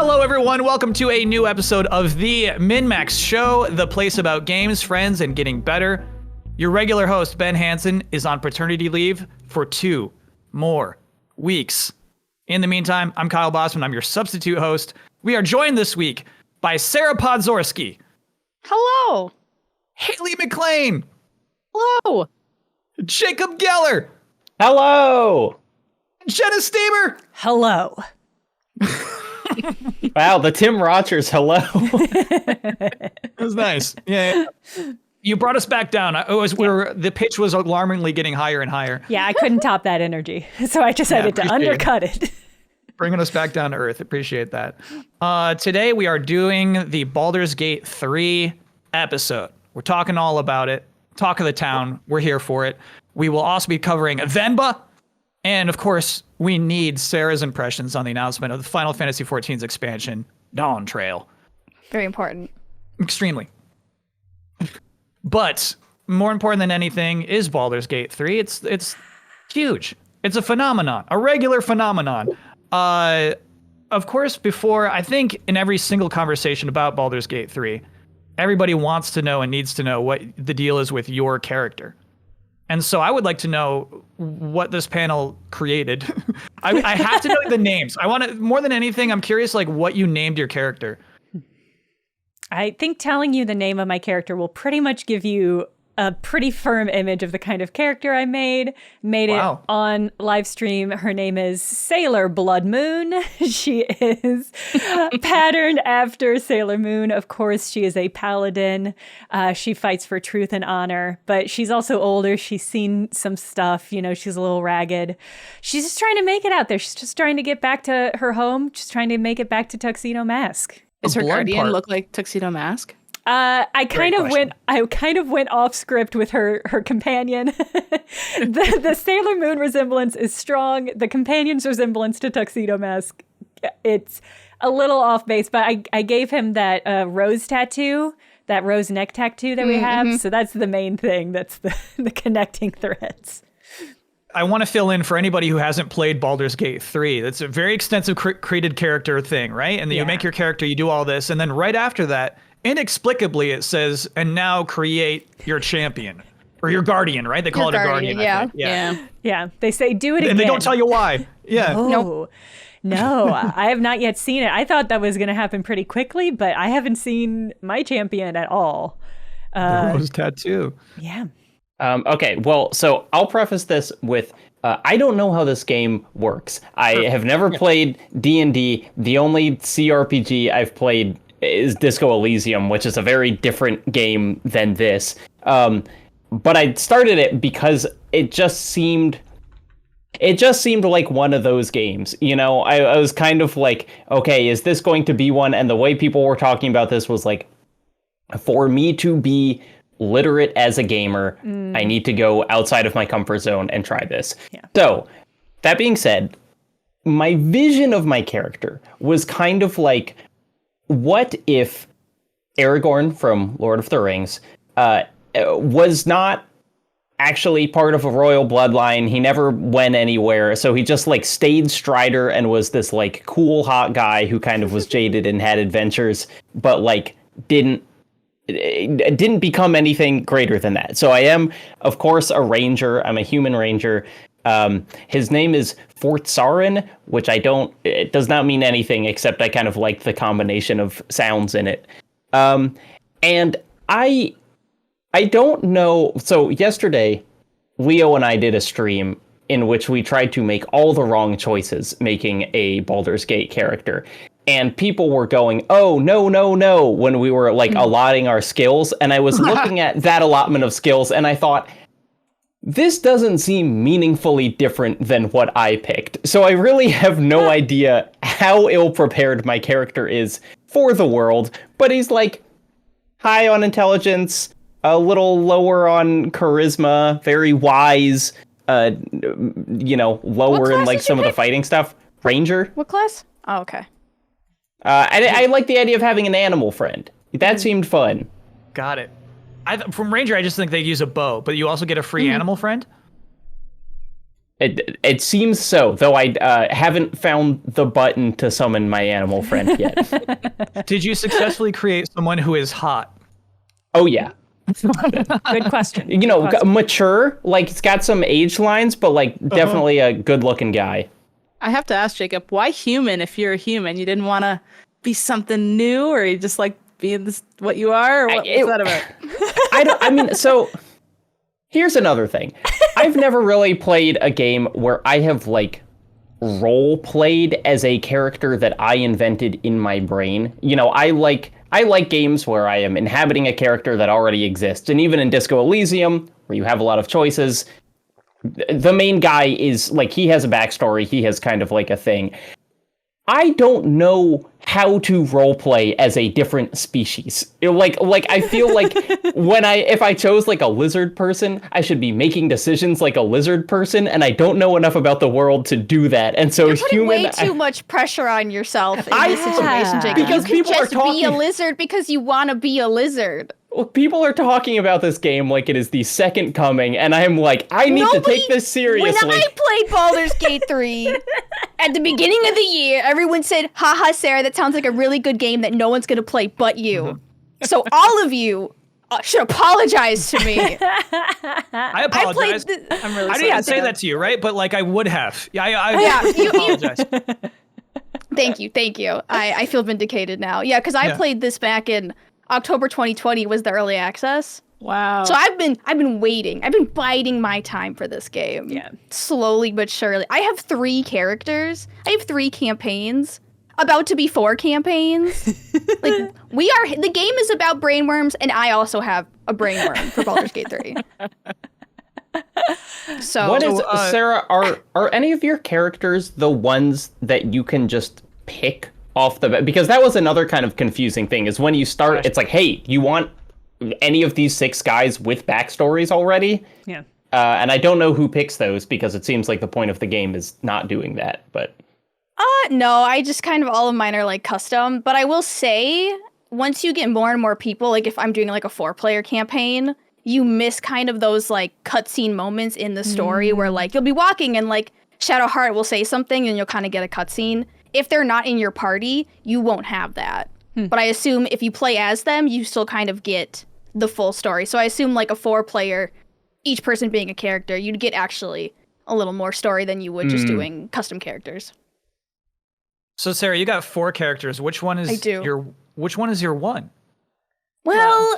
Hello, everyone. Welcome to a new episode of the MinnMax Show, the place about games, friends, and getting better. Your regular host, Ben Hansen, is on paternity leave for 2 more weeks. In the meantime, I'm Kyle Bosman. I'm your substitute host. We are joined this week by Sarah Podzorski. Hello. Haley Maclean. Hello. Jacob Geller. Hello. Jenna Stoeber. Hello. Wow, the Tim Rogers hello. That was nice. Yeah. You brought us back down. The pitch was alarmingly getting higher and higher. Yeah, I couldn't top that energy, so I decided to undercut it. Bringing us back down to earth. Appreciate that. Today we are doing the Baldur's Gate 3 episode. We're talking all about it. Talk of the town. We're here for it. We will also be covering Venba. And of course, we need Sarah's impressions on the announcement of the Final Fantasy XIV's expansion, Dawntrail. Very important. Extremely. But more important than anything is Baldur's Gate 3. It's huge. It's a phenomenon, a regular phenomenon. Of course, I think in every single conversation about Baldur's Gate 3, everybody wants to know and needs to know what the deal is with your character. And so I would like to know what this panel created. I have to know the names. I want to, more than anything, I'm curious like what you named your character. I think telling you the name of my character will pretty much give you a pretty firm image of the kind of character I made. Wow. It on live stream. Her name is Sailor Blood Moon. She is patterned after Sailor Moon. Of course, she is a paladin. She fights for truth and honor, but she's also older. She's seen some stuff. You know, she's a little ragged. She's just trying to make it out there. She's just trying to get back to her home. Just trying to make it back to Tuxedo Mask. Does her guardian look like Tuxedo Mask? I kind of went off script with her companion. the Sailor Moon resemblance is strong. The companion's resemblance to Tuxedo Mask, it's a little off base, but I gave him that rose tattoo, that rose neck tattoo that we have. So that's the main thing. That's the connecting threads. I want to fill in for anybody who hasn't played Baldur's Gate 3. That's a very extensive created character thing, right? And then you make your character, you do all this, and then right after that, inexplicably, it says, and now create your champion or your guardian, right? They call it a guardian. Yeah. They say do it again. And they don't tell you why. Yeah. No, I have not yet seen it. I thought that was going to happen pretty quickly, but I haven't seen my champion at all. The rose tattoo. Yeah. Okay, well, so I'll preface this with, I don't know how this game works. I have never played D&D. The only CRPG I've played is Disco Elysium, which is a very different game than this. But I started it because it just seemed like one of those games. You know, I was kind of like, okay, is this going to be one? And the way people were talking about this was like, for me to be literate as a gamer, I need to go outside of my comfort zone and try this. Yeah. So, that being said, my vision of my character was kind of like, what if Aragorn from Lord of the Rings was not actually part of a royal bloodline? He never went anywhere, so he just like stayed Strider and was this like cool hot guy who kind of was jaded and had adventures, but like didn't become anything greater than that. So I am, of course, a ranger. I'm a human ranger. His name is Fort Sarin, which it does not mean anything except I kind of like the combination of sounds in it. And I don't know. So yesterday, Leo and I did a stream in which we tried to make all the wrong choices making a Baldur's Gate character. And people were going, oh, no, when we were like allotting our skills. And I was looking at that allotment of skills and I thought, this doesn't seem meaningfully different than what I picked. So I really have no idea how ill-prepared my character is for the world. But he's like high on intelligence, a little lower on charisma, very wise, lower in like some of the fighting stuff. Ranger. What class? Oh, okay. I like the idea of having an animal friend. That seemed fun. Got it. From Ranger, I just think they use a bow, but you also get a free animal friend? It seems so, though I haven't found the button to summon my animal friend yet. Did you successfully create someone who is hot? Oh, yeah. Good question. You know, mature, like it's got some age lines, but like definitely a good-looking guy. I have to ask Jacob, why human if you're a human? You didn't want to be something new, or you just like being this what you are? Or what's that about? So here's another thing. I've never really played a game where I have like role played as a character that I invented in my brain. You know, I like games where I am inhabiting a character that already exists. And even in Disco Elysium, where you have a lot of choices, the main guy is like, he has a backstory. He has kind of like a thing. I don't know how to roleplay as a different species. Like I feel like if I chose like a lizard person, I should be making decisions like a lizard person, and I don't know enough about the world to do that. And so you're putting way too much pressure on yourself in this situation, Jake. Because you could just be a lizard because you want to be a lizard. Well, people are talking about this game like it is the second coming, and I'm like, I need to take this seriously. When I played Baldur's Gate 3 at the beginning of the year, everyone said, haha, Sarah, that sounds like a really good game that no one's going to play but you. Mm-hmm. So all of you should apologize to me. I apologize. I didn't say that to you, right? But like I would have. I apologize. Thank you. I feel vindicated now. Yeah, because I played this back in October 2020 was the early access. Wow. So I've been waiting. I've been biding my time for this game. Yeah. Slowly but surely. I have 3 characters. I have 3 campaigns. About to be 4 campaigns. Like the game is about brainworms, and I also have a brainworm for Baldur's Gate 3. So what is Sarah, are any of your characters the ones that you can just pick off the bat? Because that was another kind of confusing thing, is when you start, it's like, hey, you want any of these 6 guys with backstories already? Yeah. And I don't know who picks those, because it seems like the point of the game is not doing that, but... No, I just kind of, all of mine are like custom, but I will say, once you get more and more people, like if I'm doing like a 4-player campaign, you miss kind of those like cutscene moments in the story where like you'll be walking and like Shadowheart will say something and you'll kind of get a cutscene. If they're not in your party, you won't have that. But I assume if you play as them, you still kind of get the full story. So I assume like a 4-player, each person being a character, you'd get actually a little more story than you would just doing custom characters. So Sarah, you got 4 characters. Which one is your one? Well,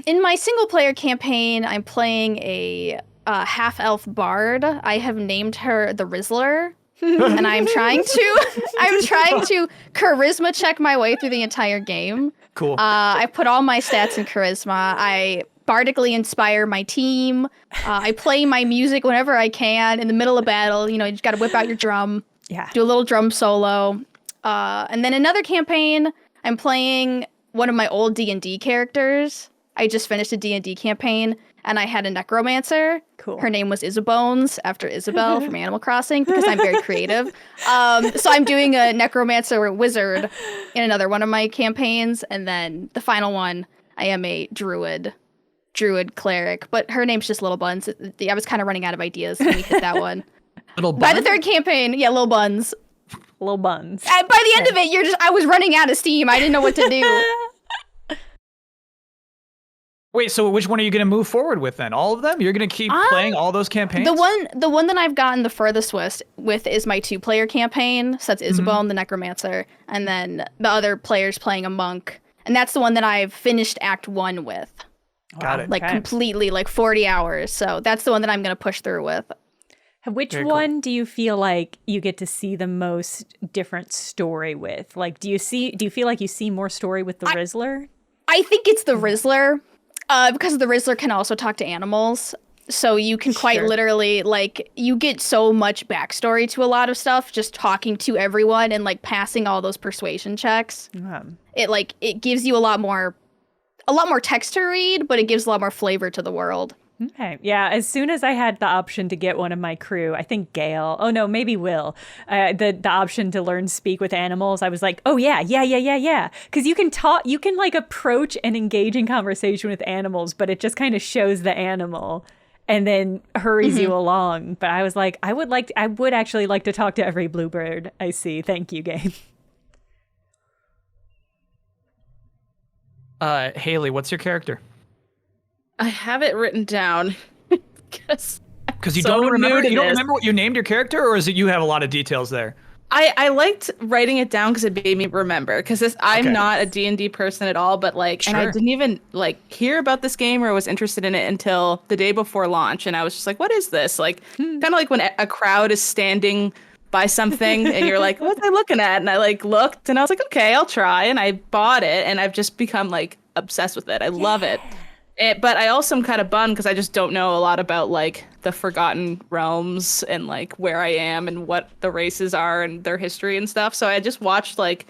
in my single player campaign, I'm playing a half-elf bard. I have named her the Rizzler. And I'm trying to charisma check my way through the entire game. Cool. I put all my stats in charisma. I bardically inspire my team. I play my music whenever I can in the middle of battle. You know, you just got to whip out your drum. Yeah. Do a little drum solo. And then another campaign, I'm playing one of my old D&D characters. I just finished a D&D campaign, and I had a necromancer. Cool. Her name was Isabones, after Isabelle from Animal Crossing, because I'm very creative. So I'm doing a necromancer wizard in another one of my campaigns, and then the final one, I am a druid cleric, but her name's just Little Buns. I was kind of running out of ideas when we hit that one. Little Buns? By the 3rd campaign, Little Buns. Little Buns. And by the end of it, I was running out of steam. I didn't know what to do. Wait, so which one are you going to move forward with then? All of them? You're going to keep playing all those campaigns? The one that I've gotten the furthest with is my 2-player campaign. So that's Isabel and the Necromancer, and then the other players playing a monk. And that's the one that I've finished Act 1 with. Got it. Like completely, like 40 hours. So that's the one that I'm going to push through with. Which one do you feel like you get to see the most different story with? Like, do you feel like you see more story with the Rizzler? I think it's the Rizzler, because the Rizzler can also talk to animals. So you can quite literally, like, you get so much backstory to a lot of stuff just talking to everyone and like passing all those persuasion checks. It gives you a lot more text to read, but it gives a lot more flavor to the world. Okay. Yeah. As soon as I had the option to get one of my crew, I think Gail, oh no, maybe Will, the option to learn speak with animals, I was like, oh yeah. Because you can like approach and engage in conversation with animals, but it just kind of shows the animal. and then hurries you along. But I was like, I would actually like to talk to every bluebird I see. Thank you, game. Haley, what's your character? I have it written down because you don't remember. You don't remember what you named your character, or is it you have a lot of details there? I liked writing it down because it made me remember. Because I'm not a D&D person at all, but like, and I didn't even like hear about this game or was interested in it until the day before launch, and I was just like, "What is this?" Like, kind of like when a crowd is standing by something, and you're like, "What am I looking at?" And I like looked, and I was like, "Okay, I'll try," and I bought it, and I've just become like obsessed with it. I love it. But I also am kind of bummed because I just don't know a lot about like the Forgotten Realms and like where I am and what the races are and their history and stuff. So I just watched like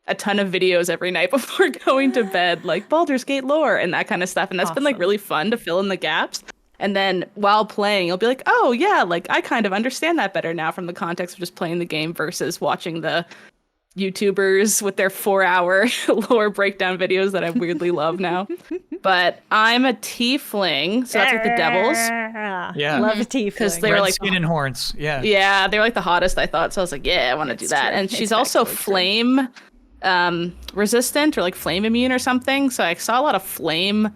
a ton of videos every night before going to bed, like Baldur's Gate lore and that kind of stuff. And that's been like really fun to fill in the gaps. And then while playing, you'll be like, oh yeah, like I kind of understand that better now from the context of just playing the game versus watching the YouTubers with their 4-hour lore breakdown videos that I weirdly love now. But I'm a tiefling, so that's with the devils. Yeah, love a tiefling because they were like skin and horns. Yeah, they're like the hottest, I thought. So I was like, yeah, I want to do that. And she's also flame resistant or like flame immune or something. So I saw a lot of flame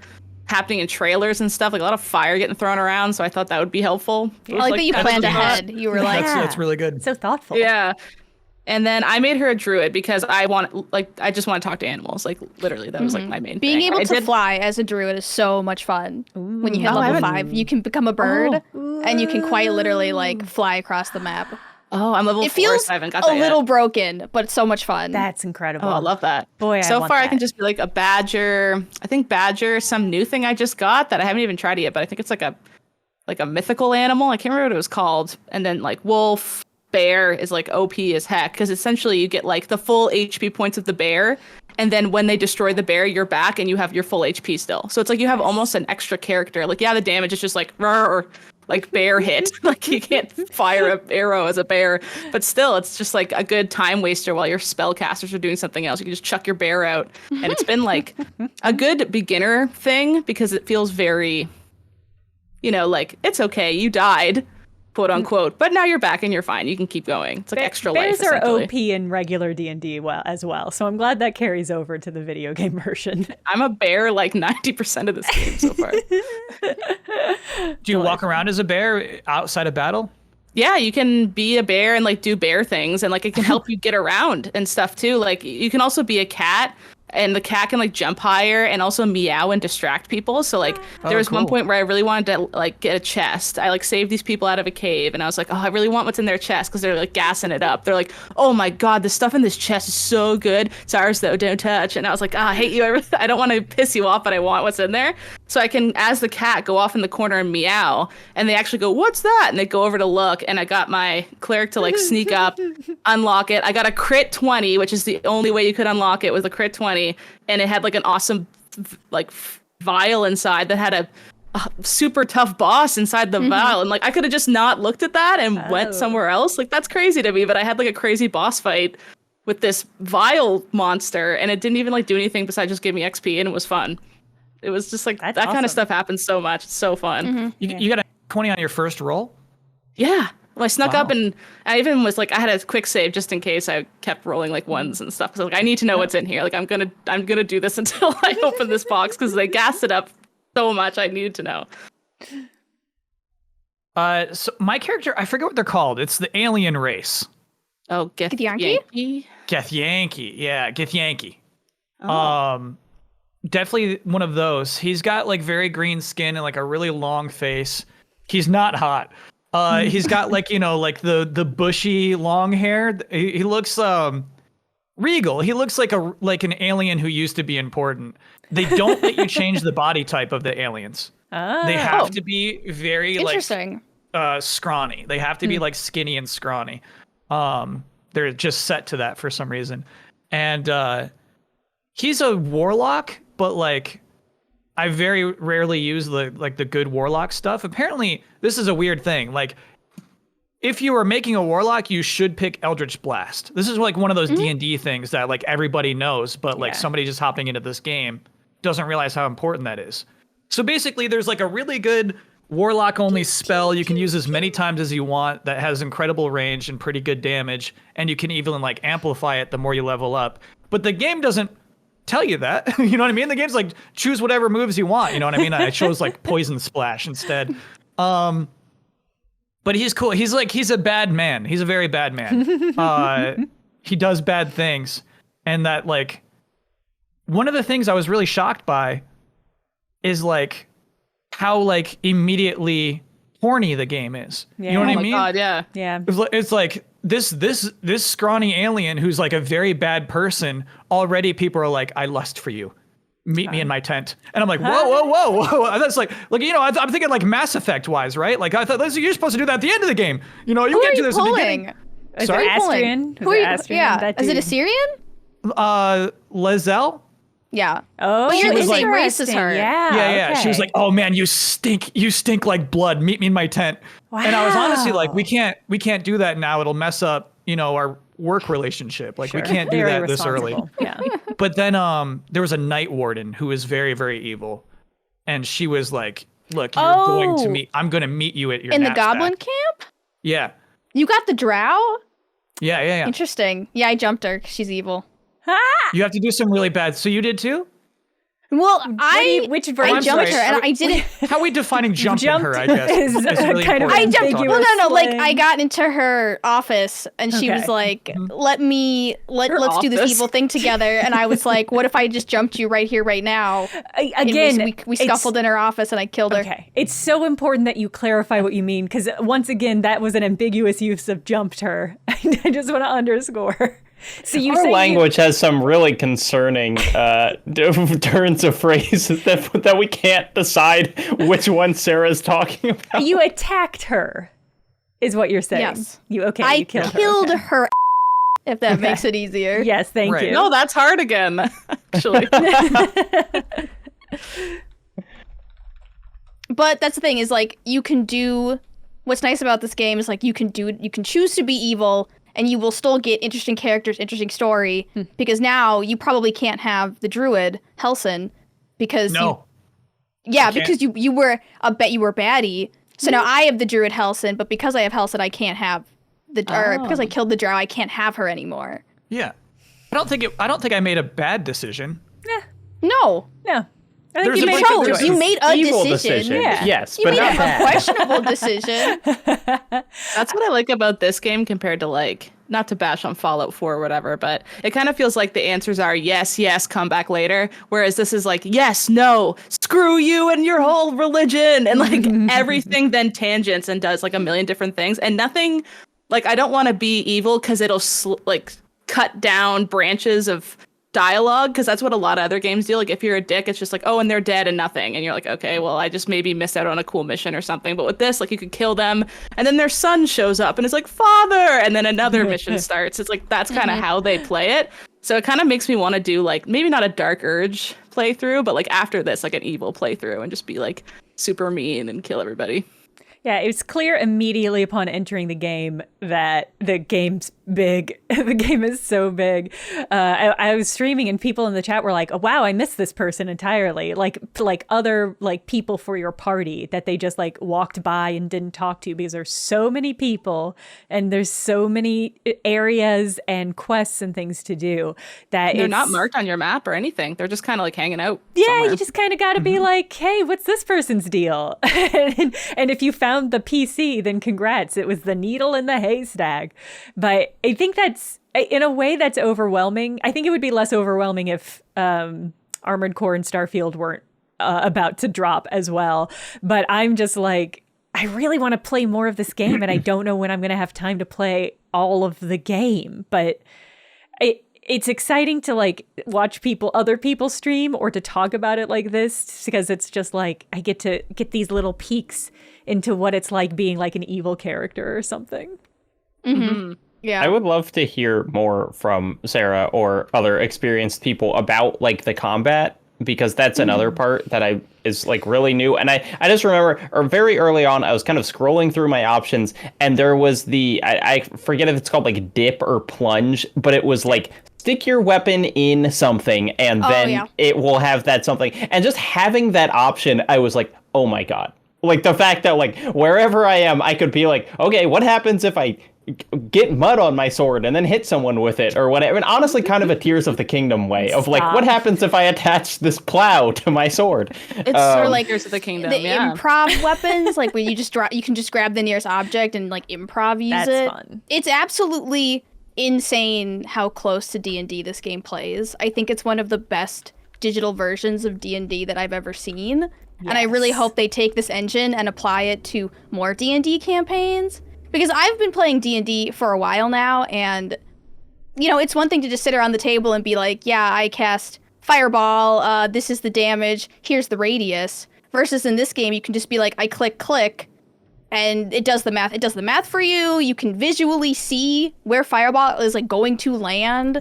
happening in trailers and stuff, like a lot of fire getting thrown around. So I thought that would be helpful. I like that you planned ahead. You were like, that's really good. So thoughtful. Yeah. And then I made her a druid because I just want to talk to animals. Like literally, that was like my main being thing. able to fly as a druid is so much fun. When you hit level 5, you can become a bird, and you can quite literally like fly across the map. Oh, I'm level 4, feels so I haven't got that a little broken, but it's so much fun. That's incredible. Oh, I love that. Boy, so far that. I can just be like a badger. I think badger, some new thing I just got that I haven't even tried it yet, but I think it's like a mythical animal. I can't remember what it was called. And then like wolf. Bear is like OP as heck because essentially you get like the full HP points of the bear, and then when they destroy the bear, you're back and you have your full HP still. So it's like you have almost an extra character. Like, yeah, the damage is just like or like bear hit. Like you can't fire an arrow as a bear, but still it's just like a good time waster while your spellcasters are doing something else. You can just chuck your bear out, and it's been like a good beginner thing because it feels very, like it's okay, you died, quote unquote, but now you're back and you're fine. You can keep going. It's like extra life. Bears are OP in regular D&D as well, so I'm glad that carries over to the video game version. I'm a bear like 90% of this game so far. Do you walk around as a bear outside of battle? Yeah, you can be a bear and like do bear things, and like it can help you get around and stuff too. Like you can also be a cat. And the cat can like jump higher and also meow and distract people. So like there was one point where I really wanted to like get a chest. I like saved these people out of a cave, and I was like, oh, I really want what's in their chest because they're like gassing it up. They're like, oh my god, the stuff in this chest is so good. It's ours though, don't touch. And I was like, I hate you. I don't want to piss you off, but I want what's in there. So I can, as the cat, go off in the corner and meow, and they actually go, what's that? And they go over to look, and I got my cleric to like sneak up, unlock it. I got a crit 20, which is the only way you could unlock it, was a crit 20. And it had like an awesome like vial inside that had a super tough boss inside the vial, and like I could have just not looked at that and went somewhere else. Like that's crazy to me, but I had like a crazy boss fight with this vial monster, and it didn't even like do anything besides just give me XP, and it was fun. It was just like that kind of stuff happens so much. It's so fun. You got a 20 on your first roll? Yeah. Well, I snuck up, and I even was like, I had a quick save just in case I kept rolling like ones and stuff. So like, I need to know what's in here. Like, I'm gonna do this until I open this box because they gassed it up so much. I needed to know. So my character, I forget what they're called. It's the alien race. Oh, Githyanki? Githyanki, yeah, Githyanki. Oh. Definitely one of those. He's got like very green skin and like a really long face. He's not hot. He's got like, like the bushy long hair. He looks regal. He looks like an alien who used to be important. They don't let you change the body type of the aliens. They have to be very interesting. Like scrawny. They have to be like skinny and scrawny. They're just set to that for some reason. And he's a warlock, but like I very rarely use the good warlock stuff. Apparently, this is a weird thing. Like, if you are making a warlock, you should pick Eldritch Blast. This is like one of those D&D things that like everybody knows, but like somebody just hopping into this game doesn't realize how important that is. So basically, there's like a really good warlock only spell you can use as many times as you want that has incredible range and pretty good damage, and you can even like amplify it the more you level up. But the game doesn't tell you that. You know what I mean? The game's like, choose whatever moves you want. You know what I mean? I chose like Poison Splash instead. But he's cool. He's a bad man. He's a very bad man. He does bad things. And that like, one of the things I was really shocked by is like how like immediately horny the game is. Yeah. You know what I Oh my mean? god, yeah. Yeah. It's like this scrawny alien who's like a very bad person. Already people are like, I lust for you. Meet me in my tent. And I'm like, whoa. That's like, you know, I'm thinking like Mass Effect wise, right? Like I thought you're supposed to do that at the end of the game. You know, you Who can't are do you this at the pulling? beginning. Is Sorry? it Astrian? Who are you? Astrian? Yeah. That Is it dude. Assyrian? Lizelle? Yeah. Oh, But you're the the same same race as interesting. her. Yeah. Yeah. She was okay. like, oh man, you stink like blood. Meet me in my tent. And I was honestly like, Wow. we can't do that now. It'll mess up, you know, our work relationship. Like Sure. we can't do Very that this early. responsible. Yeah. But then there was a night warden who was very, very evil. And she was like, look, I'm going to meet you at your In the knapsack. goblin camp? Yeah. You got the drow? Yeah. Interesting. Yeah, I jumped her 'cause she's evil. You have to do some really bad. So you did too? Well, which I version? jumped sorry. her and I didn't. How are we defining jumping Jumped her, I guess? is really kind of important. I jumped. ambiguous. Well, no. Like Slang. I got into her office and she was Okay. like, let's do this office? evil thing together. And I was like, what if I just jumped you right here, right now? And Again, we it's- scuffled in her office and I killed her. Okay. It's so important that you clarify what you mean, because once again, that was an ambiguous use of jumped her. I just want to underscore. So you Our say language has some really concerning turns of phrases that we can't decide which one Sarah's talking about. you attacked her, is what you're saying. Yes. You I killed her. killed Okay. her. If that makes it easier. Yes, thank Right. you. No, that's hard again, actually. But that's the thing is like you can do. What's nice about this game is like you can choose to be evil. And you will still get interesting characters, interesting story, because now you probably can't have the druid Helson because because you were you were baddie. So now I have the druid Helson, but because I have Helson, I can't have or because I killed the drow, I can't have her anymore. Yeah. I don't think I made a bad decision. No, No. I think There's you a made bunch a of good chose. choice. You made a Evil decision. Yeah. Yes, You but made not a bad. questionable decision. That's what I like about this game compared to like, not to bash on Fallout 4 or whatever, but it kind of feels like the answers are yes, come back later. Whereas this is like, yes, no, screw you and your whole religion. And like everything then tangents and does like a million different things. And nothing, like I don't want to be evil because it'll like cut down branches of dialogue, because that's what a lot of other games do. Like if you're a dick, it's just like, oh, and they're dead and nothing, and you're like, okay, well, I just maybe missed out on a cool mission or something. But with this, like, you could kill them and then their son shows up and it's like, father, and then another mission starts. It's like that's kind of how they play it. So it kind of makes me want to do like maybe not a Dark Urge playthrough, but like after this, like an evil playthrough and just be like super mean and kill everybody. Yeah, it was clear immediately upon entering the game that the game's big. The game is so big. I was streaming and people in the chat were like, oh, wow, I missed this person entirely. Like other like people for your party that they just like walked by and didn't talk to, because there's so many people and there's so many areas and quests and things to do that They're it's not marked on your map or anything. They're just kind of like hanging out. Yeah, somewhere. you just kind of got to be like, hey, what's this person's deal? And if you found the PC, then congrats. It was the needle in the haystack. But I think that's, in a way, that's overwhelming. I think it would be less overwhelming if Armored Core and Starfield weren't about to drop as well. But I'm just like, I really want to play more of this game, and I don't know when I'm going to have time to play all of the game. But it's exciting to like watch other people stream or to talk about it like this, because it's just like I get to get these little peeks into what it's like being like an evil character or something. Mm-hmm. Yeah. I would love to hear more from Sarah or other experienced people about like the combat, because that's another part that is like really new. And I just remember, or very early on, I was kind of scrolling through my options, and there was I forget if it's called like dip or plunge, but it was like stick your weapon in something and then it will have that something. And just having that option, I was like, oh my God, Like the fact that like wherever I am, I could be like, okay, what happens if I get mud on my sword and then hit someone with it or whatever? And honestly, kind of a Tears of the Kingdom way of like, what happens if I attach this plow to my sword? It's sort of like Tears of the Kingdom, the improv weapons, like where you can just grab the nearest object and like improv use it. That's fun. It's absolutely insane how close to D&D this game plays. I think it's one of the best digital versions of D&D that I've ever seen. Yes. And I really hope they take this engine and apply it to more D&D campaigns. Because I've been playing D&D for a while now, and, you know, it's one thing to just sit around the table and be like, yeah, I cast Fireball, this is the damage, here's the radius. Versus in this game, you can just be like, I click, and it does the math. It does the math for you. You can visually see where Fireball is, like, going to land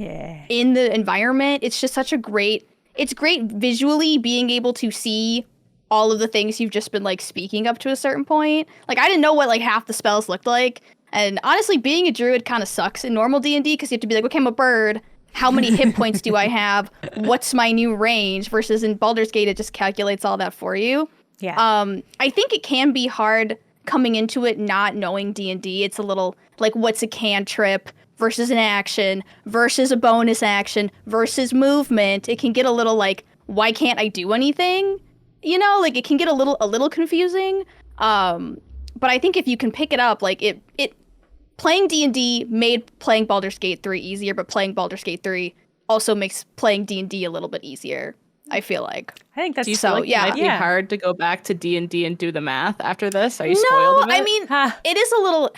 in the environment. It's just such a great... It's great visually being able to see all of the things you've just been like speaking up to a certain point. Like I didn't know what like half the spells looked like. And honestly, being a druid kind of sucks in normal D&D because you have to be like, okay, I'm a bird. How many hit points do I have? What's my new range? Versus in Baldur's Gate, it just calculates all that for you. Yeah. I think it can be hard coming into it not knowing D&D. It's a little like, what's a cantrip versus an action versus a bonus action versus movement. It can get a little like, why can't I do anything? You know, like it can get a little confusing. But I think if you can pick it up, like it playing D&D made playing Baldur's Gate 3 easier, but playing Baldur's Gate 3 also makes playing D&D a little bit easier, I feel like. I think that's do you feel like it might be hard to go back to D&D and do the math after this? Are you spoiled of it? I mean, it is a little...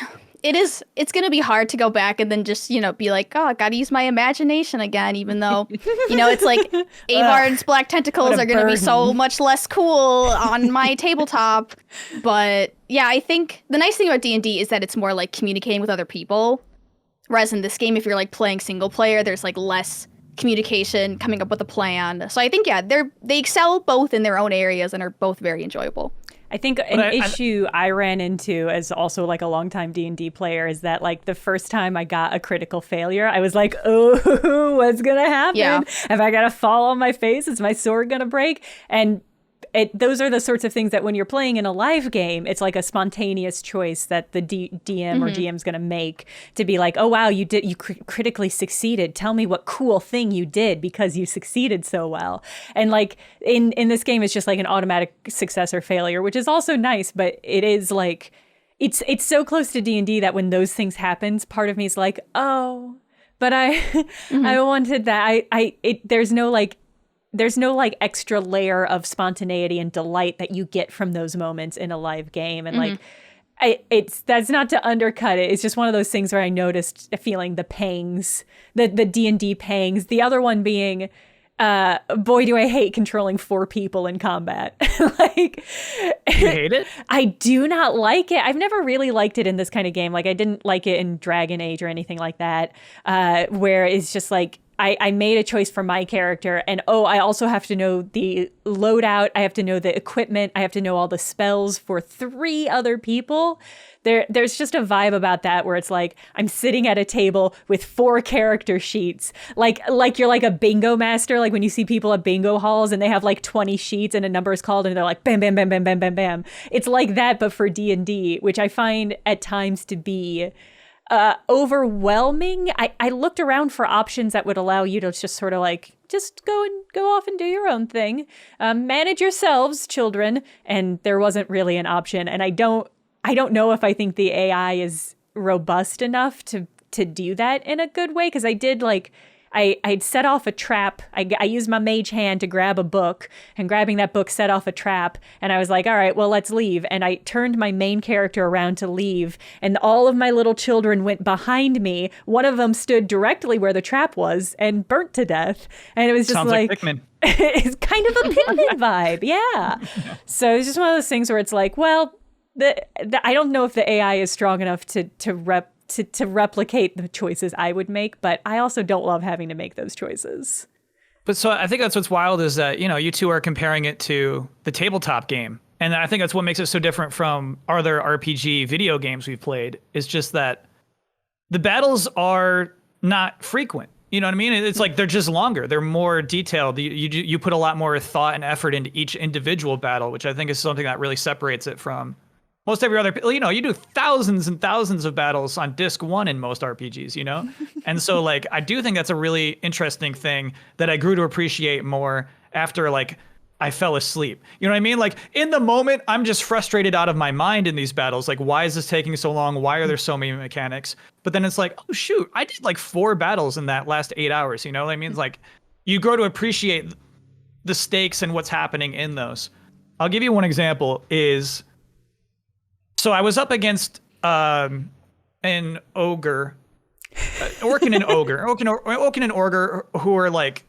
It's going to be hard to go back and then just, you know, be like, oh, I got to use my imagination again, even though, you know, it's like Avard's black tentacles are going to be so much less cool on my tabletop. But yeah, I think the nice thing about D&D is that it's more like communicating with other people. Whereas in this game, if you're like playing single player, there's like less communication, coming up with a plan. So I think, yeah, they excel both in their own areas and are both very enjoyable. I think an issue I ran into as also like a longtime D&D player is that like the first time I got a critical failure, I was like, oh, what's going to happen? Yeah. Have I got to fall on my face? Is my sword going to break? And those are the sorts of things that when you're playing in a live game, it's like a spontaneous choice that the DM or DM is going to make to be like, oh, wow, you critically succeeded. Tell me what cool thing you did because you succeeded so well. And like in this game, it's just like an automatic success or failure, which is also nice, but it is like, it's so close to D&D that when those things happen, part of me is like, oh, but I wanted that. There's no like extra layer of spontaneity and delight that you get from those moments in a live game. And like, that's not to undercut it. It's just one of those things where I noticed feeling the pangs, the D&D pangs. The other one being, boy, do I hate controlling 4 people in combat. Like, you hate it? I do not like it. I've never really liked it in this kind of game. Like I didn't like it in Dragon Age or anything like that, where it's just like, I made a choice for my character, and I also have to know the loadout, I have to know the equipment, I have to know all the spells for 3 other people. There's just a vibe about that where it's like, I'm sitting at a table with 4 character sheets, like you're like a bingo master, like when you see people at bingo halls and they have like 20 sheets and a number is called and they're like, bam, bam, bam, bam, bam, bam, bam. It's like that, but for D&D, which I find at times to be... overwhelming. I looked around for options that would allow you to just sort of like just go off and do your own thing, manage yourselves, children, and there wasn't really an option. And I don't know if I think the AI is robust enough to do that in a good way, because I did like I'd set off a trap. I used my mage hand to grab a book, and grabbing that book set off a trap. And I was like, all right, well, let's leave. And I turned my main character around to leave, and all of my little children went behind me. One of them stood directly where the trap was and burnt to death. And it was just Sounds like Pikmin. It's kind of a Pikmin vibe. Yeah. So it's just one of those things where it's like, well, I don't know if the AI is strong enough to replicate the choices I would make, but I also don't love having to make those choices. But so I think that's what's wild is that, you know, you two are comparing it to the tabletop game. And I think that's what makes it so different from other RPG video games we've played, is just that the battles are not frequent. You know what I mean? It's like they're just longer. They're more detailed. You put a lot more thought and effort into each individual battle, which I think is something that really separates it from most every other. You know, you do thousands and thousands of battles on disc 1 in most RPGs, you know? And so like I do think that's a really interesting thing that I grew to appreciate more after like I fell asleep. You know what I mean? Like in the moment, I'm just frustrated out of my mind in these battles. Like, why is this taking so long? Why are there so many mechanics? But then it's like, oh shoot, I did like 4 battles in that last 8 hours. You know what I mean? It's like you grow to appreciate the stakes and what's happening in those. I'll give you one example is, so I was up against an ogre, orc and an ogre who are like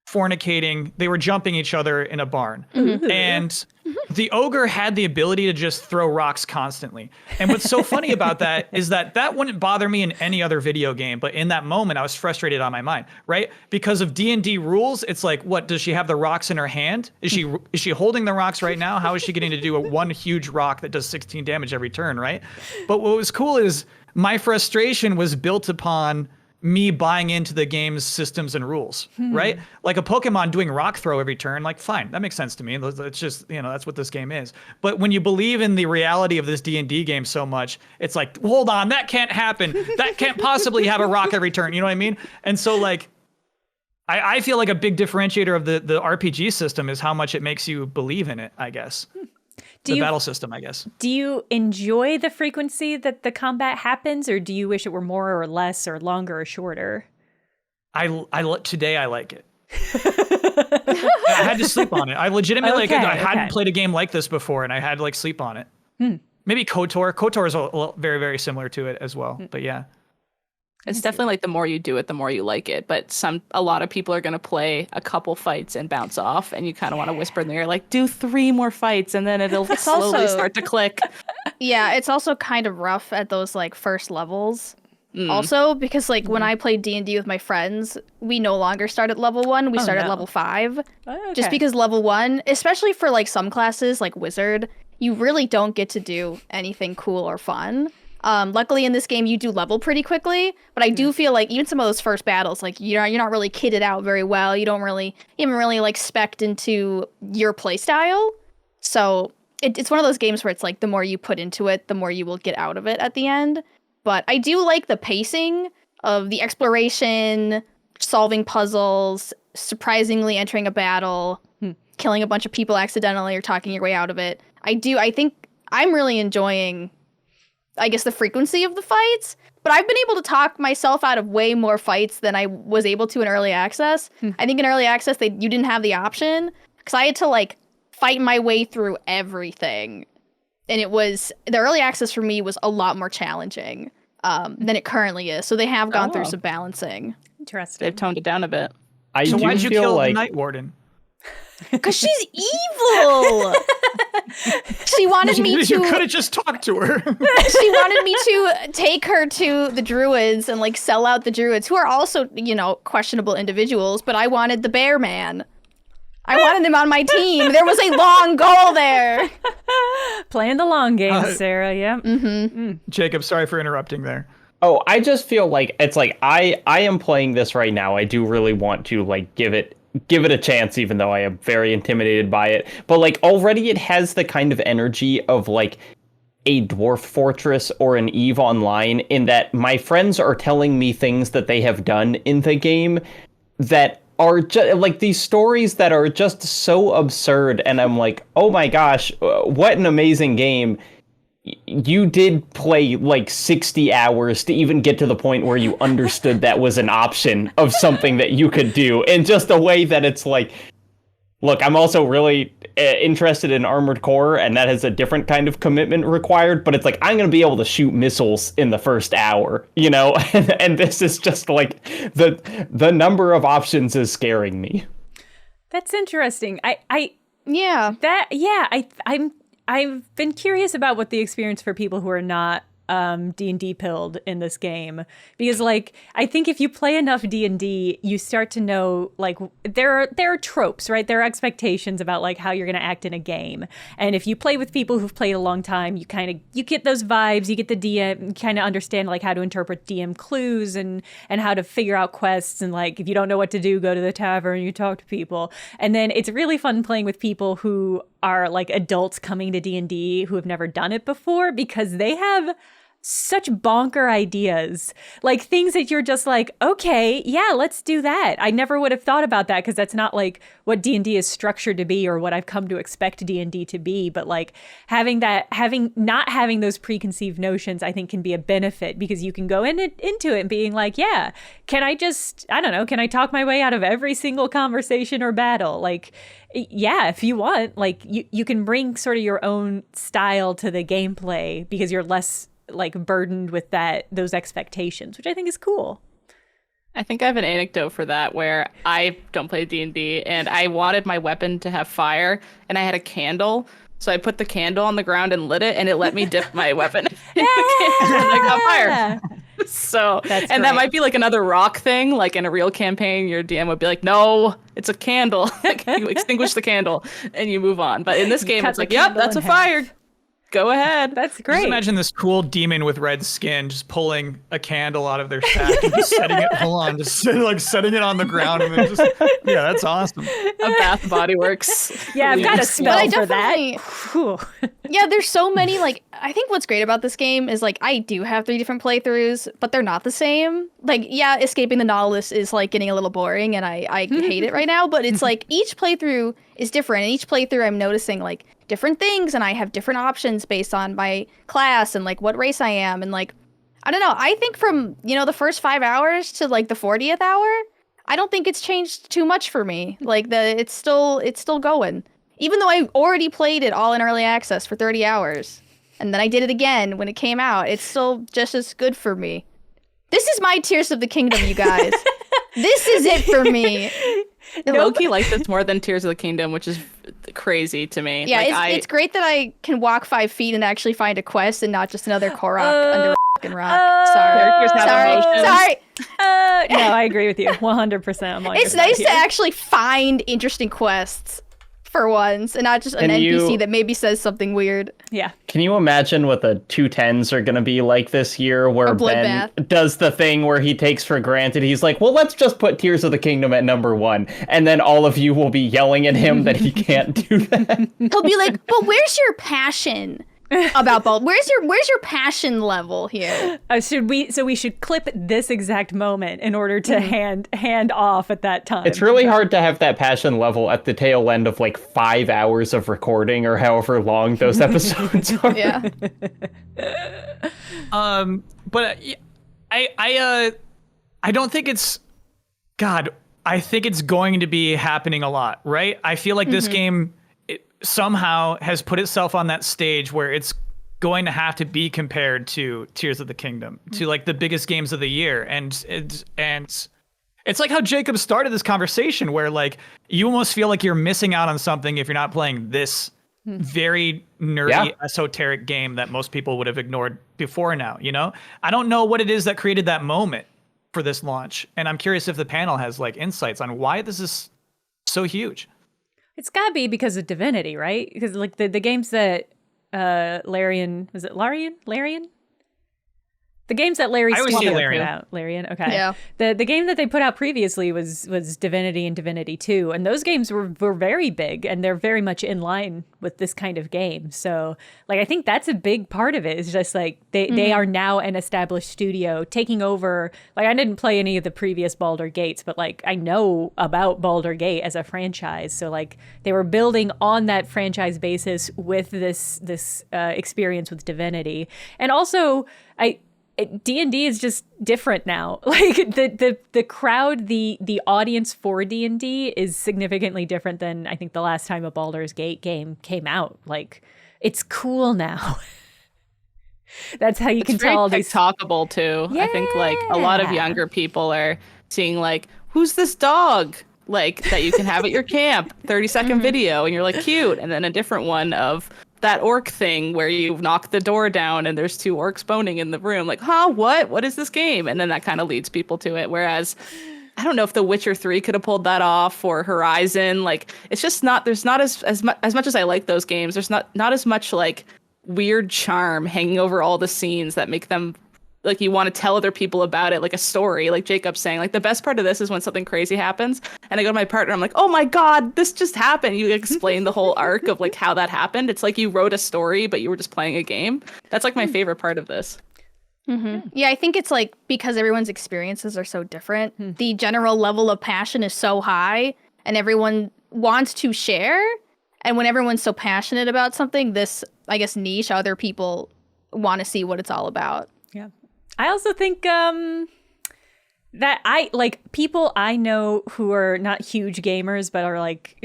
fornicating. They were jumping each other in a barn. And the ogre had the ability to just throw rocks constantly. And what's so funny about that is that wouldn't bother me in any other video game, but in that moment I was frustrated on my mind, right? Because of D&D rules, it's like, what, does she have the rocks in her hand? Is she holding the rocks right now? How is she getting to do one huge rock that does 16 damage every turn, right? But what was cool is my frustration was built upon me buying into the game's systems and rules, right? Like a Pokemon doing rock throw every turn, like fine, that makes sense to me. It's just, you know, that's what this game is. But when you believe in the reality of this D&D game so much, it's like, hold on, that can't happen. That can't possibly have a rock every turn. You know what I mean? And so like, I feel like a big differentiator of the RPG system is how much it makes you believe in it, I guess. Battle system, I guess. Do you enjoy the frequency that the combat happens, or do you wish it were more or less or longer or shorter? Today I like it. I had to sleep on it. I legitimately like it. I hadn't played a game like this before, and I had to like sleep on it. Maybe KOTOR. KOTOR is very, very similar to it as well. But yeah. It's definitely like the more you do it, the more you like it. But a lot of people are going to play a couple fights and bounce off, and you kind of want to whisper in their ear, like, do 3 more fights, and then it'll slowly start to click. Yeah, it's also kind of rough at those like first levels. Also, because like when I played D&D with my friends, we no longer start at level 1. We start at level 5. Just because level 1, especially for like some classes like Wizard, you really don't get to do anything cool or fun. Luckily in this game you do level pretty quickly, but I do feel like even some of those first battles, like you're not really kitted out very well. You haven't really like spec'd into your playstyle. So it's one of those games where it's like the more you put into it, the more you will get out of it at the end. But I do like the pacing of the exploration, solving puzzles, surprisingly entering a battle, killing a bunch of people accidentally or talking your way out of it. I think I'm really enjoying, I guess, the frequency of the fights, but I've been able to talk myself out of way more fights than I was able to in early access. I think in early access, you didn't have the option because I had to like fight my way through everything. And the early access for me was a lot more challenging than it currently is. So they have gone through some balancing. Interesting. They've toned it down a bit. So why did you kill the Night Warden? Because she's evil! She wanted me to... You could have just talked to her. She wanted me to take her to the druids and like sell out the druids, who are also, you know, questionable individuals, but I wanted the bear man. I wanted him on my team. There was a long goal there. Playing the long game, Sarah, yeah. Jacob, sorry for interrupting there. Oh, I just feel like it's like I am playing this right now. I do really want to like give it a chance, even though I am very intimidated by it. But like already it has the kind of energy of like a Dwarf Fortress or an EVE Online, in that my friends are telling me things that they have done in the game that are just like these stories that are just so absurd. And I'm like, oh my gosh, what an amazing game. You did play like 60 hours to even get to the point where you understood that was an option of something that you could do, in just a way that it's like, look, I'm also really interested in Armored Core, and that has a different kind of commitment required, but it's like, I'm going to be able to shoot missiles in the first hour, you know? And this is just like, the number of options is scaring me. That's interesting. Yeah. I've been curious about what the experience for people who are not D&D pilled in this game, because like I think if you play enough D&D, you start to know like there are tropes, right? There are expectations about like how you're going to act in a game, and if you play with people who've played a long time, you get those vibes, you get the DM, kind of understand like how to interpret DM clues and how to figure out quests, and like if you don't know what to do, go to the tavern, you talk to people. And then it's really fun playing with people who are like adults coming to D&D who have never done it before, because they have such bonker ideas, like things that you're just like, okay, yeah, let's do that. I never would have thought about that because that's not like what D&D is structured to be or what I've come to expect D&D to be. But like not having those preconceived notions, I think can be a benefit, because you can go into it and being like, yeah, can I talk my way out of every single conversation or battle? Like, yeah, if you want, like you can bring sort of your own style to the gameplay because you're less like burdened with those expectations, which I think is cool. I think I have an anecdote for that where I don't play D&D and I wanted my weapon to have fire, and I had a candle. So I put the candle on the ground and lit it, and it let me dip my weapon in the candle, and I got fire. So, that might be like another rock thing. Like in a real campaign, your DM would be like, no, it's a candle. Like you extinguish the candle and you move on. But in this game, it's like, yep, that's a fire. Go ahead. That's great. Just imagine this cool demon with red skin just pulling a candle out of their sack and just setting it on the ground, and then just, yeah, that's awesome. A Bath Body Works. Yeah, I've got a spell for that. Yeah, there's so many, like, I think what's great about this game is, like, I do have 3 different playthroughs, but they're not the same. Like, yeah, escaping the Nautilus is, like, getting a little boring, and I hate it right now, but it's, like, each playthrough is different, and each playthrough I'm noticing, like, different things, and I have different options based on my class and, like, what race I am, and, like, I don't know, I think from, the first 5 hours to, like, the 40th hour, I don't think it's changed too much for me. Like, it's still going. Even though I already played it all in early access for 30 hours, and then I did it again when it came out, it's still just as good for me. This is my Tears of the Kingdom, you guys. This is it for me. Low-key like this more than Tears of the Kingdom, which is crazy to me. Yeah, like, it's great that I can walk 5 feet and actually find a quest and not just another Korok under a fucking rock. Sorry. No, I agree with you 100%. It's nice to actually find interesting quests for once, and not just an NPC that maybe says something weird. Yeah. Can you imagine what the 210s are going to be like this year, where Ben does the thing where he takes for granted, he's like, well, let's just put Tears of the Kingdom at number 1, and then all of you will be yelling at him that he can't do that. He'll be like, but where's your passion about Baldur? Where's your passion level here? We should clip this exact moment in order to hand off at that time. It's really hard to have that passion level at the tail end of like 5 hours of recording or however long those episodes are. Yeah. But I don't think it's, God, I think it's going to be happening a lot, right? I feel like this game somehow has put itself on that stage where it's going to have to be compared to Tears of the Kingdom, to like the biggest games of the year. And it's like how Jacob started this conversation, where like you almost feel like you're missing out on something if you're not playing this very nerdy, esoteric game that most people would have ignored before now, I don't know what it is that created that moment for this launch. And I'm curious if the panel has like insights on why this is so huge. It's gotta be because of Divinity, right? Because like the games that Larian, was it Larian? The games that Larry Studio put out. Larian, okay. Yeah. The game that they put out previously was Divinity and Divinity 2, and those games were very big, and they're very much in line with this kind of game. So like I think that's a big part of it, is just like they are now an established studio taking over. Like I didn't play any of the previous Baldur Gates, but like I know about Baldur Gate as a franchise. So like they were building on that franchise basis with this experience with Divinity. And also D&D is just different now. Like the crowd, the audience for D&D is significantly different than I think the last time a Baldur's Gate game came out. Like it's cool now. That's how you can tell all these. It's talkable too. Yeah. I think like a lot of younger people are seeing like, who's this dog? Like that you can have at your camp, 30-second video, and you're like, cute. And then a different one of that orc thing where you knock the door down and there's 2 orcs boning in the room. Like, huh, what is this game? And then that kind of leads people to it. Whereas I don't know if The Witcher 3 could have pulled that off, or Horizon. Like, it's just not, there's not as much as I like those games, there's not as much like weird charm hanging over all the scenes that make them like you want to tell other people about it, like a story. Like Jacob's saying, like the best part of this is when something crazy happens and I go to my partner, I'm like, oh my God, this just happened. You explain the whole arc of like how that happened. It's like you wrote a story, but you were just playing a game. That's like my favorite part of this. Mm-hmm. Yeah, I think it's like because everyone's experiences are so different, the general level of passion is so high and everyone wants to share. And when everyone's so passionate about something, this, I guess, niche, other people want to see what it's all about. Yeah. I also think that I like people I know who are not huge gamers, but are like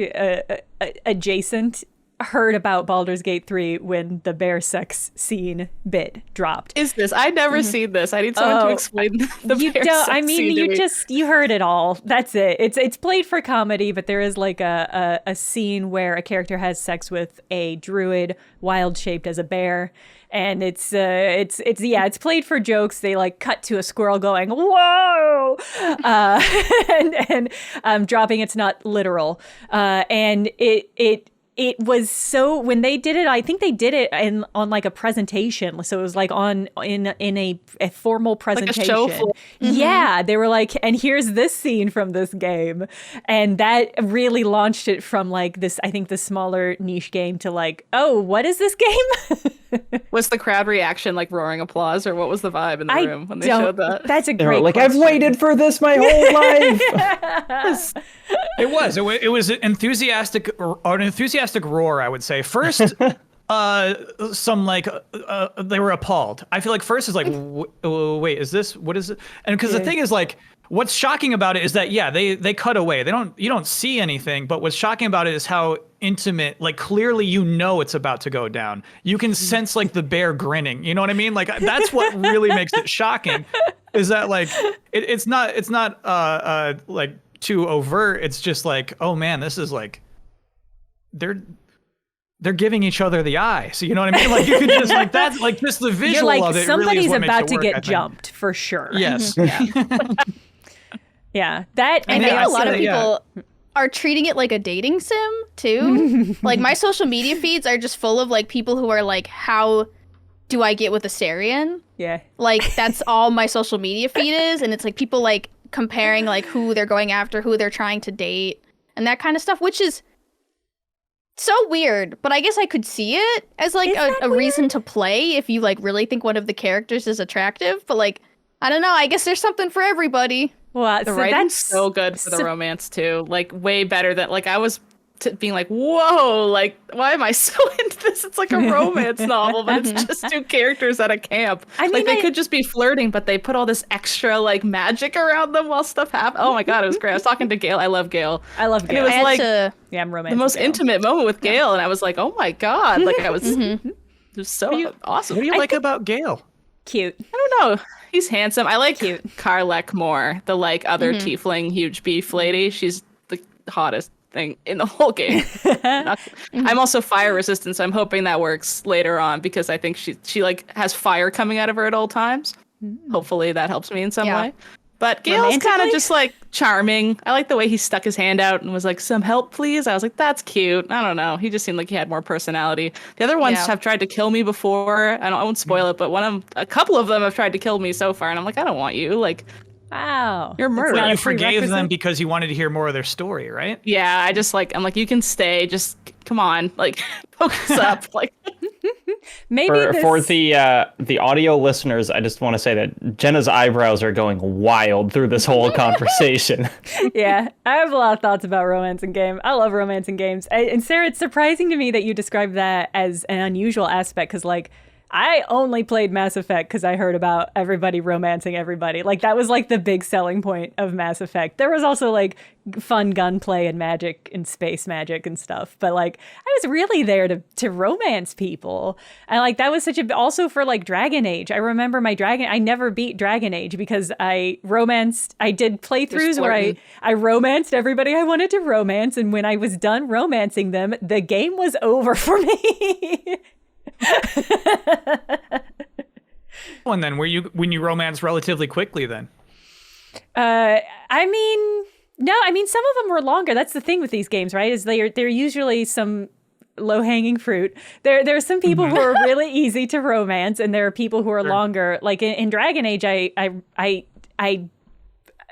adjacent, heard about Baldur's Gate 3 when the bear sex scene bit dropped. Is this? I've never seen this. I need someone to explain the you bear don't, sex I mean, scene to me. you heard it all. That's it. It's played for comedy, but there is like a scene where a character has sex with a druid, wild shaped as a bear. And it's played for jokes. They like cut to a squirrel going, whoa, and dropping. It's not literal. And it was so, when they did it, I think they did it on like a presentation. So it was like in a formal presentation. Like a show floor. Yeah, they were like, and here's this scene from this game. And that really launched it from like this, I think the smaller niche game to like, oh, what is this game? Was the crowd reaction like roaring applause, or what was the vibe in the room when they showed that? That's a They're great like, question. I've waited for this my whole life. It was an enthusiastic roar, I would say. First, some like they were appalled. I feel like first is like, wait, is this, what is it? And because the thing is like, what's shocking about it is that they cut away. You don't see anything, but what's shocking about it is how intimate, like clearly it's about to go down. You can sense like the bear grinning. You know what I mean? Like that's what really makes it shocking. Is that like it's not like too overt. It's just like, oh man, this is like they're giving each other the eye. So you know what I mean? Like you could just like that's like just the visual You're like, of it. somebody's really is what about makes to it work, get I think. jumped for sure. Yes. Yeah. That, I and think they a lot also- of people are treating it like a dating sim too. Like my social media feeds are just full of like people who are like, how do I get with a Sarian? Yeah. Like that's all my social media feed is, and it's like people like comparing like who they're going after, who they're trying to date, and that kind of stuff, which is so weird. But I guess I could see it as like a reason to play if you like really think one of the characters is attractive. But like, I don't know. I guess there's something for everybody. Well, The so writing's that's so good for the romance too. Like way better than like I was being like, whoa, like why am I so into this? It's like a romance novel, but it's just 2 characters at a camp. I mean, like they could just be flirting, but they put all this extra like magic around them while stuff happens. Oh my God, it was great. I was talking to Gail. I love Gail. I love And Gail. it was I had like to, Yeah, I'm romantic. the most intimate moment with Gail, and I was like, oh my God, like I was, it was so awesome. What do you like about Gale? Cute. I don't know. He's handsome. I like Karlek more, the like other tiefling huge beef lady. She's the hottest thing in the whole game. I'm also fire resistant, so I'm hoping that works later on because I think she like has fire coming out of her at all times. Hopefully that helps me in some way. But Gail's kind of just like charming. I like the way he stuck his hand out and was like, some help, please. I was like, that's cute. I don't know. He just seemed like he had more personality. The other ones have tried to kill me before. I won't spoil it, but a couple of them have tried to kill me so far. And I'm like, I don't want you. Like, Wow. you're murdered. But not you a forgave them prerequisite? because you wanted to hear more of their story, right? Yeah, I'm like, you can stay. Just come on. Like, focus up. Like, Maybe For the audio listeners, I just want to say that Jenna's eyebrows are going wild through this whole conversation. Yeah, I have a lot of thoughts about romance in game. I love romance in games. And Sarah, it's surprising to me that you described that as an unusual aspect because, like, I only played Mass Effect because I heard about everybody romancing everybody. Like, that was like the big selling point of Mass Effect. There was also like fun gunplay and magic and space magic and stuff. But like, I was really there to romance people. And like, that was such a, also for like Dragon Age. I remember I never beat Dragon Age because I did playthroughs where I romanced everybody I wanted to romance. And when I was done romancing them, the game was over for me. And then when you romance relatively quickly then? I mean, some of them were longer. That's the thing with these games, right? Is they're usually some low-hanging fruit. There are some people who are really easy to romance, and there are people who are longer. Like in Dragon Age, I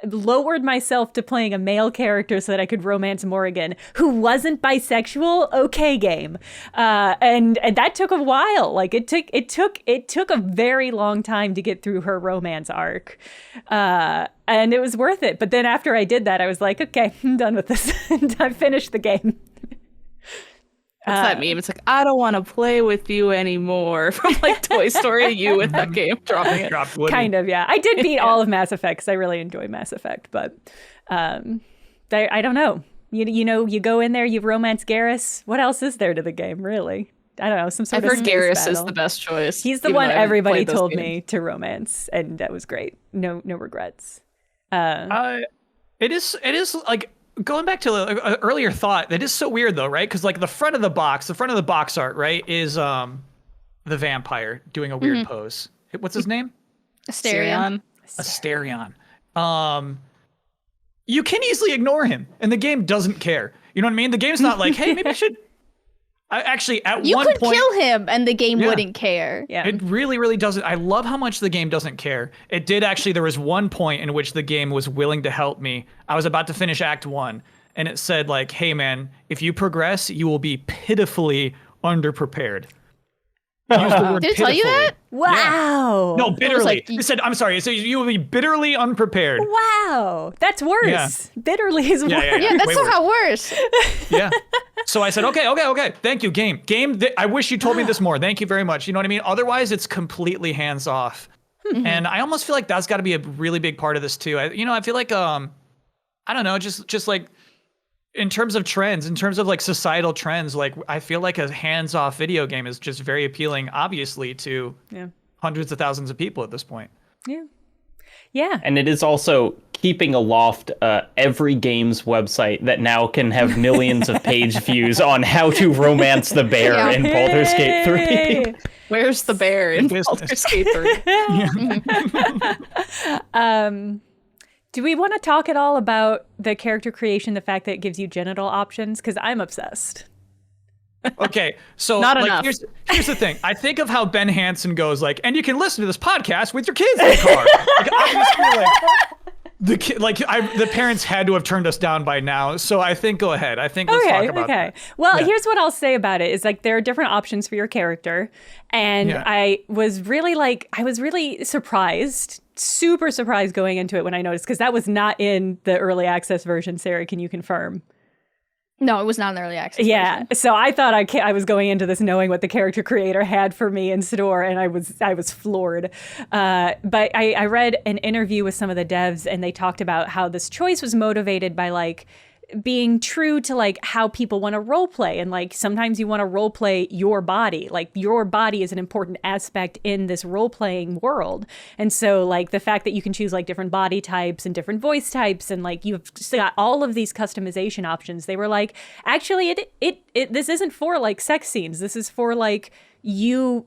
lowered myself to playing a male character so that I could romance Morrigan, who wasn't bisexual. Okay, game, and that took a while. Like it took a very long time to get through her romance arc, and it was worth it. But then after I did that, I was like, okay, I'm done with this. I finished the game. What's that meme? It's like, I don't want to play with you anymore. From like Toy Story, you with that game dropping it. Kind of, yeah. I did beat all of Mass Effect because I really enjoy Mass Effect, but I don't know. You go in there, you romance Garrus. What else is there to the game, really? I don't know. Some sort I've of heard Garrus battle. is the best choice. He's the one everybody told me to romance, and that was great. No regrets. It is like. Going back to an earlier thought, that is so weird though, right? Because like the front of the box art, right, is the vampire doing a weird pose. What's his name? Asterion. You can easily ignore him, and the game doesn't care. You know what I mean? The game's not like, hey, maybe I should. Actually, at you one could point, kill him, and the game wouldn't care. Yeah, it really, really doesn't. I love how much the game doesn't care. It did actually. There was one point in which the game was willing to help me. I was about to finish Act 1, and it said like, "Hey, man, if you progress, you will be pitifully underprepared." Use the word Did it tell you that? Wow. No, bitterly. like- It said, I'm sorry. It said you will be bitterly unprepared. Wow. That's worse. Yeah. Bitterly is worse. Yeah, that's Way somehow worse. Yeah. So I said, okay. Thank you, game. I wish you told me this more. Thank you very much. You know what I mean? Otherwise, it's completely hands off. And I almost feel like that's got to be a really big part of this too. I feel like, I don't know, just like in terms of trends, in terms of like societal trends, like I feel like a hands-off video game is just very appealing, obviously, to hundreds of thousands of people at this point. Yeah. Yeah. And it is also keeping aloft every game's website that now can have millions of page views on how to romance the bear in Baldur's Gate 3. Where's the bear in Baldur's Gate 3? Do we want to talk at all about the character creation, the fact that it gives you genital options? Because I'm obsessed. Okay, so Not like, enough. Here's the thing. I think of how Ben Hansen goes like, and you can listen to this podcast with your kids in the car. Like, I just feel like the parents had to have turned us down by now. So I think go ahead. I think let's talk about that. Well, here's what I'll say about it is like there are different options for your character, and I was really surprised. Super surprised going into it when I noticed, because that was not in the early access version. Sarah, can you confirm? No, it was not in the early access. Yeah, version. so I thought I was going into this knowing what the character creator had for me in store, and I was floored. But I read an interview with some of the devs, and they talked about how this choice was motivated by like being true to like how people want to role play, and like sometimes you want to role play your body. Like your body is an important aspect in this role playing world, and so like the fact that you can choose like different body types and different voice types, and like you've got all of these customization options. They were like, actually, this isn't for like sex scenes. This is for like you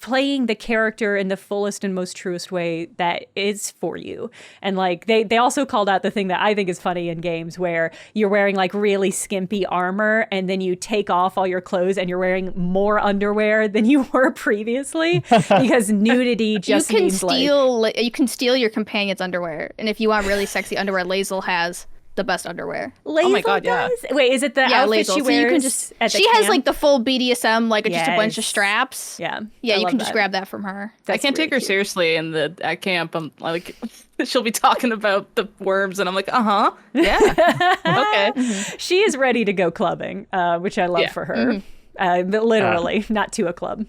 playing the character in the fullest and most truest way that is for you. And like they also called out the thing that I think is funny in games where you're wearing like really skimpy armor, and then you take off all your clothes and you're wearing more underwear than you were previously, because nudity just you can means you can steal your companion's underwear, and if you want really sexy underwear, Lazel has the best underwear. Lazel Oh my God, yeah. does? Wait, is it the outfit Lazel. she So wears? you can just at the she has camp? like the full BDSM, like just a bunch of Yes. straps. Yeah, Yeah, I you love can just that. grab that from her. I That's can't take her really cute. seriously at camp. I'm like, she'll be talking about the worms, and I'm like, yeah, okay. She is ready to go clubbing, which I love Yeah. for her. But literally, not to a club.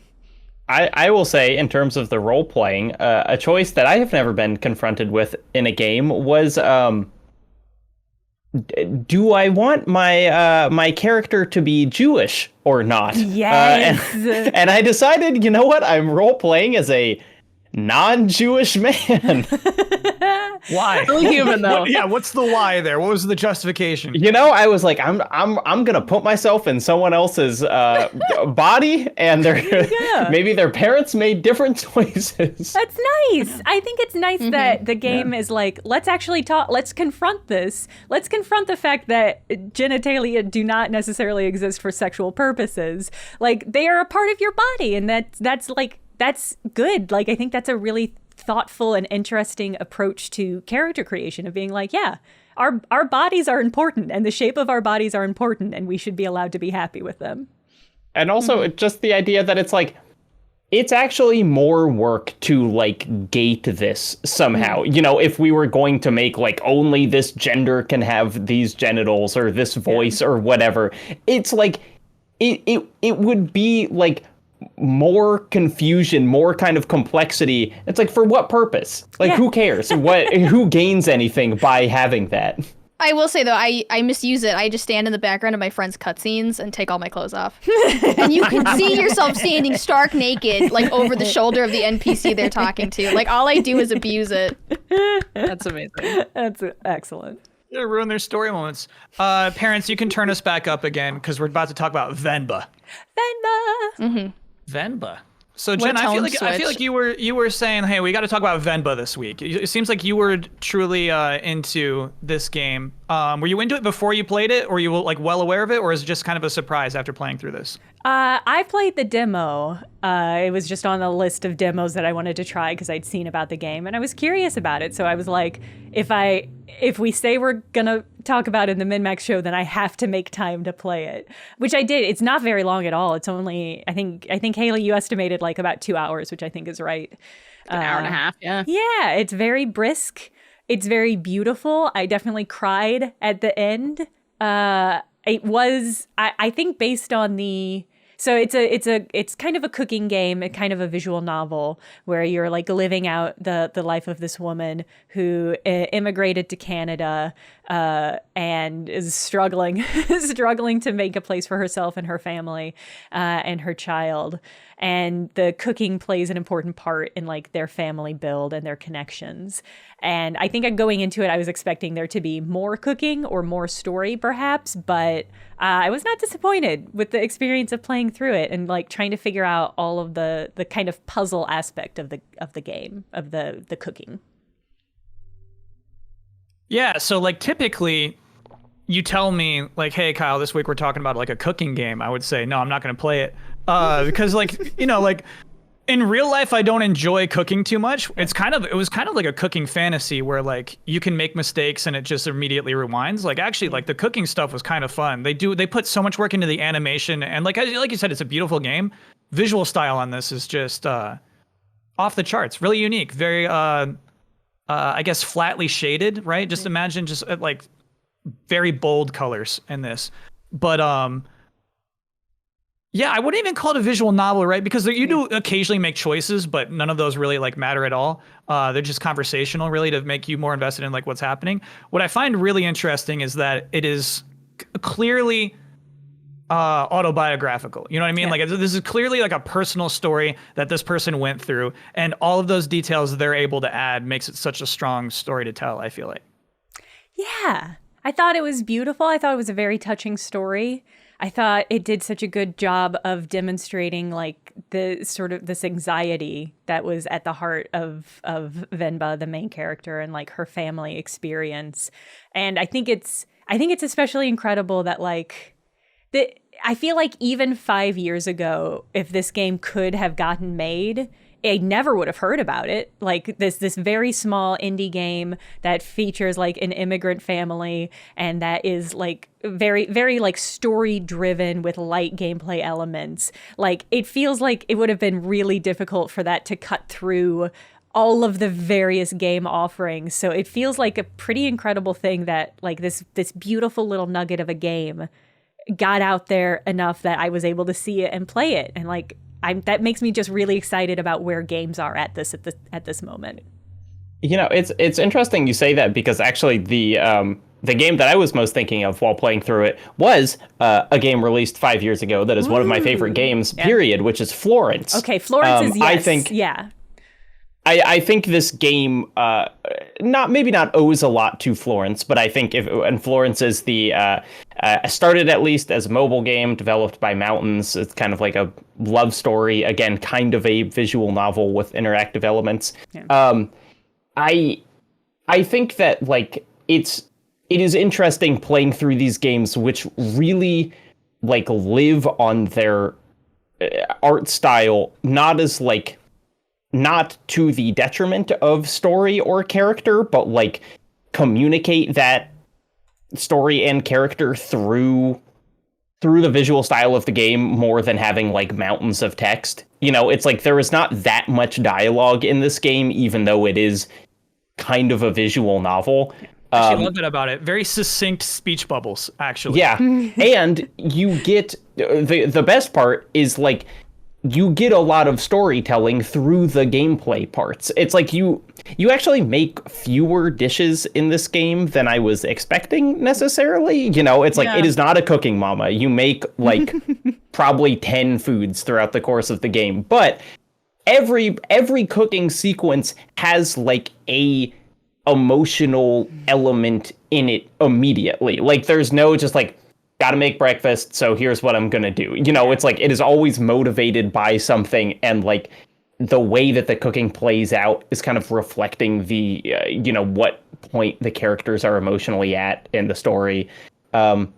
I will say, in terms of the role playing, a choice that I have never been confronted with in a game was, do I want my character to be Jewish or not? Yes. And I decided, you know what? I'm role playing as a non-Jewish man. Why? Still human though. Yeah, what's the why there? What was the justification? You know, I was like, I'm gonna put myself in someone else's body, and maybe their parents made different choices. That's nice. I think it's nice that the game is like, let's actually talk. Let's confront this. Let's confront the fact that genitalia do not necessarily exist for sexual purposes. Like, they are a part of your body, and that's good. Like, I think that's a really thoughtful and interesting approach to character creation, of being like, yeah, our bodies are important, and the shape of our bodies are important, and we should be allowed to be happy with them. And also just the idea that it's like, it's actually more work to like gate this somehow. You know, if we were going to make like only this gender can have these genitals or this voice or whatever, it's like it would be like more confusion, more kind of complexity. It's like, for what purpose? Like, who cares? Who gains anything by having that? I will say, though, I misuse it. I just stand in the background of my friends' cutscenes and take all my clothes off. And you can see yourself standing stark naked, like, over the shoulder of the NPC they're talking to. Like, all I do is abuse it. That's amazing. That's excellent. Yeah, ruin their story moments. Parents, you can turn us back up again, because we're about to talk about Venba. Venba. So Jen, I feel like you were saying, hey, we got to talk about Venba this week. It seems like you were truly into this game. Were you into it before you played it, or you were like well aware of it, or is it just kind of a surprise after playing through this? I played the demo. It was just on a list of demos that I wanted to try because I'd seen about the game, and I was curious about it. So I was like, if we say we're gonna talk about it in the MinnMax show, then I have to make time to play it, which I did. It's not very long at all. It's only, I think Haley, you estimated like about 2 hours, which I think is right. An hour and a half, yeah. Yeah, it's very brisk. It's very beautiful. I definitely cried at the end. It was, I think, based on the. So it's kind of a cooking game, kind of a visual novel where you're like living out the life of this woman who immigrated to Canada and is struggling to make a place for herself and her family and her child. And the cooking plays an important part in like their family build and their connections. And I think going into it, I was expecting there to be more cooking or more story perhaps, but I was not disappointed with the experience of playing through it and like trying to figure out all of the kind of puzzle aspect of the game, of the cooking. Yeah, so like typically you tell me like, hey Kyle, this week we're talking about like a cooking game. I would say, no, I'm not going to play it. Because like, you know, like in real life, I don't enjoy cooking too much. It was kind of like a cooking fantasy where like you can make mistakes and it just immediately rewinds. Like actually like the cooking stuff was kind of fun. They put so much work into the animation, and like you said, it's a beautiful game. Visual style on this is just off the charts, really unique, very I guess flatly shaded, right? Just imagine just like very bold colors in this. But yeah, I wouldn't even call it a visual novel, right? Because you do occasionally make choices, but none of those really like matter at all. They're just conversational, really, to make you more invested in like what's happening. What I find really interesting is that it is clearly autobiographical. You know what I mean? Yeah. Like this is clearly like a personal story that this person went through, and all of those details they're able to add makes it such a strong story to tell, I feel like. Yeah, I thought it was beautiful. I thought it was a very touching story. I thought it did such a good job of demonstrating like the sort of this anxiety that was at the heart of Venba, the main character, and like her family experience. And I think it's especially incredible that like I feel like even 5 years ago, if this game could have gotten made, I never would have heard about it. Like this very small indie game that features like an immigrant family and that is like very, very like story driven with light gameplay elements. Like it feels like it would have been really difficult for that to cut through all of the various game offerings. So it feels like a pretty incredible thing that like this beautiful little nugget of a game got out there enough that I was able to see it and play it. And like, that makes me just really excited about where games are at this moment. You know, it's interesting you say that, because actually the game that I was most thinking of while playing through it was a game released 5 years ago that is one of my favorite games, period, which is Florence. Okay, Florence is, yes. I think, yeah. I think this game not owes a lot to Florence, but I think and Florence is the started at least as a mobile game developed by Mountains. It's kind of like a love story, again, kind of a visual novel with interactive elements. Yeah. I think that like it is interesting playing through these games which really like live on their art style, not to the detriment of story or character, but like communicate that story and character through the visual style of the game more than having like mountains of text. You know, it's like there is not that much dialogue in this game, even though it is kind of a visual novel. I love that about it. Very succinct speech bubbles, actually. Yeah. And you get the best part is like you get a lot of storytelling through the gameplay parts. It's like you actually make fewer dishes in this game than I was expecting necessarily. You know, it's like it is not a cooking mama. You make like probably 10 foods throughout the course of the game, but every cooking sequence has like a emotional element in it immediately. Like there's no just like, gotta make breakfast, so here's what I'm gonna do. You know, it's like it is always motivated by something, and like the way that the cooking plays out is kind of reflecting the what point the characters are emotionally at in the story. And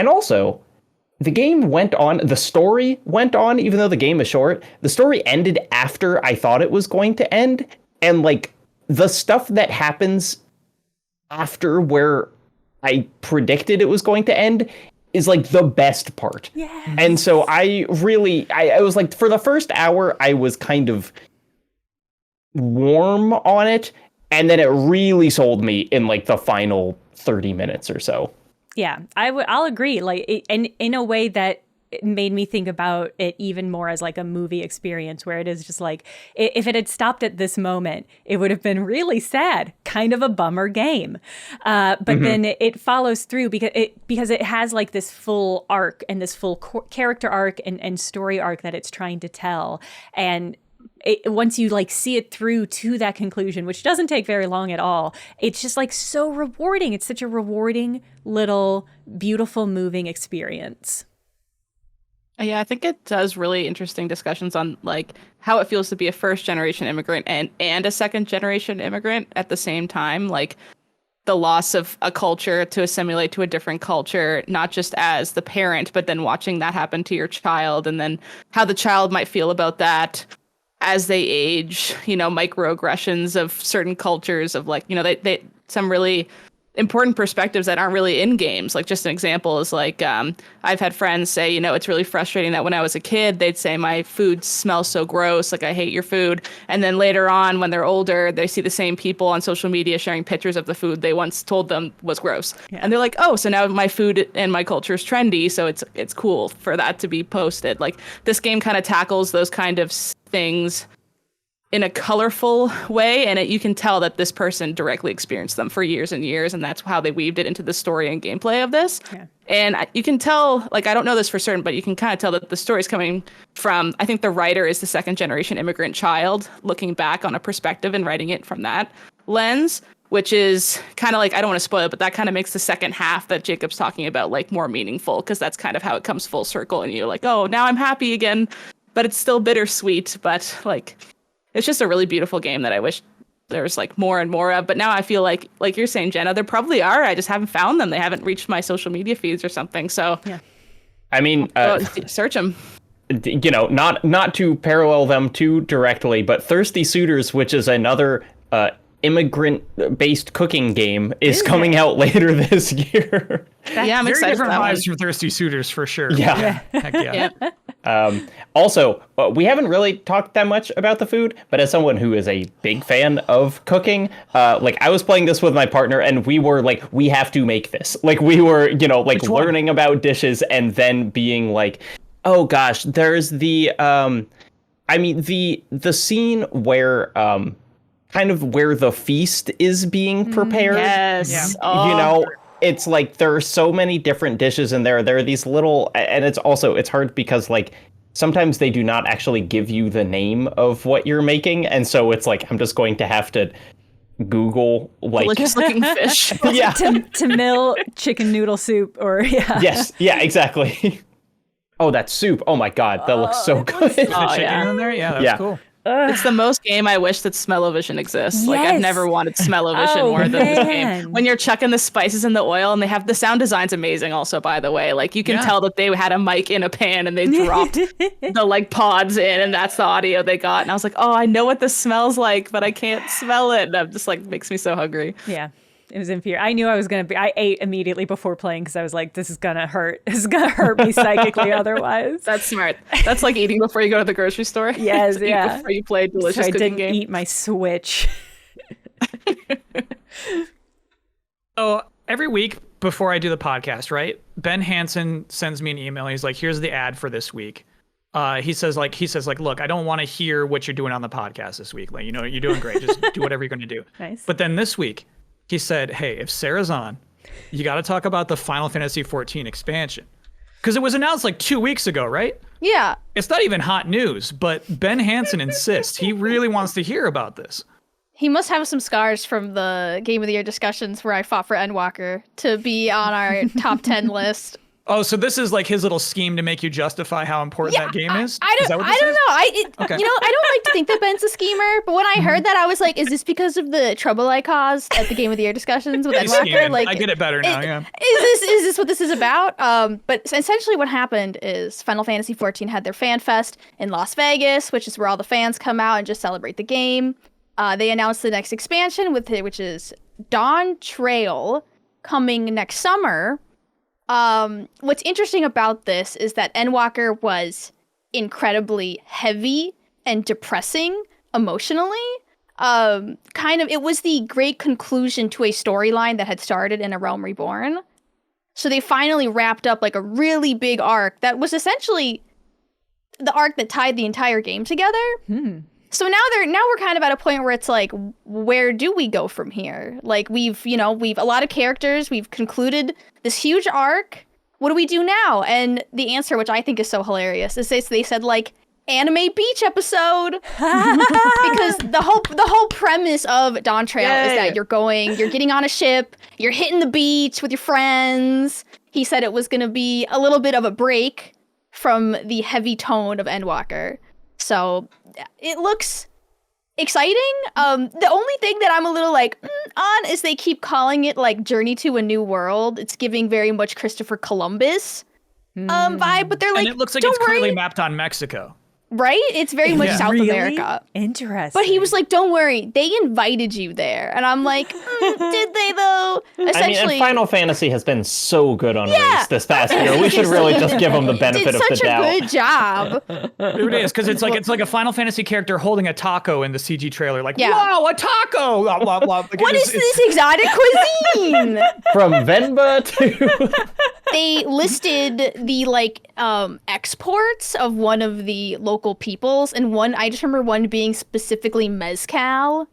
also the story went on, even though the game is short. The story ended after I thought it was going to end, and like the stuff that happens after where I predicted it was going to end is like the best part. Yes. And so I was like, for the first hour, I was kind of warm on it. And then it really sold me in like the final 30 minutes or so. Yeah, I'll agree. Like, and in a way that it made me think about it even more as like a movie experience, where it is just like, if it had stopped at this moment, it would have been really sad, kind of a bummer game. But then it follows through because it has like this full arc and this full character arc and story arc that it's trying to tell. And once you like see it through to that conclusion, which doesn't take very long at all, it's just like so rewarding. It's such a rewarding little, beautiful, moving experience. Yeah, I think it does really interesting discussions on like how it feels to be a first generation immigrant and a second generation immigrant at the same time. Like the loss of a culture to assimilate to a different culture, not just as the parent, but then watching that happen to your child, and then how the child might feel about that as they age, microaggressions of certain cultures of like, they some really important perspectives that aren't really in games. Like just an example is like, I've had friends say, it's really frustrating that when I was a kid, they'd say my food smells so gross, like I hate your food. And then later on, when they're older, they see the same people on social media sharing pictures of the food they once told them was gross. Yeah. And they're like, oh, so now my food and my culture is trendy, so it's cool for that to be posted. Like this game kind of tackles those kind of things in a colorful way, and you can tell that this person directly experienced them for years and years, and that's how they weaved it into the story and gameplay of this. Yeah. And you can tell, like, I don't know this for certain, but you can kind of tell that the story is coming from, I think the writer is the second generation immigrant child looking back on a perspective and writing it from that lens, which is kind of like, I don't want to spoil it, but that kind of makes the second half that Jacob's talking about like more meaningful, because that's kind of how it comes full circle, and you're like, oh, now I'm happy again, but it's still bittersweet. But like, it's just a really beautiful game that I wish there was like more and more of. But now I feel like you're saying, Jenna, there probably are. I just haven't found them. They haven't reached my social media feeds or something. So yeah, I mean, search them. Not to parallel them too directly, but Thirsty Suitors, which is another immigrant-based cooking game, is coming out later this year. Yeah, I'm very excited. Different vibes from Thirsty Suitors for sure. Yeah. Heck yeah. Also, we haven't really talked that much about the food, but as someone who is a big fan of cooking, like I was playing this with my partner, and we were like, we have to make this. Like we were, like learning about dishes, and then being like, oh gosh, there's the I mean, the scene where kind of where the feast is being prepared. Yes. Yeah. You know, it's like there are so many different dishes in there. There are these little, and it's hard because like sometimes they do not actually give you the name of what you're making, and so it's like I'm just going to have to Google like Delicious looking fish. yeah. Tamil chicken noodle soup, or Yes, yeah, exactly. Oh, that soup! Oh my God, that looks so good. The Oh, chicken yeah. in there? Yeah, that was Yeah. cool. It's the most game I wish that smell-o-vision exists. Like, I've Yes. never wanted smell-o-vision Oh, more than this game. man. When you're chucking the spices in the oil, and they have the sound design's amazing also, by the way. Like, you can Yeah. tell that they had a mic in a pan and they dropped the, like, pods in, and that's the audio they got. And I was like, oh, I know what this smells like, but I can't smell it. And that just, like, makes me so hungry. Yeah. It was inferior. I knew I was I ate immediately before playing because I was like, this is going to hurt. This is going to hurt me psychically otherwise. That's smart. That's like eating before you go to the grocery store. Yes, Eat yeah. Before you play a delicious So I cooking didn't game. eat my Switch. So every week before I do the podcast, right? Ben Hansen sends me an email. He's like, here's the ad for this week. He says, look, I don't want to hear what you're doing on the podcast this week. Like, you know, you're doing great. Just do whatever you're going to do. Nice. But then this week, he said, hey, if Sarah's on, you got to talk about the Final Fantasy XIV expansion. Because it was announced like 2 weeks ago, right? Yeah. It's not even hot news, but Ben Hansen insists. He really wants to hear about this. He must have some scars from the Game of the Year discussions where I fought for Endwalker to be on our top 10 list. Oh, so this is like his little scheme to make you justify how important that game is? I Is that don't what this is? know. Okay. You know, I don't like to think that Ben's a schemer, but when I heard that, I was like, is this because of the trouble I caused at the Game of the Year discussions with He's Endwalker? scheming. Like, I get it better now, yeah. Is this what this is about? But essentially what happened is Final Fantasy XIV had their fan fest in Las Vegas, which is where all the fans come out and just celebrate the game. They announced the next expansion which is Dawntrail, coming next summer. What's interesting about this is that Endwalker was incredibly heavy and depressing emotionally. It was the great conclusion to a storyline that had started in A Realm Reborn. So they finally wrapped up like a really big arc that was essentially the arc that tied the entire game together. So now we're kind of at a point where it's like, where do we go from here? Like we've a lot of characters, we've concluded this huge arc. What do we do now? And the answer, which I think is so hilarious, is they said like anime beach episode because the whole premise of Dawntrail is that you're getting on a ship, you're hitting the beach with your friends. He said it was going to be a little bit of a break from the heavy tone of Endwalker. So it looks exciting. The only thing that I'm a little like on is they keep calling it like Journey to a New World. It's giving very much Christopher Columbus vibe, but they're like, And it looks like don't it's clearly worry, mapped on Mexico. right? It's very much Yeah. South Really? America. Interesting. But he was like, don't worry, they invited you there. And I'm like, did they though? I mean, Essentially, and Final Fantasy has been so good on race this past year. We should really just give them the benefit did of the such a doubt. good job. It is, because it's like a Final Fantasy character holding a taco in the CG trailer. Like, Yeah. wow, a taco! Blah, blah, blah. Like, What is this exotic cuisine? From Venba to They listed the exports of one of the local peoples, and I just remember one being specifically mezcal.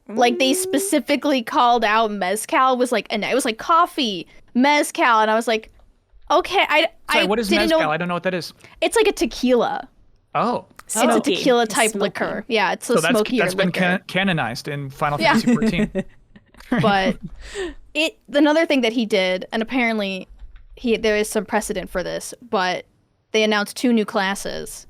Like they specifically called out mezcal was like, and it was like coffee, mezcal, and I was like, okay, Sorry, what is didn't mezcal? know. I don't know what that is. It's like a tequila. Oh. It's a Smoky. tequila type Smoky. liquor. Yeah, it's a So smokier that's been liquor. canonized in Final Yeah. Fantasy XIV. But another thing that he did, and apparently there is some precedent for this, but they announced 2 new classes.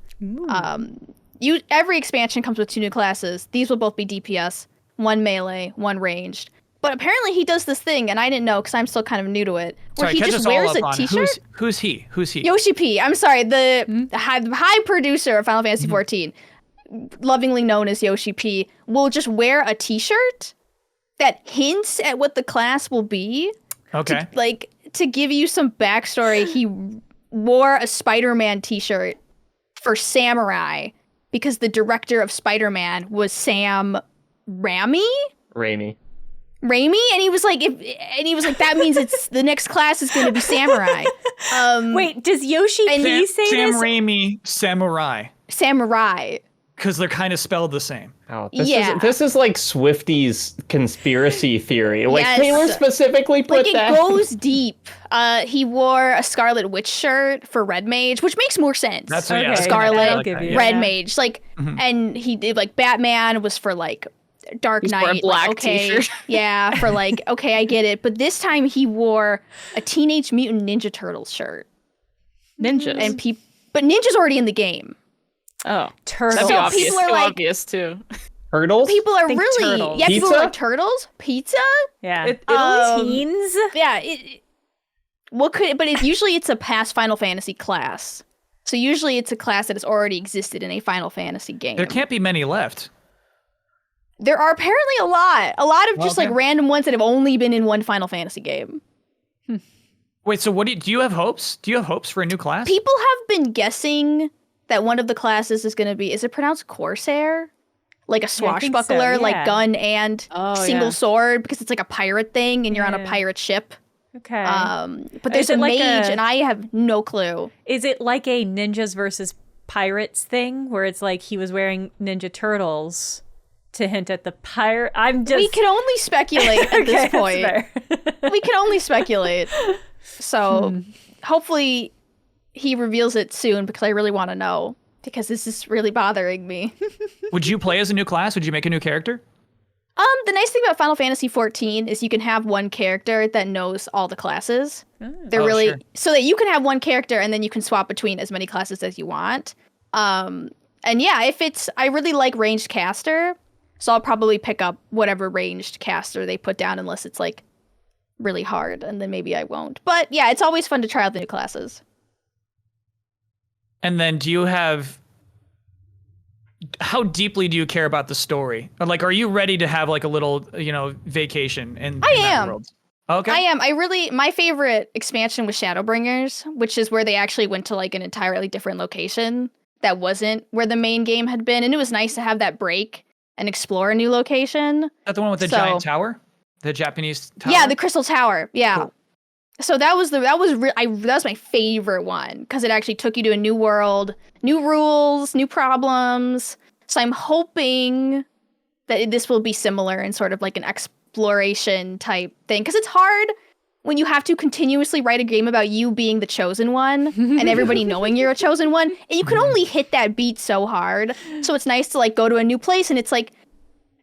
Every expansion comes with 2 new classes. These will both be DPS, 1 melee, 1 ranged. But apparently he does this thing, and I didn't know because I'm still kind of new to it, where Sorry, he catch just us all wears up a on t-shirt. who's he? Who's he? Yoshi P. I'm sorry, the high producer of Final Fantasy XIV, lovingly known as Yoshi P, will just wear a t-shirt that hints at what the class will be. Okay. To give you some backstory, he wore a Spider-Man t-shirt for Samurai because the director of Spider-Man was Sam Raimi, Raimi. and he was like, that means it's the next class is going to be Samurai. Wait, does Yoshi P say Sam this? Raimi, Samurai. Samurai. because they're kind of spelled the same. Oh, Yeah. this is like Swifty's conspiracy theory. Like Yes. Taylor specifically put Like, it that. goes deep. He wore a Scarlet Witch shirt for Red Mage, which makes more sense. That's Okay, yeah, Scarlet, I'll give you Red that. Mage. Like, and he did, like, Batman was for, like, Dark He's Knight. wore a black like, okay, t-shirt. yeah, for, like, okay, I get it. But this time he wore a Teenage Mutant Ninja Turtles shirt. Ninjas. And but Ninja's already in the game. oh, Turtle. that'd be So obvious. people are Too like- obvious too. Hurdles? People are Think really... turtles. Yeah, people Pizza? are like, turtles? Pizza? Yeah. Um, Teens? Yeah, usually it's a past Final Fantasy class. So usually it's a class that has already existed in a Final Fantasy game. There can't be many left. There are apparently a lot of just like Okay. random ones that have only been in one Final Fantasy game. Wait, so what do you have hopes? Do you have hopes for a new class? People have been guessing that one of the classes is going to be, is it pronounced Corsair? Like a Yeah, I think so, swashbuckler, yeah. like gun and Oh, single yeah. sword, because it's like a pirate thing and you're on a Yeah. pirate ship. Okay. But there's Is a it like mage a- and I have no clue. Is it like a ninjas versus pirates thing where it's like he was wearing Ninja Turtles to hint at the pirate? I'm just. We can only speculate at Okay, this that's point. fair. We can only speculate. So hopefully he reveals it soon because I really want to know, because this is really bothering me. Would you play as a new class? Would you make a new character? The nice thing about Final Fantasy XIV is you can have one character that knows all the classes. They're Oh, really sure. so that you can have one character and then you can swap between as many classes as you want. And yeah, if it's I really like ranged caster, so I'll probably pick up whatever ranged caster they put down unless it's like really hard, and then maybe I won't. But yeah, it's always fun to try out the new classes. And then do you have... How deeply do you care about the story? Or, like, are you ready to have like a little, vacation in that am. world? Okay. I am. My favorite expansion was Shadowbringers, which is where they actually went to like an entirely different location that wasn't where the main game had been. And it was nice to have that break and explore a new location. Is that the one with the So- giant tower? The Japanese tower? Yeah, the Crystal Tower. Yeah. Cool. So that was my favorite one because it actually took you to a new world, new rules, new problems. So I'm hoping that this will be similar in sort of like an exploration type thing, because it's hard when you have to continuously write a game about you being the chosen one and everybody knowing you're a chosen one, and you can only hit that beat so hard. So it's nice to like go to a new place and it's like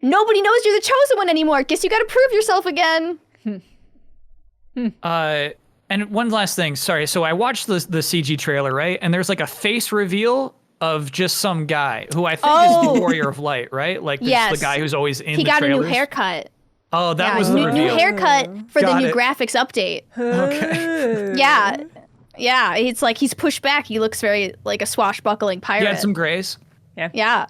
nobody knows you're the chosen one anymore. Guess you got to prove yourself again. And one last thing, sorry. So I watched the CG trailer, right? And there's like a face reveal of just some guy who I think is the Warrior of Light, right? Like the Yes. guy who's always in He the got trailers. a new haircut. Oh, that Yeah, was the new reveal. haircut for Got the new it. graphics update. Okay. Yeah, it's like he's pushed back. He looks very like a swashbuckling He pirate. had some grays. Yeah.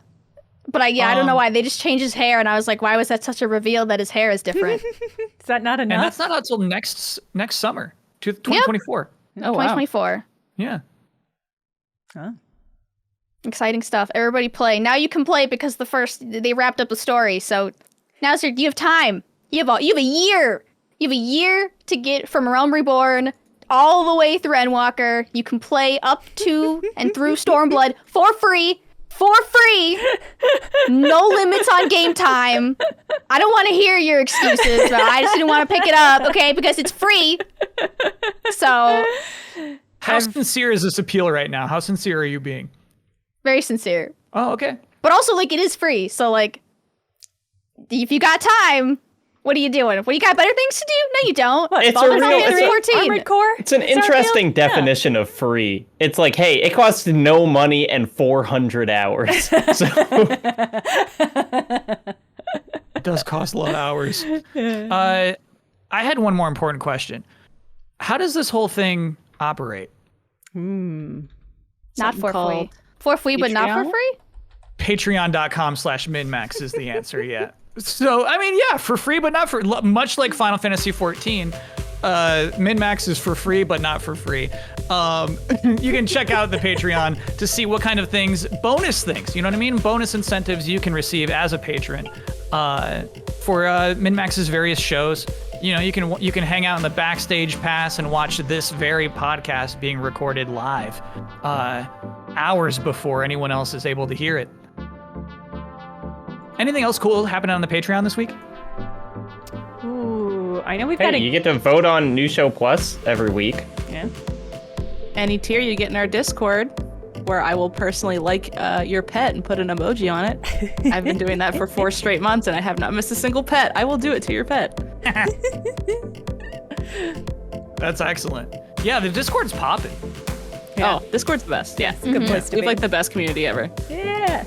But I don't know why. They just changed his hair, and I was like, why was that such a reveal that his hair is different? Is that not enough? And that's not until next summer, 2024. Oh wow. 2024. Yeah. Huh. Exciting stuff. Everybody play. Now you can play because they wrapped up the story. So now you have time. You have a year. You have a year to get from A Realm Reborn all the way through Endwalker. You can play up to and through Stormblood for free. For free. No limits on game time. I don't want to hear your excuses, but I just didn't want to pick it up, okay? Because it's free. So, How sincere is this appeal right now? How sincere are you being? very sincere. Oh, okay. But also, like, it is free. So, like, if you got time, what are you doing? Well, you got better things to do? No, you don't. It's a Final real- Fantasy it's a- 14. Armored Core? It's an interesting definition of free. It's like, hey, it costs no money and 400 hours. So It does cost a lot of hours. I had one more important question. How does this whole thing operate? Not Something for free. called For free, but not for Patreon? free? Patreon.com/MinnMax is the answer, yeah. So, I mean, yeah, for free, but not for... Much like Final Fantasy XIV, MinnMax is for free, but not for free. You can check out the Patreon to see what kind of things, bonus things, you know what I mean? Bonus incentives you can receive as a patron for MinnMax's various shows. You know, you can hang out in the backstage pass and watch this very podcast being recorded live hours before anyone else is able to hear it. Anything else cool happening on the Patreon this week? Ooh, I know we've got Hey, you get to vote on New Show Plus every week. Yeah. Any tier you get in our Discord, where I will personally like your pet and put an emoji on it. I've been doing that for 4 straight months and I have not missed a single pet. I will do it to your pet. That's excellent. Yeah, the Discord's popping. Oh, Discord's the best. Yeah. Good place to We have be. like the best community ever. Yeah.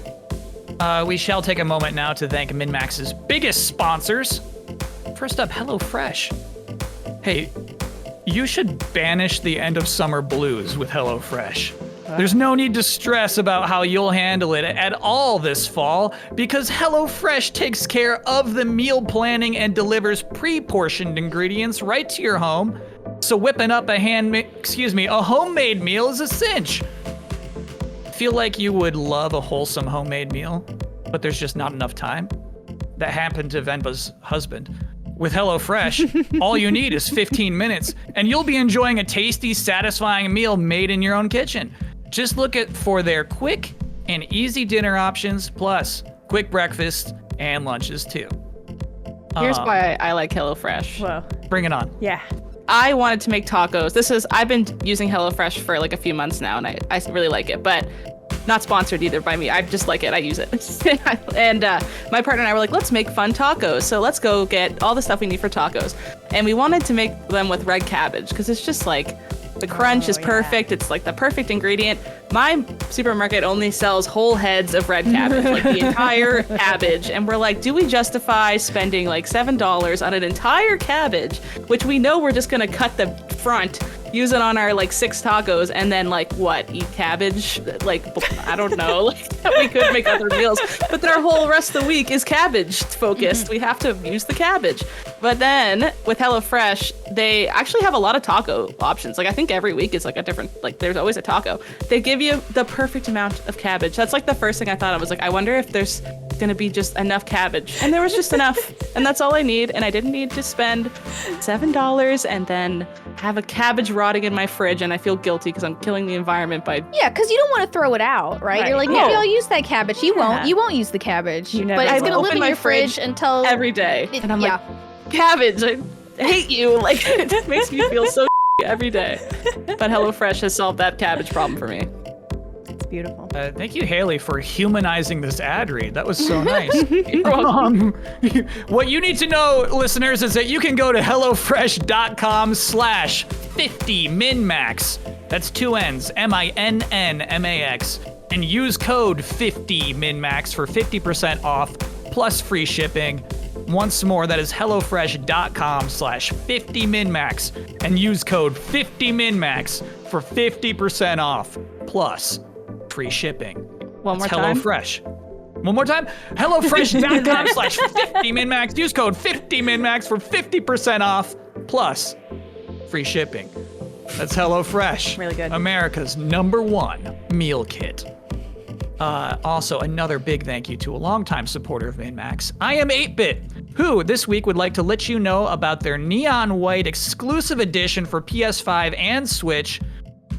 We shall take a moment now to thank MinnMax's biggest sponsors. First up, HelloFresh. Hey, you should banish the end of summer blues with HelloFresh. There's no need to stress about how you'll handle it at all this fall because HelloFresh takes care of the meal planning and delivers pre-portioned ingredients right to your home. So whipping up a homemade meal is a cinch. Feel like you would love a wholesome homemade meal, but there's just not enough time? That happened to Venba's husband. With HelloFresh, all you need is 15 minutes, and you'll be enjoying a tasty, satisfying meal made in your own kitchen. Just look for their quick and easy dinner options, plus quick breakfast and lunches too. Here's why I like HelloFresh. Whoa. Bring it on. Yeah. I wanted to make tacos. I've been using HelloFresh for like a few months now, and I really like it, but not sponsored either by me. I just like it. I use it. And my partner and I were like, let's make fun tacos. So let's go get all the stuff we need for tacos. And we wanted to make them with red cabbage because it's just like, the crunch is perfect. It's like the perfect ingredient. My supermarket only sells whole heads of red cabbage, like the entire cabbage. And we're like, do we justify spending like $7 on an entire cabbage, which we know we're just going to cut the front, use it on our like 6 tacos, and then like what, eat cabbage? Like, I don't know. Like, we could make other meals, but then our whole rest of the week is cabbage focused. We have to use the cabbage. But then with HelloFresh, they actually have a lot of taco options. Like I think every week is like a different, like there's always a taco. They give you the perfect amount of cabbage. That's like the first thing I thought of. Was like, I wonder if there's gonna be just enough cabbage. And there was just enough. And that's all I need. And I didn't need to spend $7 and then have a cabbage rotting in my fridge. And I feel guilty because I'm killing the environment by... Yeah, because you don't want to throw it out, right? You're like, maybe I'll use that cabbage. You won't. You won't use the cabbage. You never but it's will. gonna live Open in my your fridge until every day. It- And I'm yeah. like, cabbage, I hate you. Like, it makes me feel so every day. But HelloFresh has solved that cabbage problem for me. It's beautiful. Thank you, Haley, for humanizing this ad read. That was so nice. What you need to know, listeners, is that you can go to HelloFresh.com/50MinnMax. That's 2 N's, MINNMAX, and use code 50MinnMax for 50% off plus free shipping. Once more, that is HelloFresh.com/50MinnMax and use code 50MinnMax for 50% off plus free shipping. One more That's time. HelloFresh. One more time. HelloFresh.com/50MinnMax. Use code 50MinnMax for 50% off plus free shipping. That's HelloFresh. Really good. America's #1 meal kit. Also, another big thank you to a longtime supporter of MinnMax, I Am 8-Bit, who this week would like to let you know about their Neon White exclusive edition for PS5 and Switch.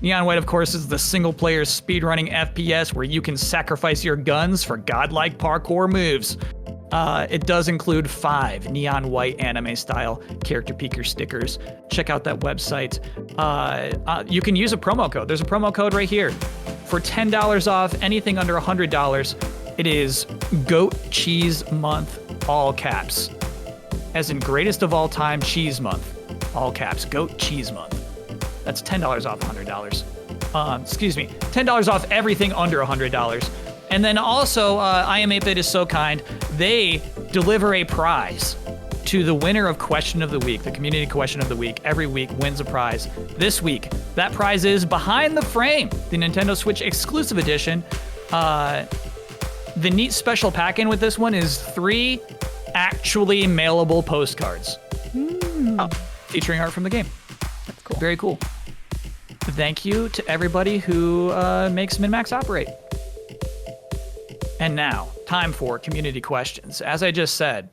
Neon White, of course, is the single-player speedrunning FPS where you can sacrifice your guns for godlike parkour moves. It does include 5 Neon White anime-style character peeker stickers. Check out that website. You can use a promo code. There's a promo code right here. For $10 off anything under $100, it is Goat Cheese Month, all caps. As in greatest of all time cheese month, all caps, Goat Cheese Month. That's $10 off $100. $10 off everything under $100. And then also, I Am 8-Bit is so kind, they deliver a prize to the winner of Question of the Week, the community question of the week. Every week wins a prize. This week, that prize is Behind the Frame, the Nintendo Switch exclusive edition. The neat special pack-in with this one is 3 actually mailable postcards featuring art from the game. That's cool. Very cool. Thank you to everybody who makes MinnMax operate. And now, time for community questions. As I just said,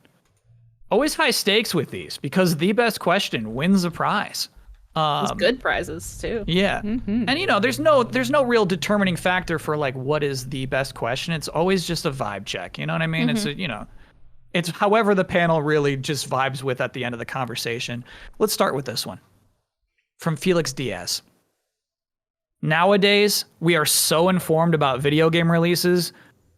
always high stakes with these because the best question wins a prize. Those good prizes too. Yeah. And there's no real determining factor for like what is the best question. It's always just a vibe check. You know what I mean? It's it's however the panel really just vibes with at the end of the conversation. Let's start with this one. From Felix Diaz. Nowadays, we are so informed about video game releases,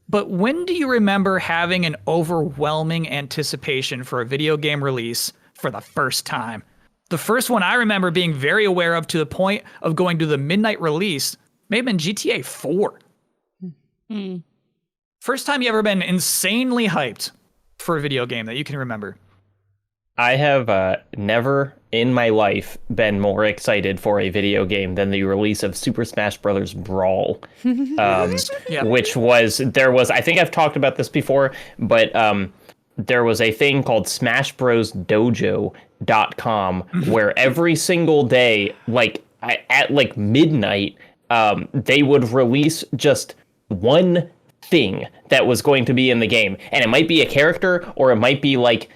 but when do you remember having an overwhelming anticipation for a video game release for the first time? The first one I remember being very aware of to the point of going to the midnight release may have been GTA 4. First time you ever been insanely hyped for a video game that you can remember? I have never in my life been more excited for a video game than the release of Super Smash Bros. Brawl, which was, I think I've talked about this before, but there was a thing called SmashBrosDojo.com where every single day, like at like midnight, they would release just one thing that was going to be in the game. And it might be a character, or it might be like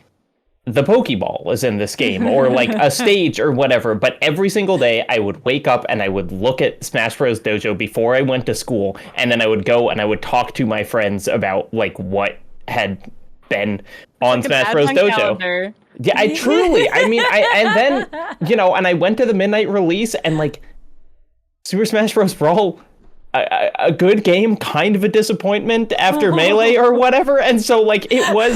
the Pokeball is in this game, or like a stage or whatever. But every single day I would wake up and I would look at Smash Bros. Dojo before I went to school. And then I would go and I would talk to my friends about like what had been on Smash Bros. Dojo. Calendar. Yeah, I truly, and then, and I went to the midnight release and like Super Smash Bros. Brawl, a good game, kind of a disappointment after Melee or whatever. And so like it was,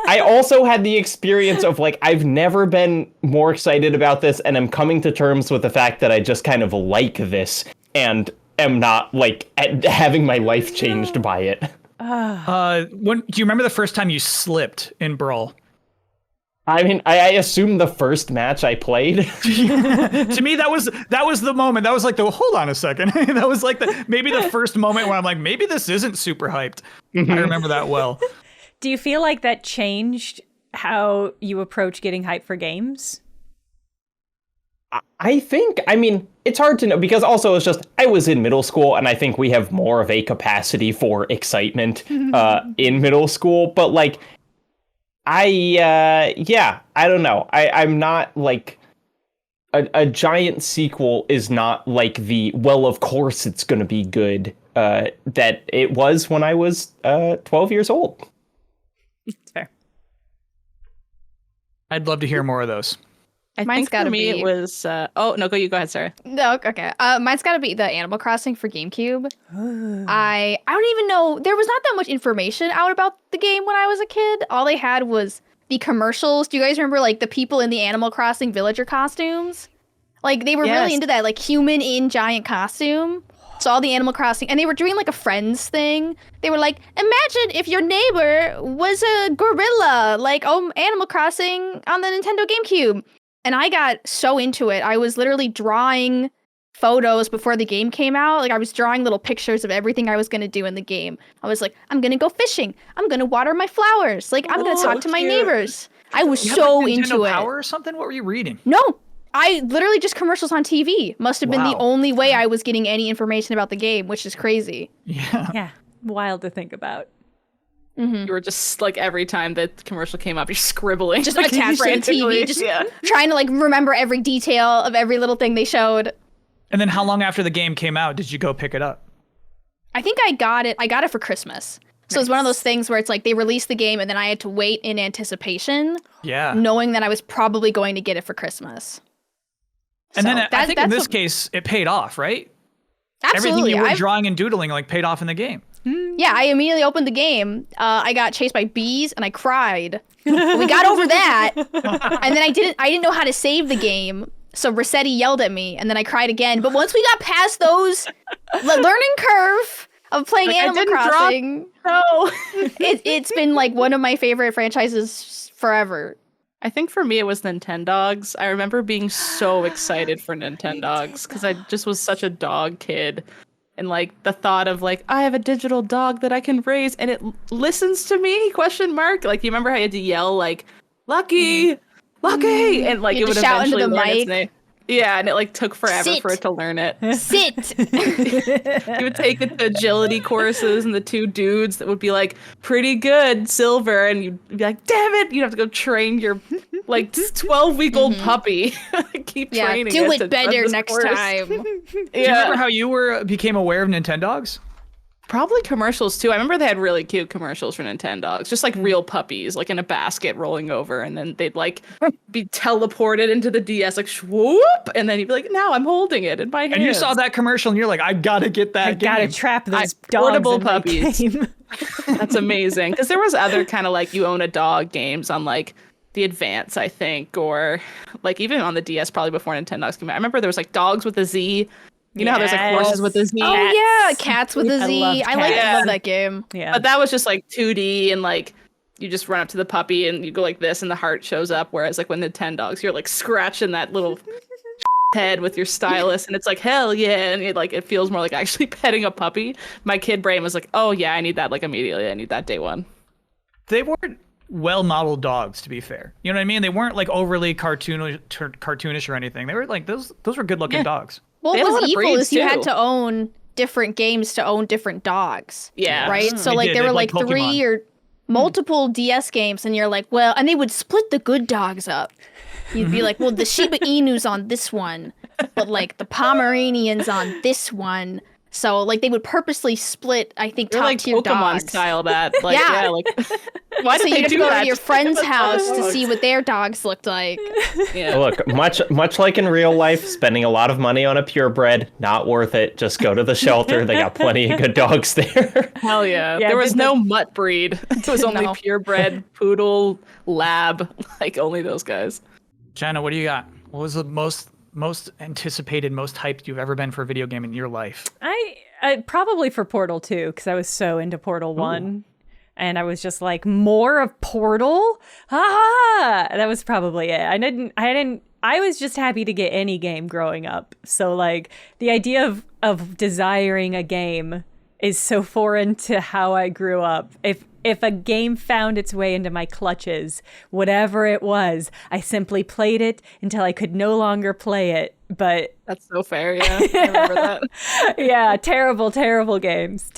I also had the experience of like, I've never been more excited about this, and I'm coming to terms with the fact that I just kind of like this and am not like having my life changed by it. Do you remember the first time you slipped in Brawl? I mean, I assume the first match I played. To me, that was the moment. That was like hold on a second. That was like maybe the first moment where I'm like, maybe this isn't super hyped. I remember that well. Do you feel like that changed how you approach getting hyped for games? I think, it's hard to know, because also it's just, I was in middle school, and I think we have more of a capacity for excitement in middle school. But like, I don't know. I'm not like a giant sequel is not like well, of course it's going to be good that it was when I was 12 years old. Fair. I'd love to hear more of those. Mine's got to be. It was. Oh no, go ahead, Sarah. No, okay. Mine's got to be the Animal Crossing for GameCube. I don't even know. There was not that much information out about the game when I was a kid. All they had was the commercials. Do you guys remember like the people in the Animal Crossing villager costumes? Like they were really into that, like human in giant costume. So all the Animal Crossing, and they were doing like a Friends thing. They were like, imagine if your neighbor was a gorilla, like Animal Crossing on the Nintendo GameCube. And I got so into it. I was literally drawing photos before the game came out. Like I was drawing little pictures of everything I was going to do in the game. I was like, I'm going to go fishing. I'm going to water my flowers. Like I'm going to talk to my neighbors. I was so into it. Power or something? What were you reading? No, I literally just commercials on TV. Must have been the only way I was getting any information about the game, which is crazy. Yeah. Wild to think about. You were just like every time the commercial came up, you're scribbling. Just like tap on TV, just trying to like remember every detail of every little thing they showed. And then how long after the game came out did you go pick it up? I think I got it for Christmas. So it's one of those things where it's like they released the game and then I had to wait in anticipation. Yeah. Knowing that I was probably going to get it for Christmas. And so then I think in this case, it paid off, right? Absolutely. Everything you were drawing and doodling like paid off in the game. Yeah, I immediately opened the game. I got chased by bees and I cried. We got over that. And then I didn't know how to save the game. So Rossetti yelled at me and then I cried again. But once we got past those learning curve of playing Animal Crossing, it's been like one of my favorite franchises forever. I think for me it was Nintendogs. I remember being so excited for Nintendogs because I just was such a dog kid. And like the thought of like, I have a digital dog that I can raise and it listens to me, ? Like, you remember how you had to yell like, Lucky, Lucky? And like it would eventually learn its name. Yeah, and it like took forever for it to learn it. Sit. You would take it to agility courses and the two dudes that would be like, pretty good, Silver. And you'd be like, damn it, you'd have to go train your like 12-week-old puppy. keep Yeah, training. do to it run better this next course. time. Do you remember how you became aware of Nintendogs? Probably commercials too. I remember they had really cute commercials for Nintendogs, just like real puppies, like in a basket rolling over, and then they'd like be teleported into the DS, like swoop, and then you'd be like, "Now I'm holding it in my hands." And you saw that commercial and you're like, I gotta get that I gotta game. trap those dogs portable in my puppies. game. That's amazing. Because there was other kind of like you own a dog games on like the Advance, I think, or like even on the DS, probably before Nintendogs came out. I remember there was like dogs with a Z. You know how there's like horses with a Z? Oh yeah, cats with a I Z. love I love cats. that game. Yeah. But that was just like 2D and like you just run up to the puppy and you go like this and the heart shows up. Whereas like when Nintendogs, you're like scratching that little head with your stylus and it's like, hell yeah. And it feels more like actually petting a puppy. My kid brain was like, oh yeah, I need that like immediately. I need that day one. They weren't well-modeled dogs, to be fair. You know what I mean? They weren't like overly cartoonish or anything. They were like, those were good-looking dogs. What They had a lot was of evil breeds, is you had too. to own different games to own different dogs. Yeah. Right? So They like did. there They were like like 3 Pokemon. or multiple DS games and you're like, well, and they would split the good dogs up. You'd be like, well, the Shiba Inu's on this one, but like the Pomeranian's on this one. So like they would purposely split, I think, They're top like tier Pokemon dogs. style that. Like, Yeah. yeah, like why So did you'd they have to do go that? to your friend's house to Dogs. see what their dogs looked like. Yeah. Look, much like in real life, spending a lot of money on a purebred, not worth it. Just go to the shelter. They got plenty of good dogs there. Hell yeah. Yeah, There was but no mutt breed. It was only No. purebred, poodle, lab, like only those guys. Jenna, what do you got? What was the most anticipated, most hyped you've ever been for a video game in your life? I probably for Portal 2 because I was so into Portal 1 and I was just like, more of Portal? Ah, that was probably it. I was just happy to get any game growing up. So like the idea of desiring a game is so foreign to how I grew up. If a game found its way into my clutches, whatever it was, I simply played it until I could no longer play it. But That's so fair, yeah. I remember that. yeah, terrible games.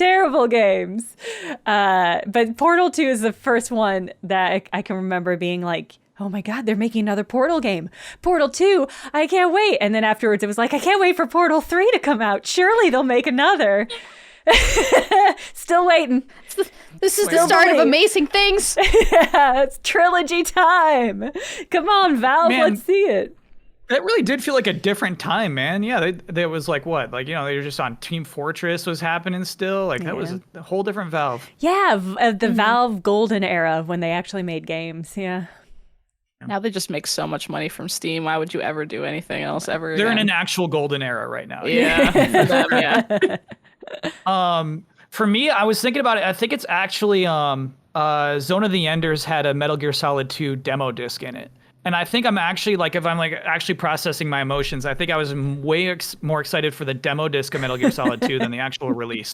But Portal 2 is the first one that I can remember being like, oh my God, they're making another Portal game. Portal 2, I can't wait. And then afterwards it was like, I can't wait for Portal 3 to come out. Surely they'll make another. Still waiting. This is the start of amazing things. Yeah, it's trilogy time. Come on, Valve, Man. let's see it. That really did feel like a different time, man. Yeah, they was like what? Like, you know, they were just on Team Fortress was happening still. Like that was a whole different Valve. Yeah, the Valve golden era of when they actually made games. Yeah. Now they just make so much money from Steam. Why would you ever do anything else ever They're in again? an actual golden era right now. Yeah. For them, yeah. For me, I was thinking about it. I think it's actually Zone of the Enders had a Metal Gear Solid 2 demo disc in it. And I think I'm actually like, if I'm like actually processing my emotions, I think I was way more excited for the demo disc of Metal Gear Solid 2 than the actual release.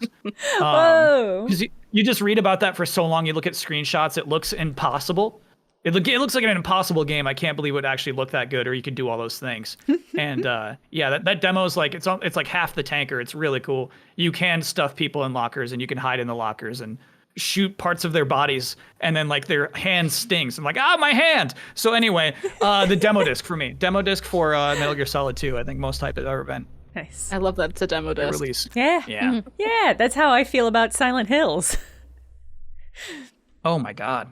Whoa. 'Cause you just read about that for so long. You look at screenshots, it looks impossible. It looks like an impossible game. I can't believe it would actually look that good, or you could do all those things. And yeah, that demo is like it's like half the tanker. It's really cool. You can stuff people in lockers, and you can hide in the lockers and shoot parts of their bodies, and then like their hand stings. I'm like, my hand. So anyway, the demo disc for me, demo disc for Metal Gear Solid 2. I think most hype it's ever been. Nice. I love that it's a demo The disc. release. Yeah. Yeah. Yeah, that's how I feel about Silent Hills. Oh my god.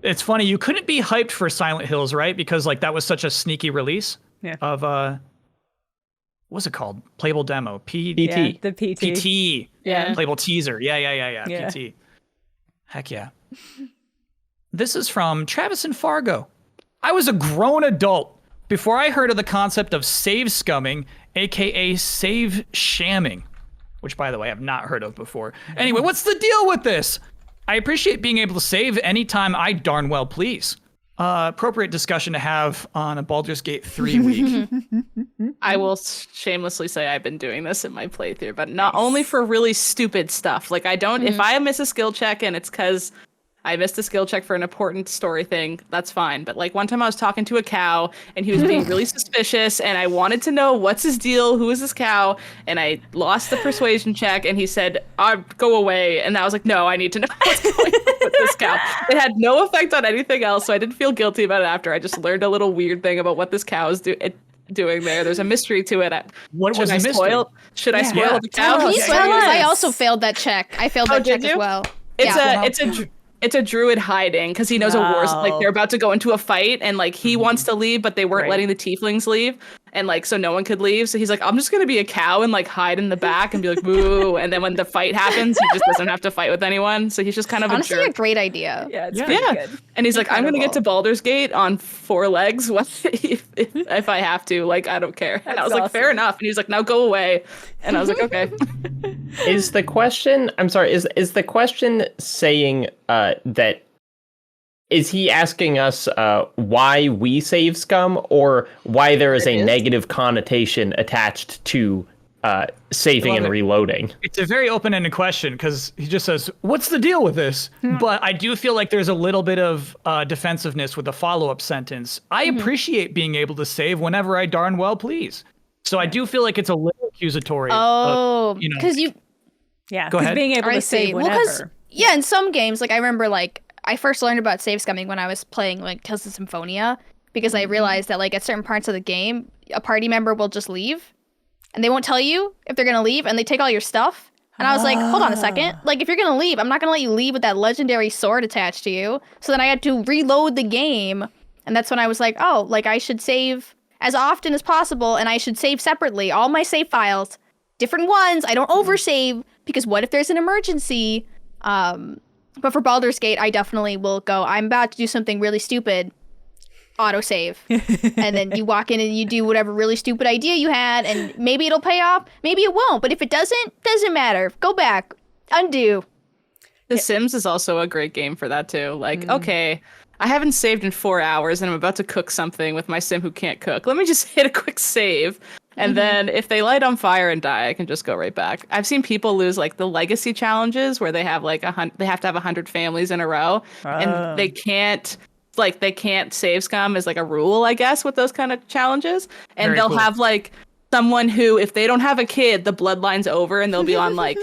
It's funny, you couldn't be hyped for Silent Hills, right? Because like that was such a sneaky release Yeah. of what's it called? Playable demo. PT. Yeah, the PT. PT. Yeah. Playable teaser. Yeah. Yeah. PT. Heck yeah. This is from Travis and Fargo. I was a grown adult before I heard of the concept of save scumming, aka save shamming, which by the way I've not heard of before. Anyway, what's the deal with this? I appreciate being able to save anytime I darn well please. Appropriate discussion to have on a Baldur's Gate 3 week. I will shamelessly say I've been doing this in my playthrough, but not only for really stupid stuff. Like I don't, if I miss a skill check and it's because I missed a skill check for an important story thing. That's fine. But like one time I was talking to a cow and he was being really suspicious and I wanted to know what's his deal, who is this cow? And I lost the persuasion check and he said, go away. And I was like, no, I need to know what's going on with this cow. It had no effect on anything else, so I didn't feel guilty about it after. I just learned a little weird thing about what this cow is doing there. There's a mystery to it. What was the mystery? Should I spoil the cow? Can you spoil this? I also failed that check. I failed that check as well. It's a druid hiding because he knows a war's like they're about to go into a fight and like he wants to leave, but they weren't letting the tieflings leave. And like, so no one could leave. So he's like, I'm just going to be a cow and like hide in the back and be like, boo. And then when the fight happens, he just doesn't have to fight with anyone. So he's just kind of honestly a jerk. a great idea. Yeah, it's pretty good. And he's like, I'm going to get to Baldur's Gate on 4 legs if I have to. Like, I don't care. And I was like, fair enough. And he was like, now go away. And I was like, okay. Is the question, I'm sorry, is the question saying that, is he asking us why we save scum or why there is a negative connotation attached to saving and reloading? It's a very open-ended question because he just says, what's the deal with this? But I do feel like there's a little bit of defensiveness with the follow-up sentence. I appreciate being able to save whenever I darn well please. So I do feel like it's a little accusatory. Oh, because Go ahead. Being able to save whenever. Yeah, in some games, like I remember like I first learned about save scumming when I was playing like Tales of Symphonia because I realized that like at certain parts of the game, a party member will just leave and they won't tell you if they're going to leave and they take all your stuff. And I was like, hold on a second. Like if you're going to leave, I'm not going to let you leave with that legendary sword attached to you. So then I had to reload the game. And that's when I was like, oh, like I should save as often as possible and I should save separately. All my save files, different ones. I don't oversave because what if there's an emergency? But for Baldur's Gate, I definitely will go, I'm about to do something really stupid, autosave. And then you walk in and you do whatever really stupid idea you had, and maybe it'll pay off, maybe it won't. But if it doesn't matter. Go back, undo. The Sims is also a great game for that too. Like, okay, I haven't saved in 4 hours and I'm about to cook something with my Sim who can't cook. Let me just hit a quick save. And then if they light on fire and die, I can just go right back. I've seen people lose like the legacy challenges where they have like they have to have 100 families in a row and they can't save scum as like a rule, I guess, with those kind of challenges. And Very they'll cool. have like someone who, if they don't have a kid, the bloodline's over and they'll be on like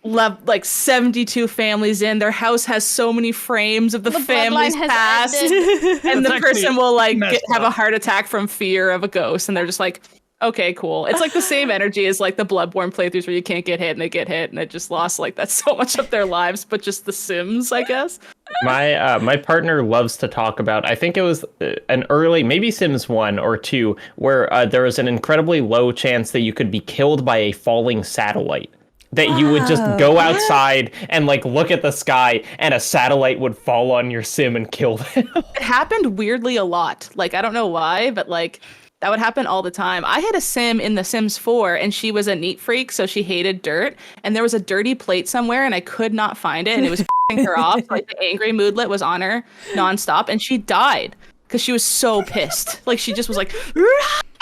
like 72 families in. Their house has so many frames of the families past. And the person will like have a heart attack from fear of a ghost. And they're just like, okay, cool. It's like the same energy as like the Bloodborne playthroughs where you can't get hit and they get hit and it just lost like that's so much of their lives, but just the Sims, I guess. My partner loves to talk about, I think it was an early, maybe Sims 1 or 2, where there was an incredibly low chance that you could be killed by a falling satellite. That you would just go outside and like look at the sky and a satellite would fall on your Sim and kill them. It happened weirdly a lot. Like, I don't know why, but like that would happen all the time. I had a Sim in The Sims 4 and she was a neat freak, so she hated dirt. And there was a dirty plate somewhere and I could not find it and it was f***ing her off. Like the angry moodlet was on her nonstop and she died because she was so pissed. Like she just was like,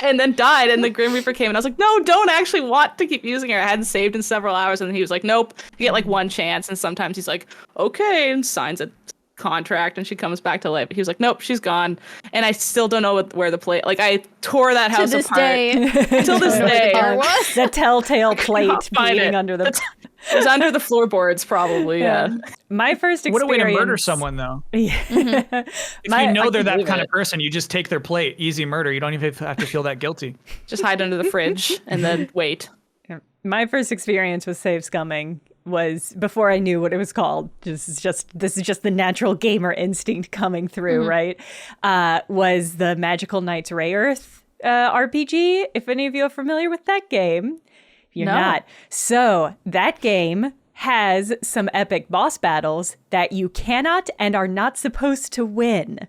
and then died and the Grim Reaper came and I was like, no, don't actually want to keep using her. I hadn't saved in several hours. And he was like, nope, you get like one chance. And sometimes he's like, okay, and signs a contract and she comes back to life. He was like, nope, she's gone. And I still don't know where the plate, like I tore that house apart. Till this day. The telltale plate bleeding under the... It was under the floorboards, probably, yeah. My first experience... What a way to murder someone, though. If you know they're that kind of person, you just take their plate. Easy murder. You don't even have to feel that guilty. Just hide under the fridge and then wait. My first experience with save scumming was before I knew what it was called. This is just the natural gamer instinct coming through, right? Was the Magical Knights Rayearth RPG. If any of you are familiar with that game, you're not. So that game has some epic boss battles that you cannot and are not supposed to win.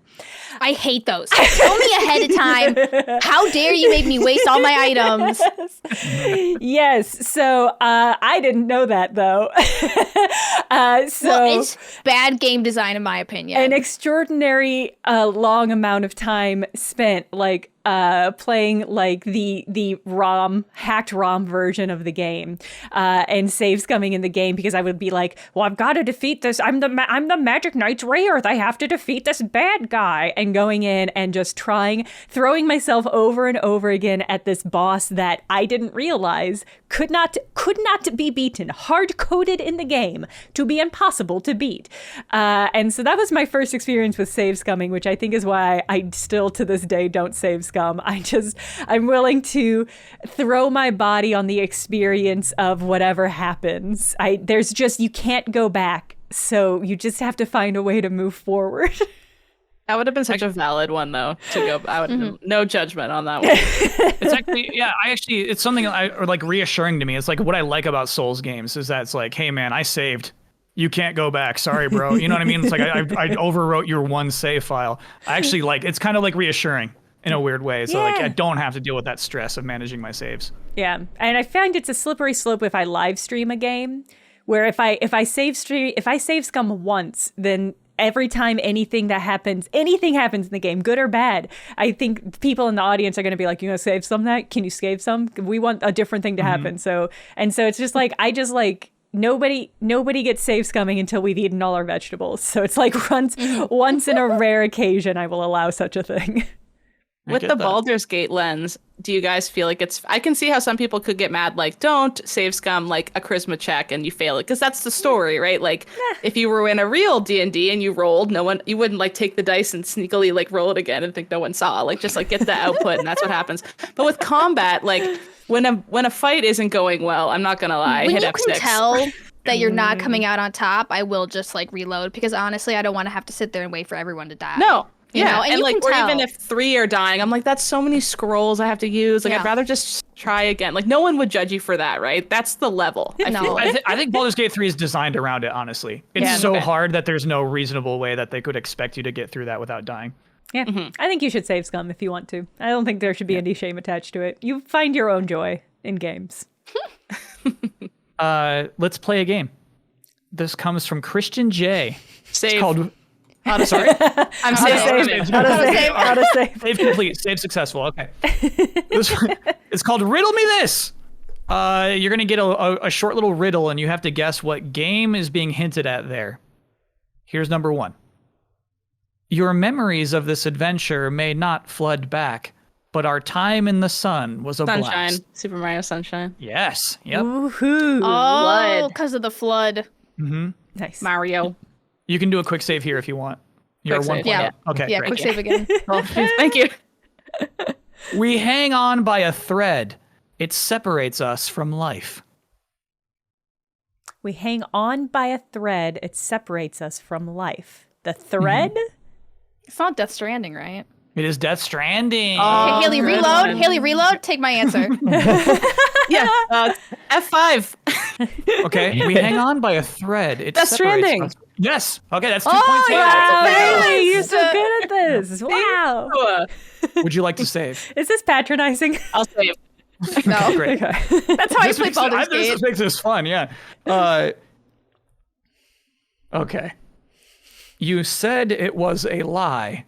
I hate those. Tell me ahead of time. How dare you make me waste all my items? Yes. So I didn't know that, though. Well, it's bad game design, in my opinion. An extraordinary long amount of time spent, like, playing like the hacked ROM version of the game, and save scumming in the game because I would be like, well, I've got to defeat this. I'm the Magic Knight's Rayearth. I have to defeat this bad guy, and going in and just throwing myself over and over again at this boss that I didn't realize could not be beaten, hard coded in the game to be impossible to beat. And so that was my first experience with save scumming, which I think is why I still to this day don't save scum. I'm willing to throw my body on the experience of whatever happens. You can't go back. So you just have to find a way to move forward. That would have been such a valid one, though, to go. I would no judgment on that one. It's actually, it's something like reassuring to me. It's like what I like about Souls games is that it's like, hey man, I saved. You can't go back. Sorry, bro. You know what I mean? It's like I overwrote your one save file. I actually it's kind of like reassuring in a weird way. So like I don't have to deal with that stress of managing my saves. Yeah, and I find it's a slippery slope if I live stream a game, where if I save scum once, then every time anything happens in the game, good or bad, I think people in the audience are going to be like, you gonna save some that? Can you save some? We want a different thing to happen. So it's just like, nobody gets save scumming until we've eaten all our vegetables. So it's like once in a rare occasion, I will allow such a thing. With the Baldur's Gate lens, do you guys feel like I can see how some people could get mad, like, don't save scum like a charisma check and you fail it, because that's the story, right? Like, if you were in a real D&D and you rolled, you wouldn't like take the dice and sneakily like roll it again and think no one saw. Like, just like get the output, and that's what happens. But with combat, like when a fight isn't going well, I'm not gonna lie, when hit you F6. can tell that you're not coming out on top, I will just like reload, because honestly, I don't want to have to sit there and wait for everyone to die. No. You know, and you like, can or tell. even if 3 are dying, I'm like, that's so many scrolls I have to use. Like, I'd rather just try again. Like, no one would judge you for that, right? That's the level. I feel like. I think Baldur's Gate 3 is designed around it, honestly. It's so hard that there's no reasonable way that they could expect you to get through that without dying. Yeah, I think you should save scum if you want to. I don't think there should be any shame attached to it. You find your own joy in games. Let's play a game. This comes from Christian J. Save. It's called... Sorry? I'm saving. Autosave. Save complete. Save successful. Okay. It's called Riddle Me This. You're going to get a short little riddle, and you have to guess what game is being hinted at there. Here's number 1. Your memories of this adventure may not flood back, but our time in the sun was a Sunshine. blast. Super Mario Sunshine. Yes. Yep. Woohoo! Oh, because of the flood. Mm-hmm. Nice. Mario. You can do a quick save here if you want. You're Quick 1 save. point Yeah. up. Okay, Yeah, great. quick save again. Oh, thank you. We hang on by a thread. It separates us from life. We hang on by a thread. It separates us from life. The thread? It's not Death Stranding, right? It is Death Stranding. Okay, Haley, good reload. one. Haley, reload. Take my answer. Yeah. F5. Okay, we hang on by a thread. It Death separates Stranding. us. Yes. Okay, that's 2 Oh, points. yeah. Haley, you're Yes. so good at this. Wow. Would you like to save? Is this patronizing? I'll save. No. Great. That's how I play Baldur's Gate. This makes this fun, yeah. Okay. You said it was a lie.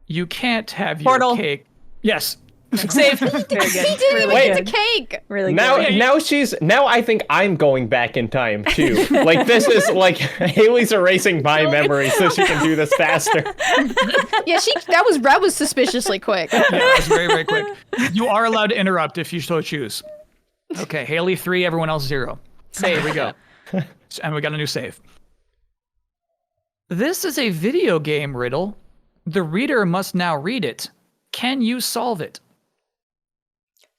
You can't have your Portal. cake. Yes. Save. Very good. He didn't even Wait. eat the cake. Really Now, good. now I think I'm going back in time too. Like, this is like Haley's erasing my memory so she can do this faster. Yeah, that was suspiciously quick. Yeah, that was very, very quick. You are allowed to interrupt if you so choose. Okay, Haley 3, everyone else 0. Save. Here we go. And we got a new save. This is a video game riddle. The reader must now read it. Can you solve it?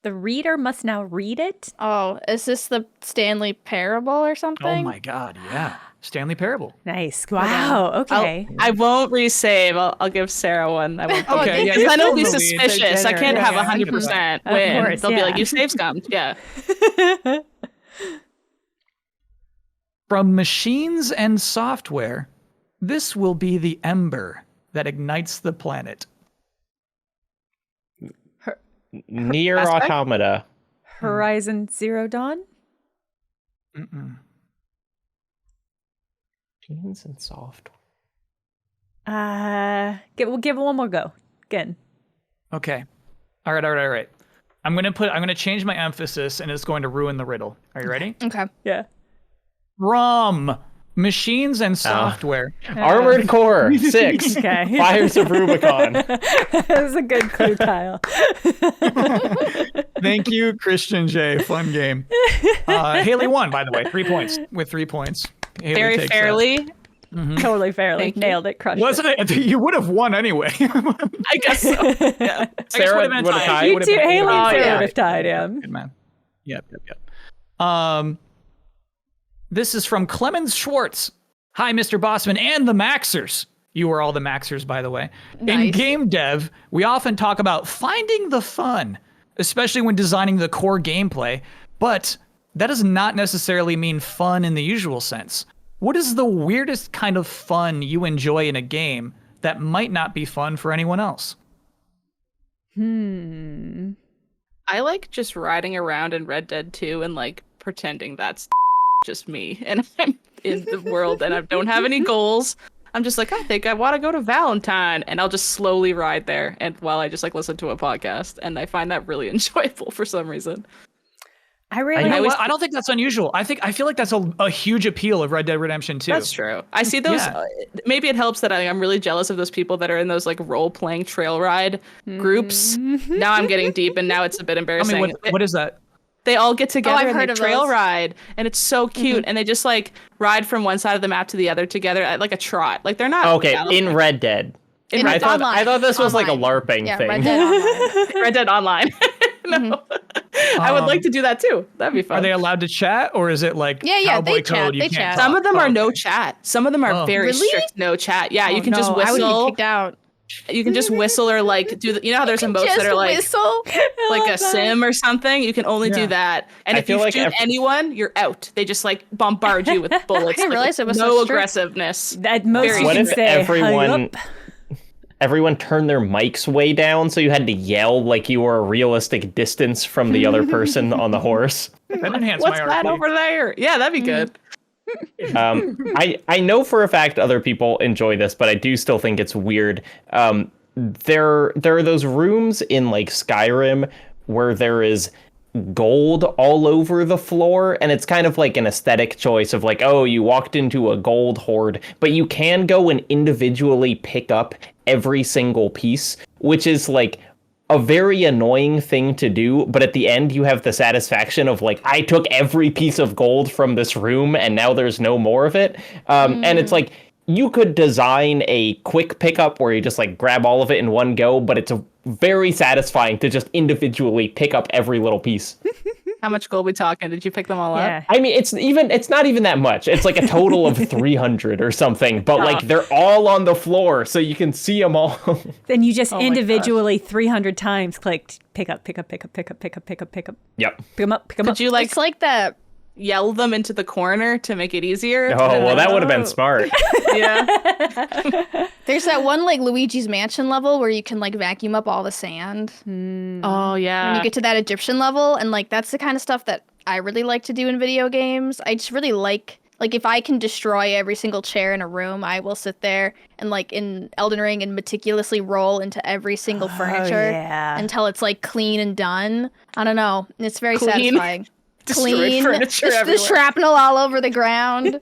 The reader must now read it? Oh, is this the Stanley Parable or something? Oh my god, yeah. Stanley Parable. Nice. Wow. Okay. I won't resave. I'll give Sarah one. I won't. Okay, yeah, Because then it'll be you're still in the lead. suspicious. I can't have Yeah, 100% Of win. course, They'll be yeah. like, you save scum. Yeah. From machines and software, this will be the ember that ignites the planet. Near Mass Effect? Automata. Horizon Zero Dawn? Mm-mm. Machines and software. We'll give it one more go. Again. Okay. All right. I'm gonna change my emphasis, and it's going to ruin the riddle. Are you ready? Okay. Yeah. ROM, machines and software. Armored Core 6. Okay. Fires of Rubicon. That was a good clue, Kyle. Thank you, Christian J. Fun game. Haley won, by the way, 3 points. With 3 points. Haley Very takes fairly. Totally fairly. Thank you. Nailed it. Crushed Wasn't it? You would have won anyway. I guess so. Yeah. Sarah would've been would have tied. tied. You Would've two, been- Haley and Oh, Sarah yeah. would have tied him. Good man. Yep. This is from Clemens Schwartz. Hi, Mr. Bosman and the Maxers. You are all the Maxers, by the way. In Nice. game dev, we often talk about finding the fun, especially when designing the core gameplay, but that does not necessarily mean fun in the usual sense. What is the weirdest kind of fun you enjoy in a game that might not be fun for anyone else? I like just riding around in Red Dead 2 and like pretending that's just me and I'm in the world and I don't have any goals. I'm just like, I think I want to go to Valentine, and I'll just slowly ride there and while I just like listen to a podcast, and I find that really enjoyable for some reason. I You really know always- what? I don't think that's unusual. I feel like that's a huge appeal of Red Dead Redemption 2. That's true. I see those. Yeah. Maybe it helps that I'm really jealous of those people that are in those like role playing trail ride groups. Now I'm getting deep, and now it's a bit I embarrassing. mean, what is that? They all get together I've and heard they of trail those. ride, and it's so cute. And they just like ride from one side of the map to the other together at like a trot. Like they're not Okay, galloping. in Red Dead. In I thought online. this was like a Online. LARPing Yeah, thing. Red Dead Online. Red Dead Online. No, I would like to do that too. That'd be fun. Are they allowed to chat, or is it like Yeah, cowboy they chat, code? You they can't chat. talk? Some of them Oh, are okay. no chat. Some of them are Oh. very Really? strict no chat. Yeah, you can No, just I would get whistle. kicked out. You can just whistle or like do the, you know how there's emotes Just that are like whistle. like a sim or something. You can only Yeah. do that. And I if you feel like shoot anyone, you're out. They just like bombard you with bullets. didn't like, realize it was no so strict. aggressiveness. At most Very you What can if say, everyone turned their mics way down so you had to yell like you were a realistic distance from the other person on the horse? That enhanced What's my that RP. over there? Yeah, that'd be good. I know for a fact other people enjoy this, but I do still think it's weird. There are those rooms in like Skyrim where there is gold all over the floor, and it's kind of like an aesthetic choice of like, oh, you walked into a gold hoard, but you can go and individually pick up every single piece, which is like a very annoying thing to do, but at the end you have the satisfaction of like, I took every piece of gold from this room and now there's no more of it. And it's like, you could design a quick pickup where you just like grab all of it in one go, but it's very satisfying to just individually pick up every little piece. How much gold we talking? Did you pick them all up? Yeah. I mean, it's not even that much. It's like a total of 300 or something, but like they're all on the floor so you can see them all. Then you just Oh my individually 300 times clicked pick up, pick up, pick up, pick up, pick up, pick up, pick up, Yep. pick them up, pick them up. Could you like It's like that. yell them into the corner to make it easier? Oh, well, that would have been smart. Yeah. There's that one like Luigi's Mansion level where you can like vacuum up all the sand. Oh yeah. When you get to that Egyptian level, and like that's the kind of stuff that I really like to do in video games. I just really like if I can destroy every single chair in a room, I will sit there and like in Elden Ring and meticulously roll into every single furniture yeah. until it's like clean and done. I don't know. It's very Clean. satisfying. Destroyed furniture Just the everywhere. shrapnel all over the ground.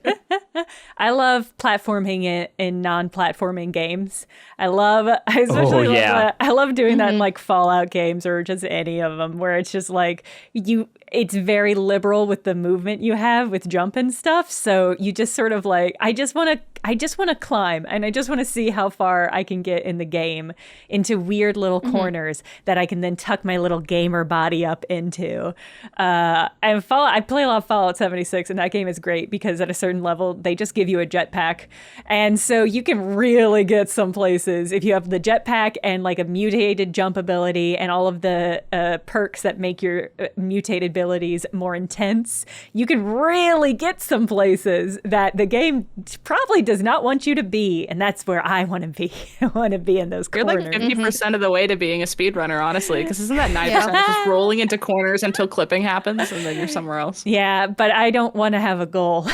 I love platforming in non-platforming games. I especially love yeah. that. I love doing that in like Fallout games or just any of them where it's just like it's very liberal with the movement you have with jump and stuff. So you just sort of like, I just want to climb and I just want to see how far I can get in the game into weird little corners that I can then tuck my little gamer body up into. And I play a lot of Fallout 76, and that game is great because at a certain level, they just give you a jetpack. And so you can really get some places if you have the jetpack and like a mutated jump ability and all of the perks that make your mutated abilities more intense. You can really get some places that the game probably does not want you to be. And that's where I want to be. I want to be in those You're corners. like 50% of the way to being a speedrunner, honestly, because isn't that 9% just rolling into corners until clipping happens and then you're somewhere else? Yeah, but I don't want to have a goal.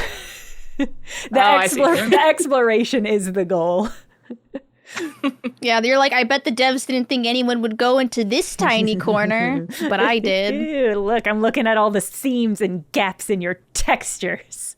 I see. The exploration is the goal. Yeah, you're like, I bet the devs didn't think anyone would go into this tiny corner, but I did. Ew, look, I'm looking at all the seams and gaps in your textures.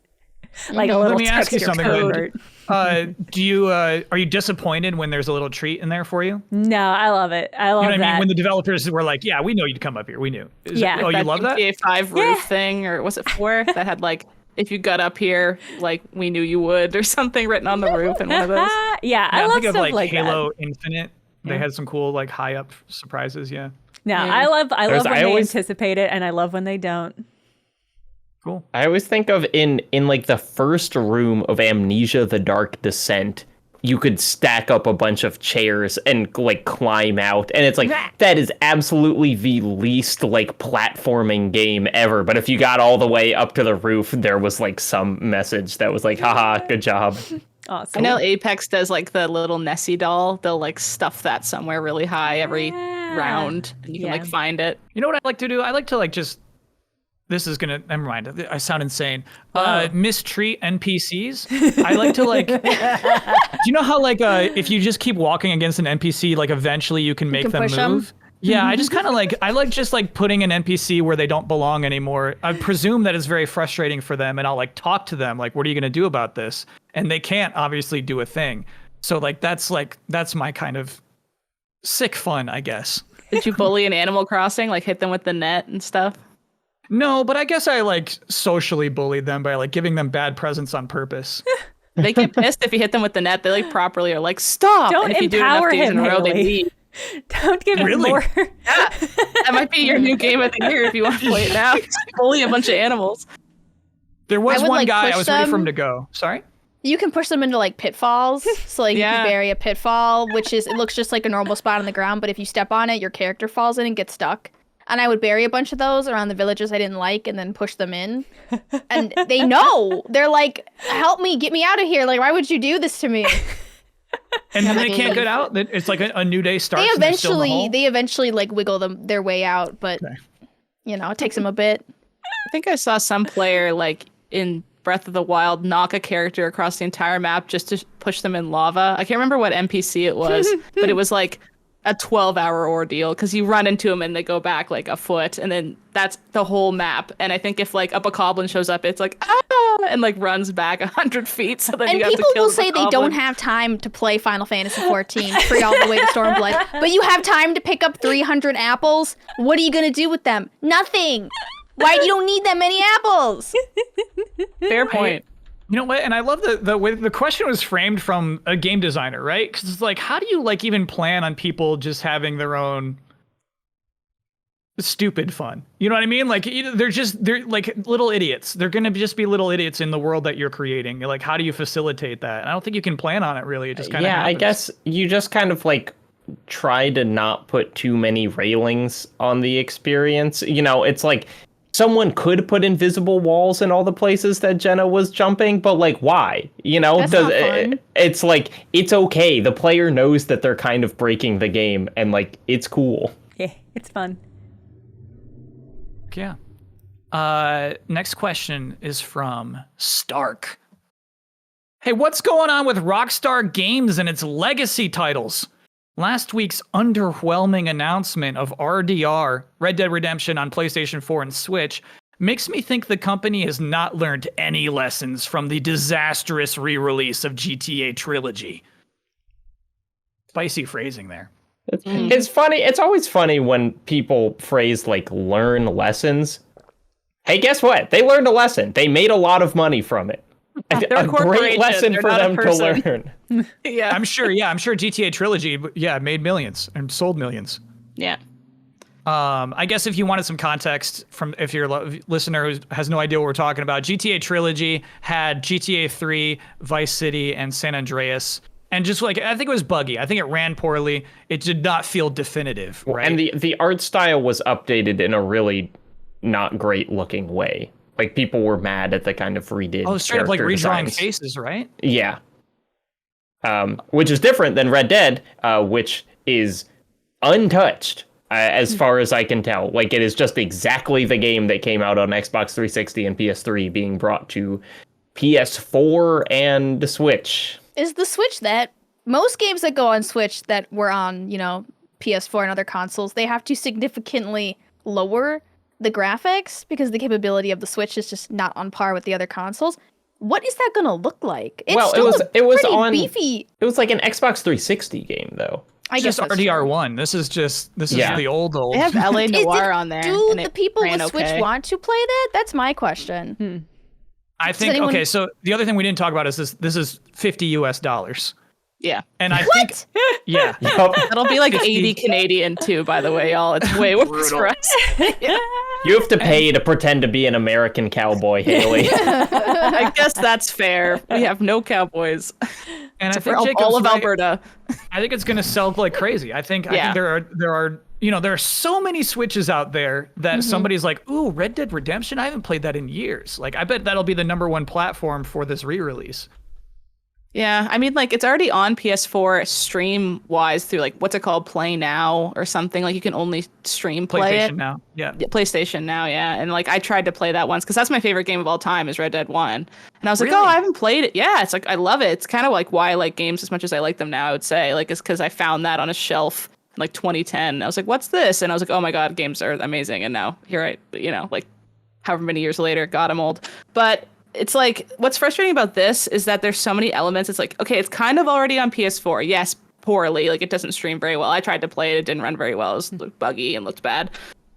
Like a little Let me ask you texture something, code. are you disappointed when there's a little treat in there for you? No, I love it. I love You know what that. I mean? When the developers were like, yeah, we know you'd come up here. We knew. Yeah. You love that? GTA 5 roof thing, or was it 4 that had like, if you got up here, like we knew you would, or something written on the roof in one of those. Yeah, I I love think of stuff like like Halo that. Infinite. They had some cool like high up surprises. Yeah. No, Yeah. I love when I they always- anticipate it, and I love when they don't. Cool. I always think of in like the first room of Amnesia: The Dark Descent, you could stack up a bunch of chairs and like climb out, and it's like that is absolutely the least like platforming game ever. But if you got all the way up to the roof, there was like some message that was like, haha, good job. Awesome. I know Apex does like the little Nessie doll. They'll like stuff that somewhere really high every round, and you can like find it. You know what I like to do? I like to like just. This is gonna. Never mind. I sound insane. Mistreat NPCs. I like to like. Do you know how like if you just keep walking against an NPC, like eventually you can make can them push 'em? move? Yeah, I just kind of like. I like just like putting an NPC where they don't belong anymore. I presume that it's very frustrating for them, and I'll like talk to them like, "What are you gonna do about this?" And they can't obviously do a thing. So like that's my kind of sick fun, I guess. Did you bully in Animal Crossing? Like hit them with the net and stuff? No, but I guess I like socially bullied them by like giving them bad presents on purpose. They get pissed if you hit them with the net. They like properly are like, stop. Don't and if you do it empower enough days in him, a row, they Haley. leave. Don't give it Really? more. That might be your new game of the year if you want to play it now. Just bully a bunch of animals. There was I would, one like, guy I push was ready for him them. to go. Sorry? You can push them into like pitfalls. So like Yeah. you can bury a pitfall, which is it looks just like a normal spot on the ground, but if you step on it, your character falls in and gets stuck. And I would bury a bunch of those around the villages I didn't like and then push them in. And they know. They're like, help me, get me out of here. Like, why would you do this to me? And then they can't get out? It's like a new day starts They and they're still in the hole? eventually like wiggle their way out, but Okay. you know, it takes them a bit. I think I saw some player like in Breath of the Wild knock a character across the entire map just to push them in lava. I can't remember what NPC it was, but it was like a 12-hour ordeal because you run into them and they go back like a foot, and then that's the whole map. And I think if like a bokoblin shows up, it's like ah, and like runs back 100 feet. So then And you have people to kill will the say they don't bokoblin. have time to play Final Fantasy XIV free all the way to Stormblood, but you have time to pick up 300 apples. What are you gonna do with them? Nothing. Why you don't need that many apples? Fair point. You know what? And I love the way the question was framed from a game designer, right? Because it's like, how do you like even plan on people just having their own stupid fun? You know what I mean? Like they're like little idiots. They're gonna just be little idiots in the world that you're creating. Like, how do you facilitate that? And I don't think you can plan on it really. It just kind of I guess you just kind of like try to not put too many railings on the experience. You know, it's like someone could put invisible walls in all the places that Jenna was jumping, but like, why? You know, That's not fun. it's like, it's okay. The player knows that they're kind of breaking the game, and like, it's cool. Yeah, it's fun. Yeah. Next question is from Stark. Hey, what's going on with Rockstar Games and its legacy titles? Last week's underwhelming announcement of RDR, Red Dead Redemption, on PlayStation 4 and Switch makes me think the company has not learned any lessons from the disastrous re-release of GTA Trilogy. Spicy phrasing there. It's funny. It's always funny when people phrase like learn lessons. Hey, guess what? They learned a lesson. They made a lot of money from it. They're a A great corporation. lesson They're for not a them to person. learn. Yeah. I'm sure GTA Trilogy, made millions and sold millions. Yeah. I guess if you wanted some context from if you're a listener who has no idea what we're talking about, GTA Trilogy had GTA 3, Vice City, and San Andreas. And just like, I think it was buggy. I think it ran poorly. It did not feel definitive, right? And the art style was updated in a really not great looking way. Like, people were mad at the kind of redid straight up like character redrawing designs. faces, right? Yeah. Which is different than Red Dead, which is untouched, as far as I can tell. Like, it is just exactly the game that came out on Xbox 360 and PS3 being brought to PS4 and the Switch. Is the Switch that most games that go on Switch that were on, PS4 and other consoles, they have to significantly lower the graphics because the capability of the Switch is just not on par with the other consoles. What is that going to look like? It's well, still it was pretty on beefy. It was like an Xbox 360 game though. I It's guess just that's true. RDR1. This is the old. They have LA Noir on there. Do and the it people ran with Switch okay. want to play that? That's my question. I think anyone- okay. So the other thing we didn't talk about is this. This is $50. Yeah. And I think yeah. Yup. That'll be like 80 Canadian too, by the way, y'all. It's way worse for us. You have to pay to pretend to be an American cowboy, Haley. I guess that's fair. We have no cowboys. And I For think all Jacob's of right. Alberta. I think it's going to sell like crazy. I think Yeah. there are so many Switches out there that somebody's like, ooh, Red Dead Redemption. I haven't played that in years. Like, I bet that'll be the #1 platform for this re-release. Yeah, I mean, like, it's already on PS4 stream-wise through, like, what's it called, Play Now or something. Like, you can only stream play PlayStation it. now. Yeah. Yeah, PlayStation Now, yeah. And, like, I tried to play that once because that's my favorite game of all time is Red Dead 1. And I was like, Really? oh, I haven't played it. Yeah, it's like, I love it. It's kind of like why I like games as much as I like them now, I would say. Like, it's because I found that on a shelf in, like, 2010. I was like, what's this? And I was like, oh, my God, games are amazing. And now here like, however many years later, God, I'm old. But it's like, what's frustrating about this is that there's so many elements. It's like, okay, it's kind of already on PS4. Yes, poorly. Like, it doesn't stream very well. I tried to play it. It didn't run very well. It was buggy and looked bad.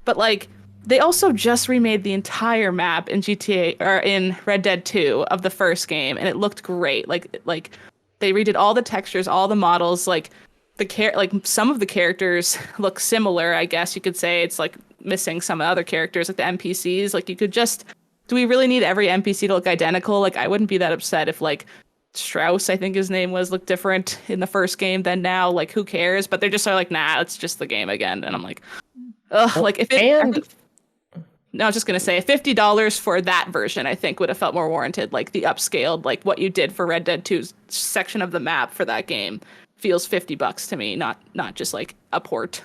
But, like, they also just remade the entire map in GTA or in Red Dead 2 of the first game, and it looked great. Like they redid all the textures, all the models. Like some of the characters look similar. I guess you could say it's like missing some other characters, like the NPCs. Like, you could just. Do we really need every NPC to look identical? Like, I wouldn't be that upset if, like, Strauss, I think his name was, looked different in the first game than now. Like, who cares? But they're just sort of like, nah, it's just the game again. And I'm like, ugh. Like, if it... No, I was just going to say, $50 for that version, I think, would have felt more warranted. Like, the upscaled, like, what you did for Red Dead 2's section of the map for that game feels $50 to me, not just, like, a port.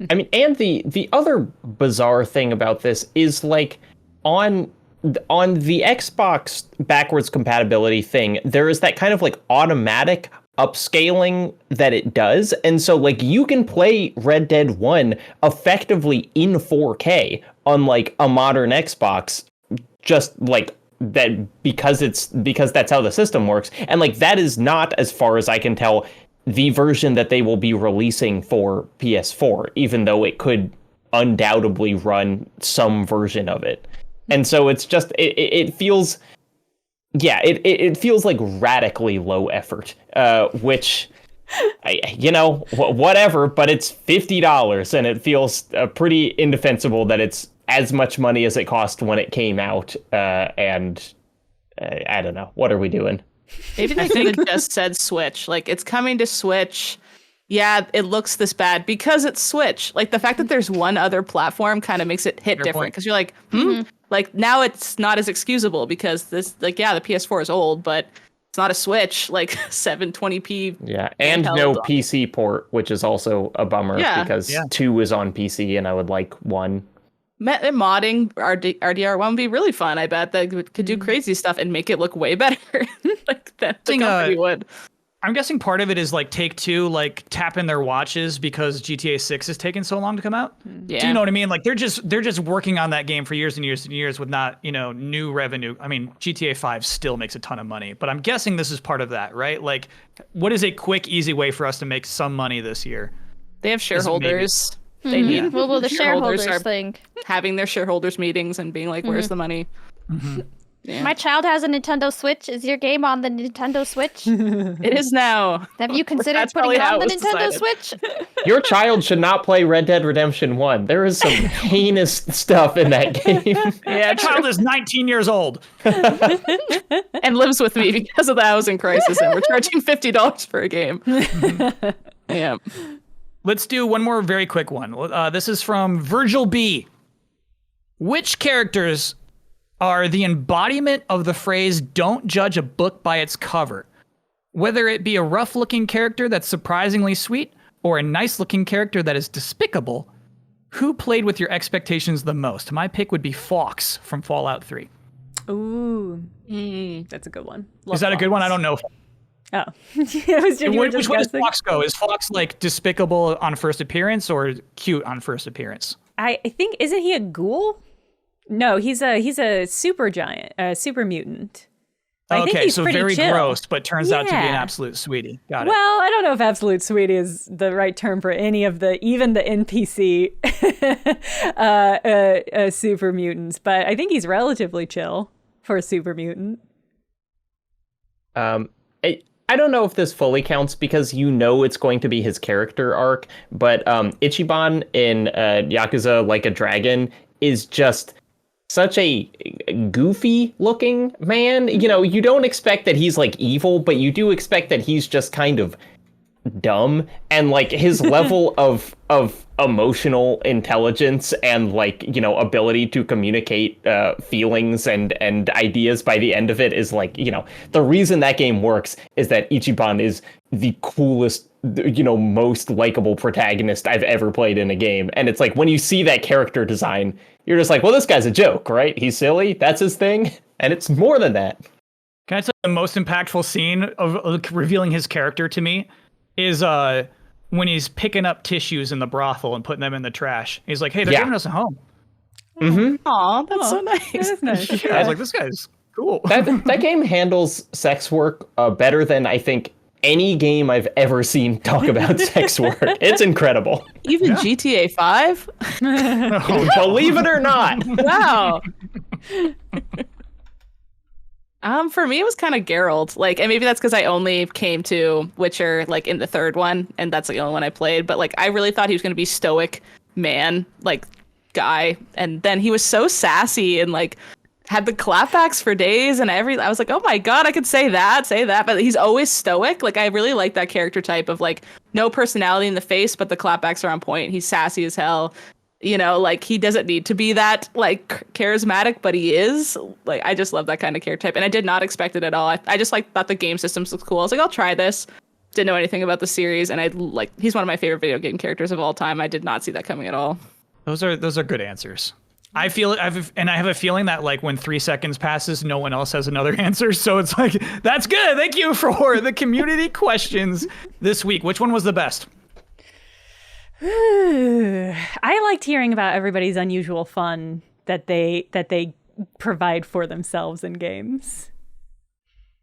I mean, and the other bizarre thing about this is, like, on the Xbox backwards compatibility thing, there is that kind of like automatic upscaling that it does. And so like you can play Red Dead 1 effectively in 4K on like a modern Xbox, just like that because that's how the system works. And like that is not, as far as I can tell, the version that they will be releasing for PS4, even though it could undoubtedly run some version of it. And so it's just, it feels, it feels like radically low effort, which, whatever, but it's $50 and it feels pretty indefensible that it's as much money as it cost when it came out. And I don't know, what are we doing? Maybe they could have just said Switch. Like, it's coming to Switch. Yeah, it looks this bad because it's Switch. Like, the fact that there's one other platform kind of makes it hit Fair different point. because you're like, Like, now it's not as excusable because this, like, yeah, the PS4 is old, but it's not a Switch, like 720p. Yeah, and handheld. no PC port, which is also a bummer because 2 is on PC and I would like 1. Modding RDR1 would be really fun. I bet that could do crazy stuff and make it look way better. Like that the company would. I'm guessing part of it is like Take-Two like tapping their watches because GTA 6 is taking so long to come out. Yeah. Do you know what I mean? Like they're just working on that game for years and years and years with not, new revenue. I mean, GTA 5 still makes a ton of money, but I'm guessing this is part of that, right? Like, what is a quick, easy way for us to make some money this year? They have shareholders. They Mhm. need Well, the shareholders are thing. having their shareholders meetings and being like, "Where's the money?" Yeah. My child has a Nintendo Switch. Is your game on the Nintendo Switch? It is now. Have you considered That's putting probably it how on the it was Nintendo decided. Switch? Your child should not play Red Dead Redemption 1. There is some heinous stuff in that game. Yeah, That child is 19 years old. and lives with me because of the housing crisis, and we're charging $50 for a game. Yeah. Let's do one more very quick one. This is from Virgil B. Which characters are the embodiment of the phrase, don't judge a book by its cover? Whether it be a rough-looking character that's surprisingly sweet, or a nice-looking character that is despicable, who played with your expectations the most? My pick would be Fox from Fallout 3. Ooh, that's a good one. Is that a good one? I don't know. Oh, it was just, Which way does Fox go? Is Fox like despicable on first appearance or cute on first appearance? I think, isn't he a ghoul? No, he's a super giant, a super mutant. I think Okay, he's so pretty very chill. gross, but turns out to be an Yeah. absolute sweetie. Got it. Well, I don't know if absolute sweetie is the right term for any of even the NPC super mutants, but I think he's relatively chill for a super mutant. I don't know if this fully counts because you know it's going to be his character arc, but Ichiban in Yakuza Like a Dragon is just such a goofy looking man. You know, you don't expect that he's like evil, but you do expect that he's just kind of dumb, and like his level of emotional intelligence and like, you know, ability to communicate feelings and ideas by the end of it is like, you know, the reason that game works is that Ichiban is the coolest, you know, most likable protagonist I've ever played in a game. And it's like when you see that character design, you're just like, well, this guy's a joke, right? He's silly, that's his thing, and it's more than that. Can I tell you the most impactful scene of revealing his character to me is when he's picking up tissues in the brothel and putting them in the trash. He's like, hey, they're giving us a home. Mm-hmm. Aw, that's so nice. That's nice. Yeah, I was like, this guy's cool. That game handles sex work better than I think any game I've ever seen talk about sex work. It's incredible. Even GTA 5? Believe it or not. Wow. For me, it was kind of Geralt. Like, and maybe that's because I only came to Witcher like in the third one, and that's the only one I played. But like, I really thought he was going to be stoic man, like guy, and then he was so sassy and like had the clapbacks for days and I was like, oh my god, I could say that, but he's always stoic. Like, I really like that character type of like no personality in the face, but the clapbacks are on point. He's sassy as hell. You know, like he doesn't need to be that like charismatic, but he is. Like, I just love that kind of character type, and I did not expect it at all. I just like thought the game systems looked cool. I was like, I'll try this. Didn't know anything about the series, and he's one of my favorite video game characters of all time. I did not see that coming at all. Those are good answers. I have a feeling that like when 3 seconds passes, no one else has another answer. So it's like, that's good. Thank you for the community questions this week. Which one was the best? I liked hearing about everybody's unusual fun that they provide for themselves in games.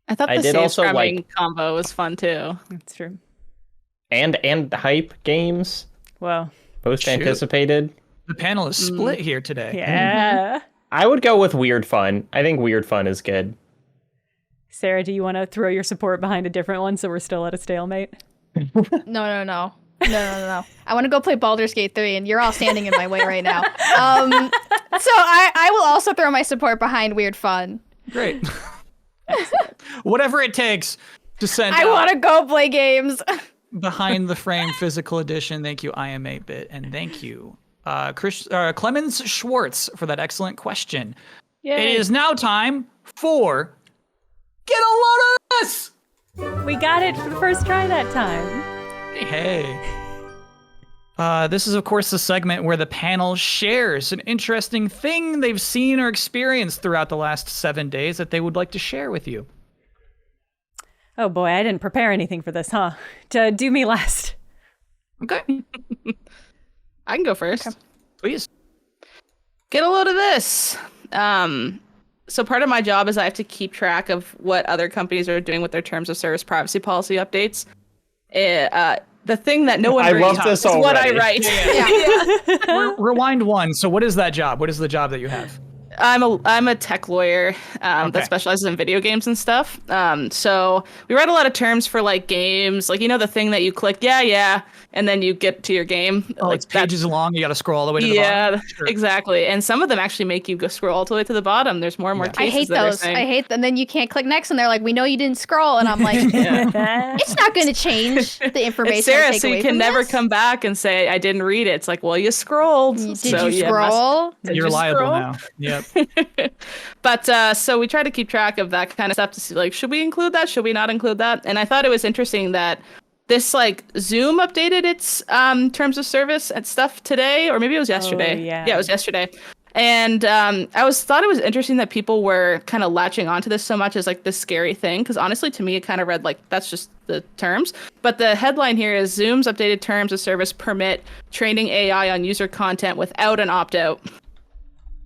I thought the save scrumming combo was fun too. That's true. And hype games. Well, most anticipated. The panel is split here today. Yeah. I would go with weird fun. I think weird fun is good. Sarah, do you want to throw your support behind a different one so we're still at a stalemate? No. I want to go play Baldur's Gate 3, and you're all standing in my way right now. So I will also throw my support behind weird fun. Great. Whatever it takes to send I want to go play games. Behind the Frame Physical Edition. Thank you, I am 8-Bit, and thank you, Clemens Schwartz, for that excellent question. Yay. It is now time for Get a Load of This! We got it for the first try that time. Hey. This is, of course, the segment where the panel shares an interesting thing they've seen or experienced throughout the last 7 days that they would like to share with you. Oh boy, I didn't prepare anything for this, huh? Do me last. Okay. I can go first. Okay. Please. Get a load of this. So part of my job is I have to keep track of what other companies are doing with their terms of service privacy policy updates. The thing that no one I reads love this is what I already. write. Yeah. Rewind one. So what is that job? What is the job that you have? I'm a tech lawyer that specializes in video games and stuff. So we write a lot of terms for like games, like, you know, the thing that you click, yeah, and then you get to your game. Oh, like it's pages long. You got to scroll all the way to the bottom. Yeah, Sure. Exactly. And some of them actually make you go scroll all the way to the bottom. There's more and more Yeah. cases I hate that are those. saying- I hate them. And then you can't click next, and they're like, "We know you didn't scroll," and I'm like, "It's not going to change the information." It's Sarah, I take so you away can from never this. come back and say I didn't read it. It's like, well, you scrolled. Did so you must- scroll? Did You're you liable scroll? now. Yep. But so we try to keep track of that kind of stuff to see, like, should we include that? Should we not include that? And I thought it was interesting that this, like, Zoom updated its terms of service and stuff today, or maybe it was yesterday. Oh, yeah. Yeah, it was yesterday. And I thought it was interesting that people were kind of latching onto this so much as like this scary thing, because honestly, to me, it kind of read like that's just the terms. But the headline here is Zoom's updated terms of service permit training AI on user content without an opt-out.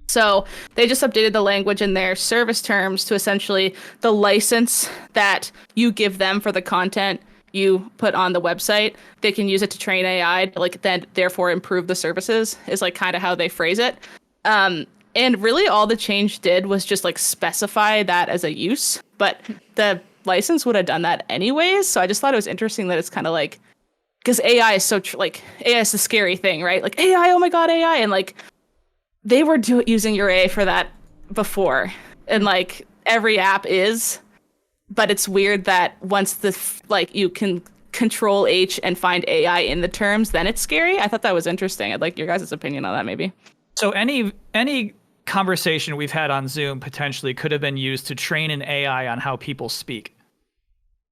So they just updated the language in their service terms to essentially the license that you give them for the content you put on the website. They can use it to train AI, like then therefore improve the services is like kind of how they phrase it. And really all the change did was just like specify that as a use, but the license would have done that anyways. So I just thought it was interesting that it's kind of like, because AI is so AI is a scary thing, right? Like AI, oh my God, AI. And like they were using your AI for that before. And like every app is, but it's weird that once you can control H and find AI in the terms, then it's scary. I thought that was interesting. I'd like your guys' opinion on that maybe. So any conversation we've had on Zoom potentially could have been used to train an AI on how people speak.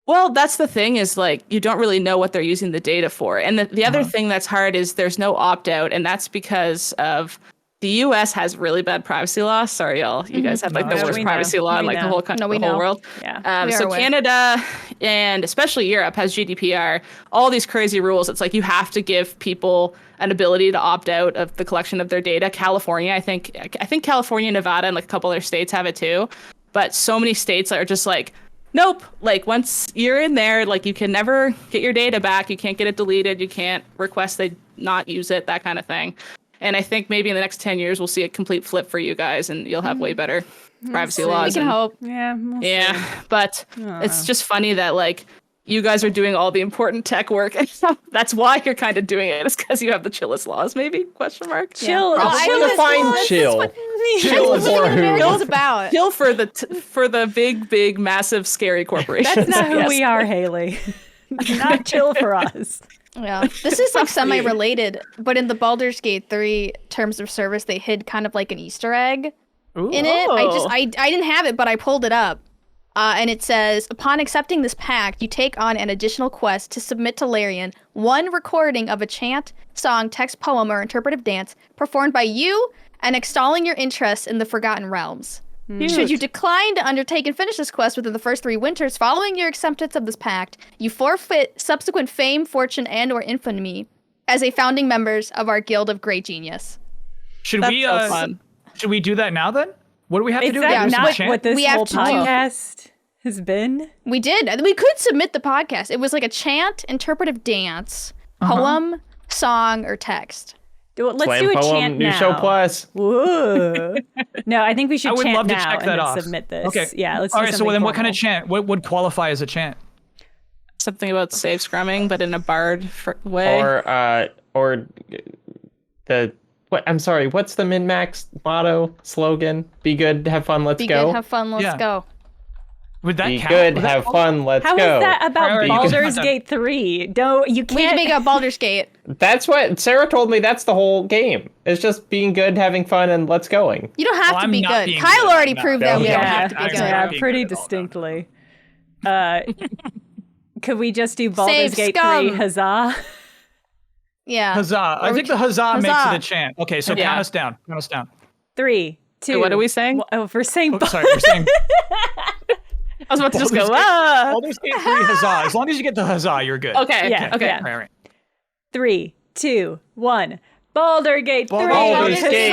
Well, that's the thing is like you don't really know what they're using the data for. And the other thing that's hard is there's no opt-out, and that's because of the US has really bad privacy laws. Sorry, y'all. You guys have like the worst privacy law in like the whole country, the whole world. Yeah. So Canada and especially Europe has GDPR, all these crazy rules. It's like you have to give people an ability to opt out of the collection of their data. California, I think California, Nevada, and like a couple other states have it too. But so many states are just like, nope. Like once you're in there, like you can never get your data back. You can't get it deleted. You can't request they not use it, that kind of thing. And I think maybe in the next 10 years, we'll see a complete flip for you guys and you'll have way better privacy laws. We can hope. Yeah. But it's just funny that like you guys are doing all the important tech work. And that's why you're kind of doing it. It's because you have the chillest laws, maybe? Question mark. Chill. Define chill. Chill That's what America's about. Chill for the big, massive, scary corporations. That's not who we are, Haley. Not chill for us. Yeah, this is like semi-related, but in the Baldur's Gate 3 terms of service, they hid kind of like an Easter egg in it. I didn't have it, but I pulled it up, and it says, upon accepting this pact, you take on an additional quest to submit to Larian one recording of a chant, song, text, poem, or interpretive dance performed by you and extolling your interest in the Forgotten Realms. Should you decline to undertake and finish this quest within the first 3 winters following your acceptance of this pact, you forfeit subsequent fame, fortune, and or infamy as a founding members of our Guild of Great Genius. Should we do that now then? What do we have to do? That not what this we whole have to podcast has been? We did. We could submit the podcast. It was like a chant, interpretive dance, poem, song, or text. Let's Slam do a poem, chant new now. show plus. Whoa. No, I think we should I would chant love to now check and that then off. submit this. Okay. Yeah, let's All do right, so something then what kind formal. of chant? What would qualify as a chant? Something about save scrumming, but in a bard way. Or the what? I'm sorry. What's the MinnMax motto slogan? Be good, have fun, let's Be go. good, have fun, let's go. Would that Be count? good, Would that have qualify? fun, let's How go. is that about Priority. Baldur's Gate 3? You We need to can't make a Baldur's Gate. That's what Sarah told me. That's the whole game. It's just being good, having fun, and let's going. You don't have Well, to I'm be not good. being Kyle good. already No. proved that we Yeah. don't have to be I'm good. not Yeah, being pretty good at all, distinctly. Could we just do Baldur's Save Gate scum. 3 huzzah? Yeah. Huzzah. I think the huzzah makes Huzzah. it a chant. Okay, so Yeah. count us down. 3, 2. what are we saying? Oh, we're saying Oh, sorry, we're saying I was about to just go, Baldur's Gate- Baldur's Gate 3 huzzah. As long as you get the huzzah, you're good. Okay. Yeah, Okay. yeah. Right. 3, 2, 1. Baldur's Gate 3. Baldur's Gate 3.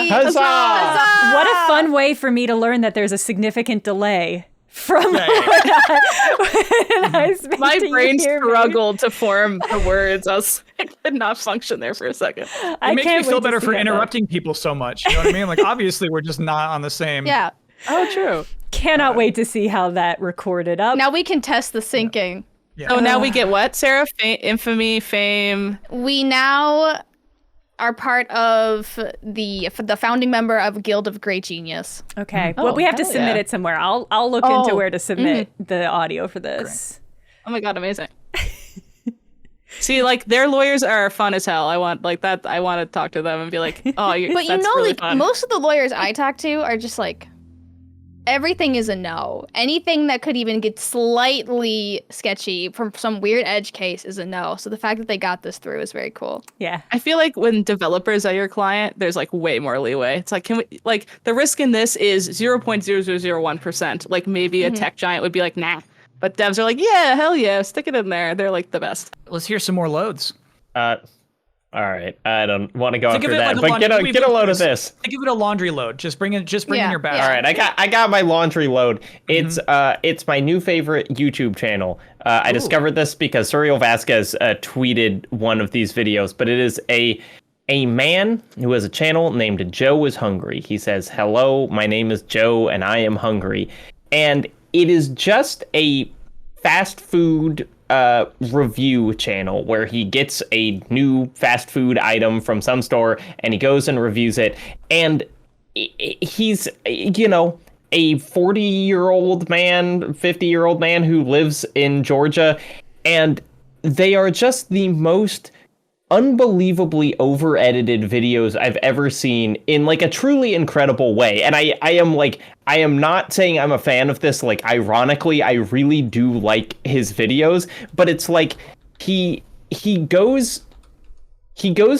Huzzah! Huzzah! What a fun way for me to learn that there's a significant delay from when I speak My to you brain here, maybe. struggled to form the words. I could not function there for a second. I It makes me can't feel wait to better see for that. interrupting people so much. You know what I mean? Like, obviously, we're just not on the same. Yeah. Oh, true. Cannot wait to see how that recorded up. Now we can test the syncing. Yeah. Oh, now we get what, Sarah? Infamy, fame. We now are part of the founding member of Guild of Great Genius. Okay. Oh, well, we have to hell submit yeah. it somewhere. I'll look into where to submit the audio for this. Oh my god, amazing. See, like their lawyers are fun as hell. I want to talk to them and be like, oh, But that's really like fun. most of the lawyers I talk to are just like everything is a no. Anything that could even get slightly sketchy from some weird edge case is a no. So the fact that they got this through is very cool. Yeah. I feel like when developers are your client, there's like way more leeway. It's like, can we, like, the risk in this is 0.0001%. Like maybe a tech giant would be like, nah. But devs are like, yeah, hell yeah, stick it in there. They're like the best. Let's hear some more loads. All right, I don't want to go Think after of it that, like but get a load of this. Think of it a laundry load. Just bring in Yeah, your bag. yeah. All right, I got my laundry load. It's my new favorite YouTube channel. I discovered this because Suriel Vasquez tweeted one of these videos, but it is a man who has a channel named Joe is Hungry. He says, "Hello, my name is Joe and I am hungry." And it is just a fast food review channel where he gets a new fast food item from some store and he goes and reviews it. And he's, you know, a 40-year-old man, 50-year-old man who lives in Georgia. And they are just the most unbelievably over-edited videos I've ever seen in like a truly incredible way. And I am not saying I'm a fan of this. Like, ironically, I really do like his videos, but it's like he goes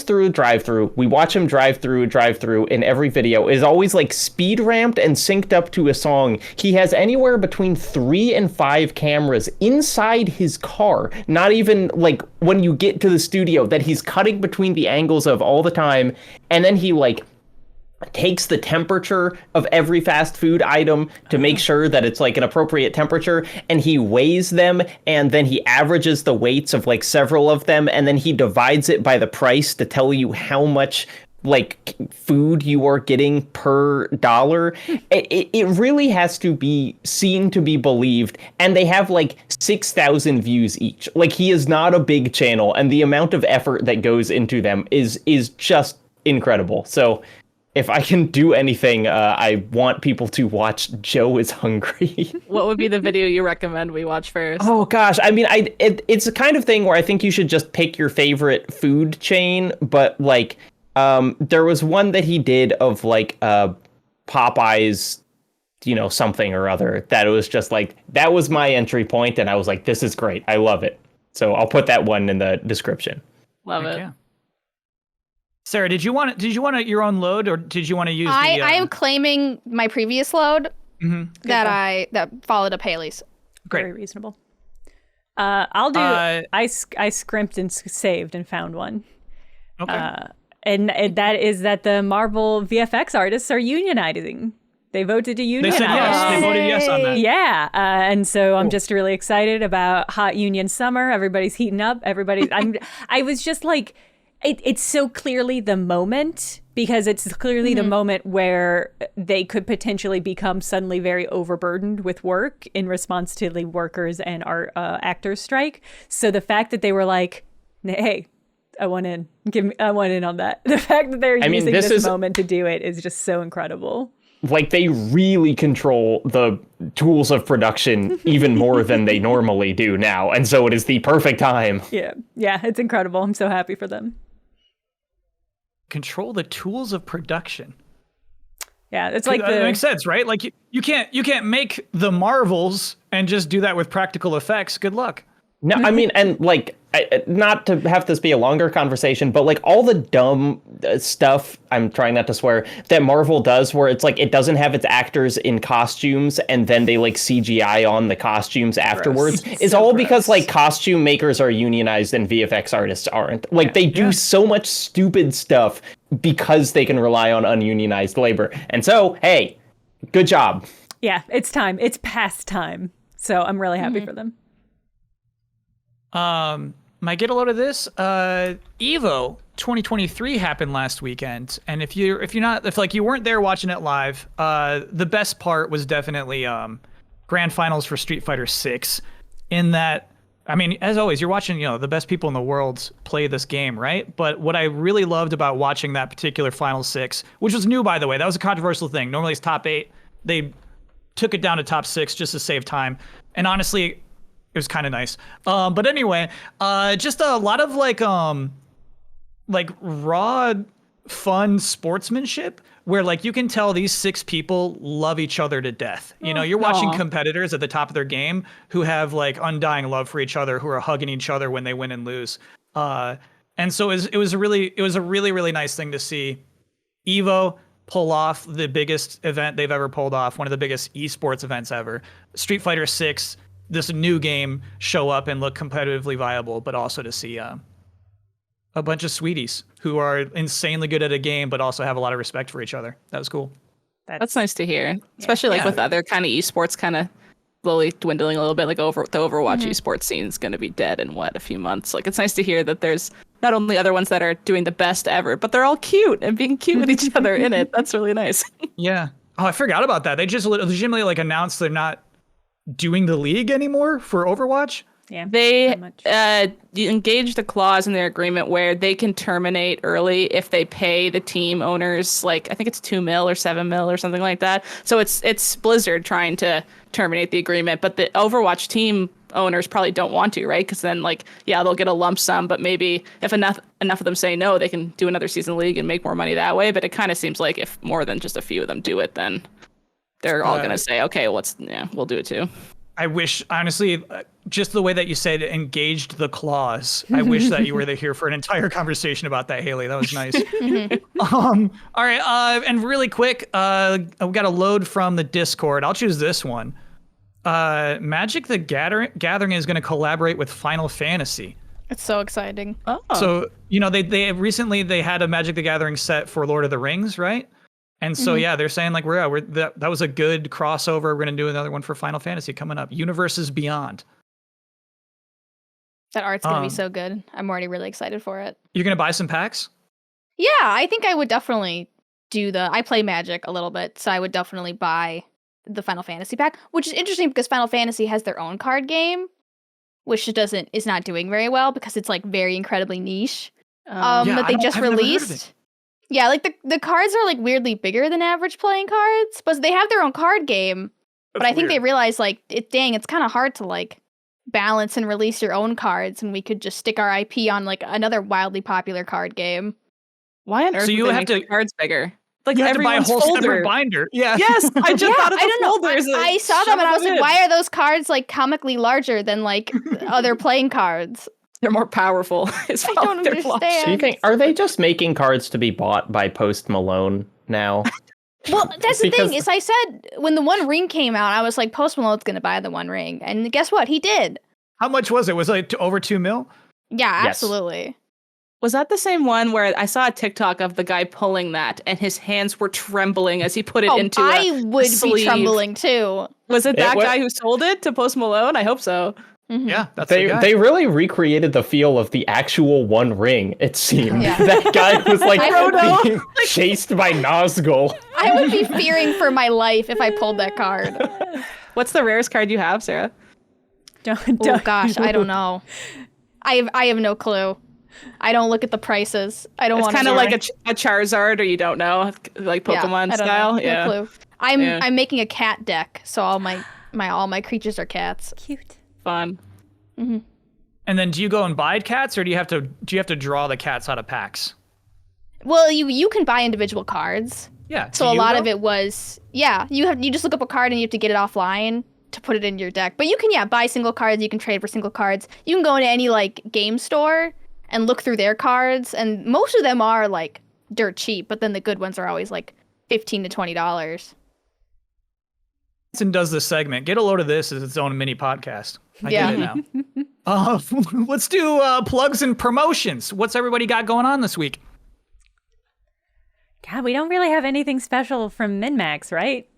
through a drive-through. We watch him drive through in every video. Is always like speed ramped and synced up to a song. He has anywhere between 3 and 5 cameras inside his car. Not even like when you get to the studio that he's cutting between the angles of all the time. And then he like takes the temperature of every fast food item to make sure that it's like an appropriate temperature, and he weighs them, and then he averages the weights of like several of them, and then he divides it by the price to tell you how much like food you are getting per dollar. It really has to be seen to be believed, and they have like 6,000 views each. Like, he is not a big channel, and the amount of effort that goes into them is just incredible. So if I can do anything, I want people to watch Joe is Hungry. What would be the video you recommend we watch first? Oh gosh, I mean, it's the kind of thing where I think you should just pick your favorite food chain. But like, there was one that he did of like Popeyes, you know, something or other, that it was just like, that was my entry point, and I was like, this is great, I love it. So I'll put that one in the description. Love it. Yeah. Sarah, did you want your own load, or did you want to use I am claiming my previous load that followed up Haley's. Great. Very reasonable. I'll do. I scrimped and saved and found one. Okay. And that is that the Marvel VFX artists are unionizing. They voted to unionize. They said yes. They voted yes on that. Yeah, and so I'm just really excited about hot union summer. Everybody's heating up. I was just like, it's so clearly the moment, because it's clearly the moment where they could potentially become suddenly very overburdened with work in response to the workers and our actors strike. So the fact that they were like, hey, I want in. I want in on that. The fact that they're using this moment to do it is just so incredible. Like, they really control the tools of production even more than they normally do now. And so it is the perfect time. Yeah, it's incredible. I'm so happy for them. Control the tools of production. Yeah, it's like that makes sense, right? Like, you can't make the Marvels and just do that with practical effects. Good luck. No, I mean, and like, not to have this be a longer conversation, but like all the dumb stuff, I'm trying not to swear, that Marvel does, where it's like it doesn't have its actors in costumes and then they like CGI on the costumes afterwards, is so all gross. because like costume makers are unionized and VFX artists aren't. Like, they do so much stupid stuff because they can rely on ununionized labor. And so, hey, good job. Yeah, it's time. It's past time. So I'm really happy for them. My get a load of this. Evo 2023 happened last weekend, and if you weren't there watching it live, the best part was definitely grand finals for Street Fighter 6. In that, I mean, as always, you're watching, the best people in the world play this game, right? But what I really loved about watching that particular Final 6, which was new, by the way, that was a controversial thing. Normally it's top 8. They took it down to top 6 just to save time. And honestly, it was kind of nice. But anyway, just a lot of like raw fun sportsmanship where like you can tell these 6 people love each other to death. You know, you're watching competitors at the top of their game who have like undying love for each other, who are hugging each other when they win and lose. And so it was a really nice thing to see Evo pull off the biggest event they've ever pulled off, one of the biggest esports events ever. Street Fighter 6, this new game, show up and look competitively viable, but also to see a bunch of sweeties who are insanely good at a game, but also have a lot of respect for each other. That was cool. That's nice to hear, especially like with other kind of esports kind of slowly dwindling a little bit. Like the Overwatch esports scene is going to be dead in a few months. Like it's nice to hear that there's not only other ones that are doing the best ever, but they're all cute and being cute with each other in it. That's really nice. Yeah. Oh, I forgot about that. They just legitimately like announced they're not doing the league anymore for Overwatch. Yeah, they engaged a clause in their agreement where they can terminate early if they pay the team owners, like I think it's $2 million or $7 million or something like that. So it's Blizzard trying to terminate the agreement, but the Overwatch team owners probably don't want to, right? Because then they'll get a lump sum, but maybe if enough of them say no, they can do another season of the league and make more money that way. But it kind of seems like if more than just a few of them do it, then they're all gonna say, okay, we'll do it too. I wish, honestly, just the way that you said engaged the clause, I wish that you were here for an entire conversation about that, Haley. That was nice. All right, and really quick, I've got a load from the Discord. I'll choose this one. Magic the Gathering is going to collaborate with Final Fantasy. It's so exciting. Oh. So, they recently had a Magic the Gathering set for Lord of the Rings, right? And so, they're saying like, that was a good crossover. We're going to do another one for Final Fantasy coming up. Universes Beyond. That art's going to be so good. I'm already really excited for it. You're going to buy some packs? Yeah, I think I would definitely I play Magic a little bit, so I would definitely buy the Final Fantasy pack, which is interesting because Final Fantasy has their own card game, which is not doing very well because it's like very incredibly niche. That they just released. Yeah, like the cards are like weirdly bigger than average playing cards, but they have their own card game. But I think they realized like it's kind of hard to like balance and release your own cards, and we could just stick our IP on like another wildly popular card game. Why on earth? So you have to cards bigger. Like you have to buy a whole separate binder. Yeah. Yes, I just thought of the folders. I saw them and I was like, why are those cards like comically larger than like other playing cards? They're more powerful. I don't understand. Do you think, are they just making cards to be bought by Post Malone now? Well, that's the thing, is I said when the One Ring came out, I was like, Post Malone's going to buy the One Ring. And guess what? He did. How much was it? Was it like over 2 mil? Yeah, absolutely. Was that the same one where I saw a TikTok of the guy pulling that and his hands were trembling as he put it into I would sleeve. Be trembling too. Was it that guy who sold it to Post Malone? I hope so. Mm-hmm. Yeah, that's they really recreated the feel of the actual One Ring, it seemed. Yeah. That guy was like being chased by Nazgul. I would be fearing for my life if I pulled that card. What's the rarest card you have, Sarah? Oh gosh, I don't know. I have no clue. I don't look at the prices. I don't want to. It's kind of like a Charizard, or you don't know, like Pokemon style. No clue. I'm making a cat deck, so all my creatures are cats. Cute. Fun. Mm-hmm. And then do you go and buy cats, or do you have to draw the cats out of packs? Well, you can buy individual cards. Yeah. So a lot of it was you just look up a card and you have to get it offline to put it into your deck. But you can buy single cards. You can trade for single cards. You can go into any like game store and look through their cards, and most of them are like dirt cheap. But then the good ones are always like $15 to $20. And does this segment. Get a load of this as its own mini podcast. I get it now. Let's do plugs and promotions. What's everybody got going on this week? God, we don't really have anything special from MinnMax, right?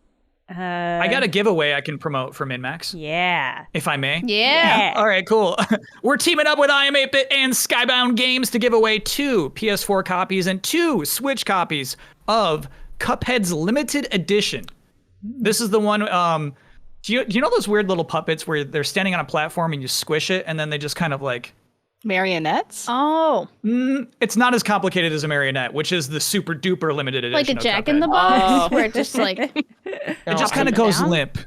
I got a giveaway I can promote for MinnMax. Yeah. If I may. Yeah. All right, cool. We're teaming up with IM8bit and Skybound Games to give away 2 PS4 copies and 2 Switch copies of Cuphead's Limited Edition. This is the one, do you know those weird little puppets where they're standing on a platform and you squish it and then they just kind of like... Marionettes? Oh. It's not as complicated as a marionette, which is the super duper limited edition. Like a Jack in the Box, where it just like... It just kind of goes limp.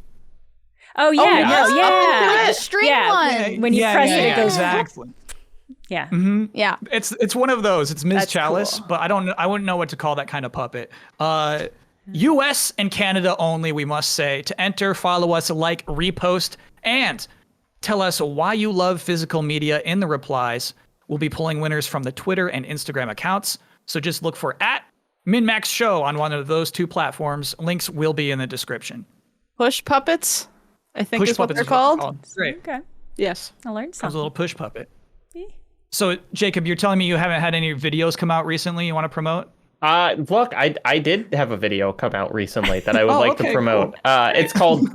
Oh, yeah. Like the string one. When you press it, it goes... Exactly. Yeah. Yeah. It's one of those. It's Ms. That's Chalice, cool. but I wouldn't know what to call that kind of puppet. US and Canada only, we must say. To enter, follow us, like, repost, and tell us why you love physical media in the replies. We'll be pulling winners from the Twitter and Instagram accounts. So just look for @MinnMax Show on one of those two platforms. Links will be in the description. Push puppets, I think Push is what puppets they're is what called. Great. Okay. Yes. I learned Comes a something. little push puppet. So Jacob, you're telling me you haven't had any videos come out recently you want to promote? Look, I did have a video come out recently that I would like to okay, promote. It's called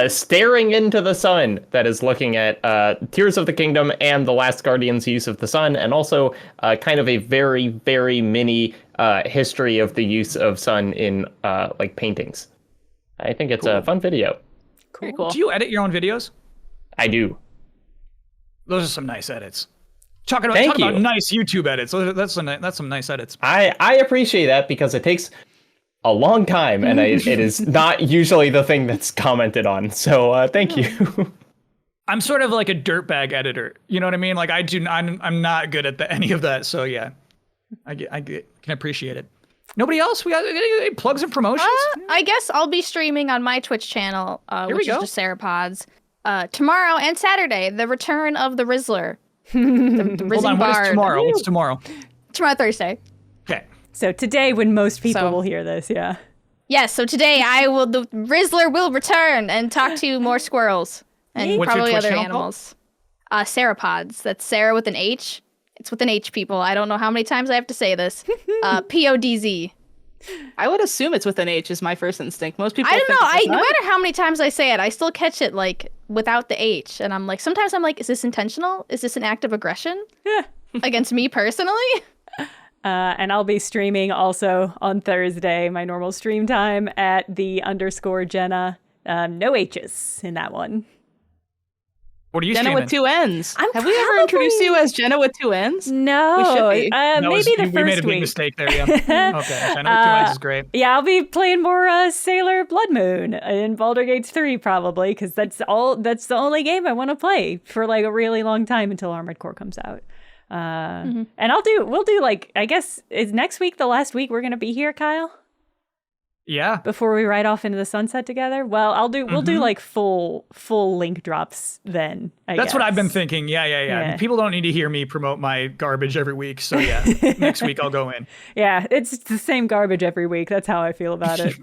Staring into the Sun, that is looking at Tears of the Kingdom and the Last Guardian's use of the sun, and also kind of a very, very mini history of the use of sun in like paintings. I think it's a fun video. Very cool. Do you edit your own videos? I do. Those are some nice edits. Talk about nice YouTube edits. That's some nice edits. I appreciate that because it takes a long time, and it is not usually the thing that's commented on. So thank you. I'm sort of like a dirtbag editor. You know what I mean? Like I'm not good at any of that. So yeah, I can appreciate it. Nobody else? We got any plugs and promotions? I guess I'll be streaming on my Twitch channel, which is go. just Sarah Pods. Tomorrow and Saturday, the return of the Rizzler. The Hold Risen on. What is Bard. tomorrow? What's tomorrow? Tomorrow, Thursday. Okay. So today, when most people So- will hear this, yeah. Yes, so today the Rizzler will return and talk to more squirrels and What's your probably Twitch other channel animals. Sarah Pods. That's Sarah with an H. It's with an H, people. I don't know how many times I have to say this. PODZ. I would assume it's with an H is my first instinct. Most people I don't think know. it's No not. matter how many times I say it, I still catch it like without the H, and I'm like, sometimes I'm like, is this intentional? Is this an act of aggression against me personally? And I'll be streaming also on Thursday, my normal stream time at _Jenna. No H's in that one. What are you Jenna streaming? with two N's. I'm Have we ever introduced you as Jenna with two N's? No, We should be. maybe the we made first a big week. mistake there. Yeah. Okay. Jenna with 2 N's is great. Yeah, I'll be playing more Sailor Blood Moon in Baldur Gate 3 probably, because that's the only game I want to play for like a really long time until Armored Core comes out. And we'll do like, I guess, is next week the last week we're gonna be here, Kyle? Yeah. Before we ride off into the sunset together? Well, we'll do like full link drops then. That's what I've been guess. thinking. Yeah. Yeah. People don't need to hear me promote my garbage every week. So yeah, next week I'll go in. Yeah, it's the same garbage every week. That's how I feel about it.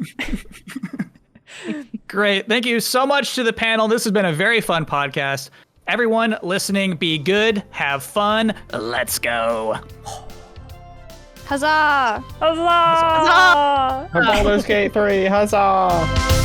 Great. Thank you so much to the panel. This has been a very fun podcast. Everyone listening, be good, have fun. Let's go. Huzzah! Huzzah! Baldur's Gate 3, huzzah!